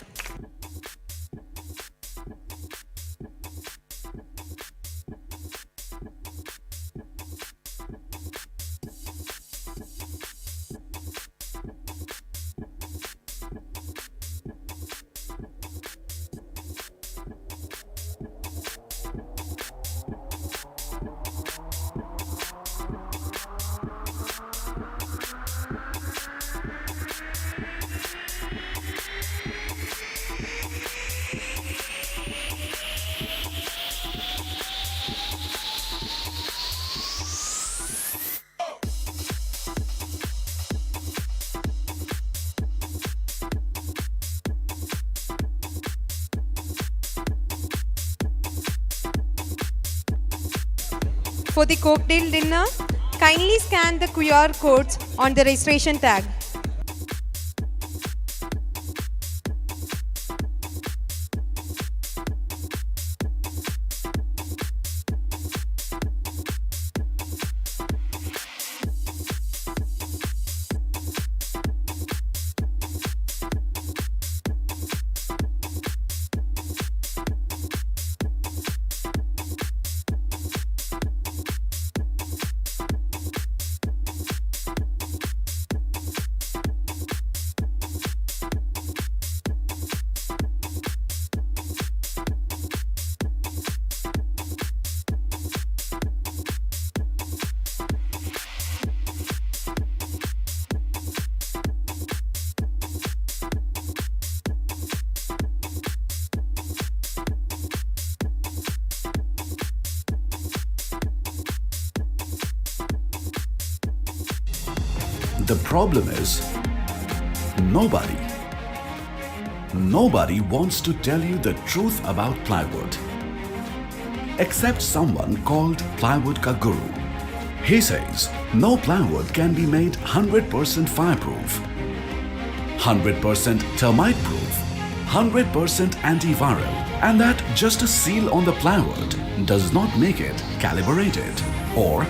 for the cocktail dinner, kindly scan the QR codes on the registration tag. The problem is, nobody wants to tell you the truth about plywood. Except someone called Plywood Ka Guru. He says no plywood can be made 100% fireproof, 100% termite proof, 100% antiviral, and that just a seal on the plywood does not make it calibrated or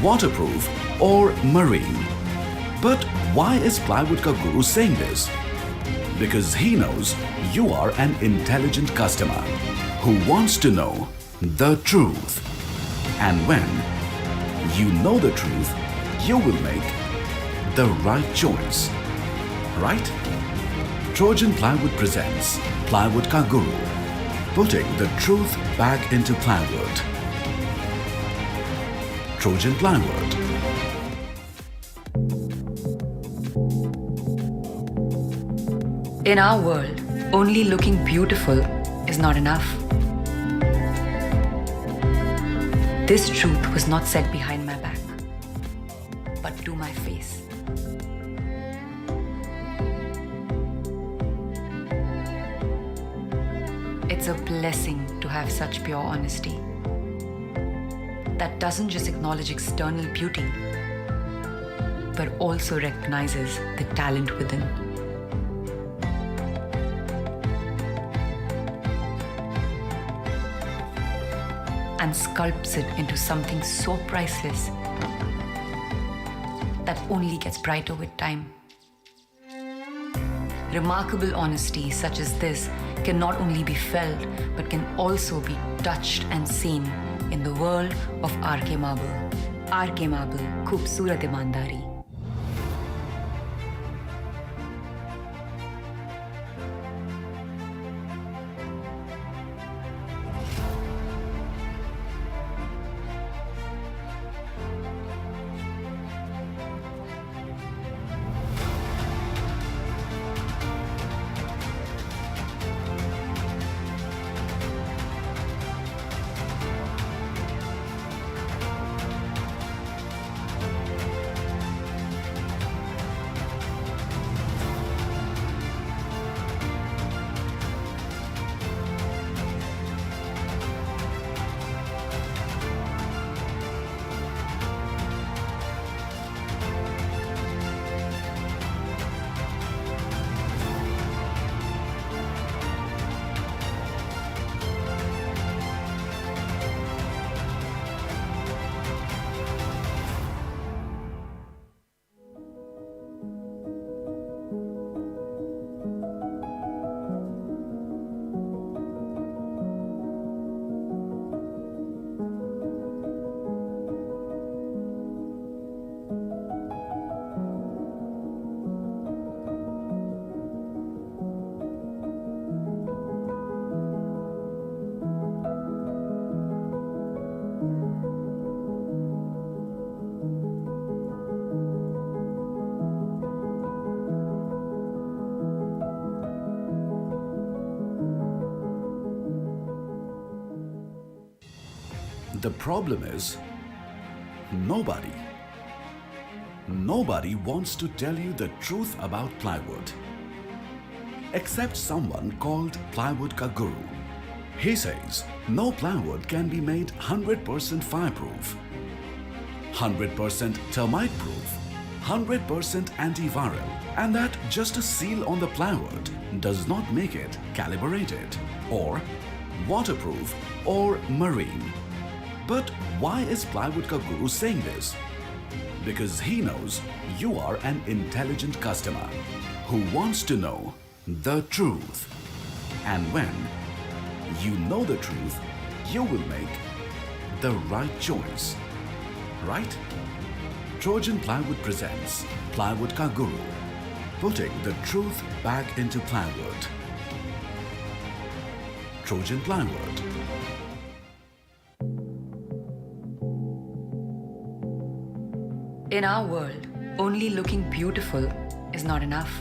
waterproof or marine. But why is Plywood Ka Guru saying this? Because he knows you are an intelligent customer who wants to know the truth. And when you know the truth, you will make the right choice. Right? Trojan Plywood presents Plywood Ka Guru, putting the truth back into plywood. Trojan Plywood. In our world, only looking beautiful is not enough. This truth was not said behind my back, but to my face. It's a blessing to have such pure honesty that doesn't just acknowledge external beauty, but also recognizes the talent within. And sculpts it into something so priceless that only gets brighter with time. Remarkable honesty such as this can not only be felt, but can also be touched and seen in the world of RK Marble. RK Marble, खूबसूरत ईमानदारी. The problem is, nobody wants to tell you the truth about plywood. Except someone called Plywood Ka Guru. He says no plywood can be made 100% fireproof, 100% termite proof, 100% antiviral, and that just a seal on the plywood does not make it calibrated or waterproof or marine. But why is Plywood Ka Guru saying this? Because he knows you are an intelligent customer who wants to know the truth. And when you know the truth, you will make the right choice. Right? Trojan Plywood presents Plywood Ka Guru, putting the truth back into plywood. Trojan Plywood. In our world, only looking beautiful is not enough.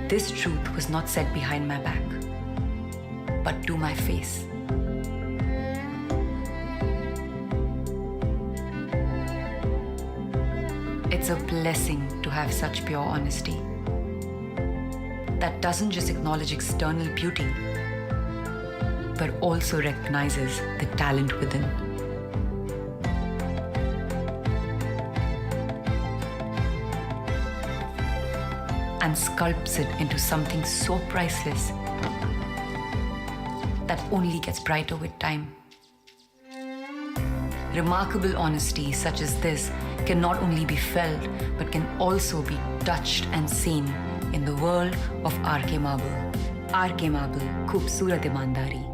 This truth was not said behind my back, but to my face. It's a blessing to have such pure honesty that doesn't just acknowledge external beauty, but also recognizes the talent within. And sculpts it into something so priceless that only gets brighter with time. Remarkable honesty such as this can not only be felt, but can also be touched and seen in the world of RK Marble. RK Marble, Khoobsurat Imandari.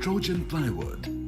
Trojan Plywood.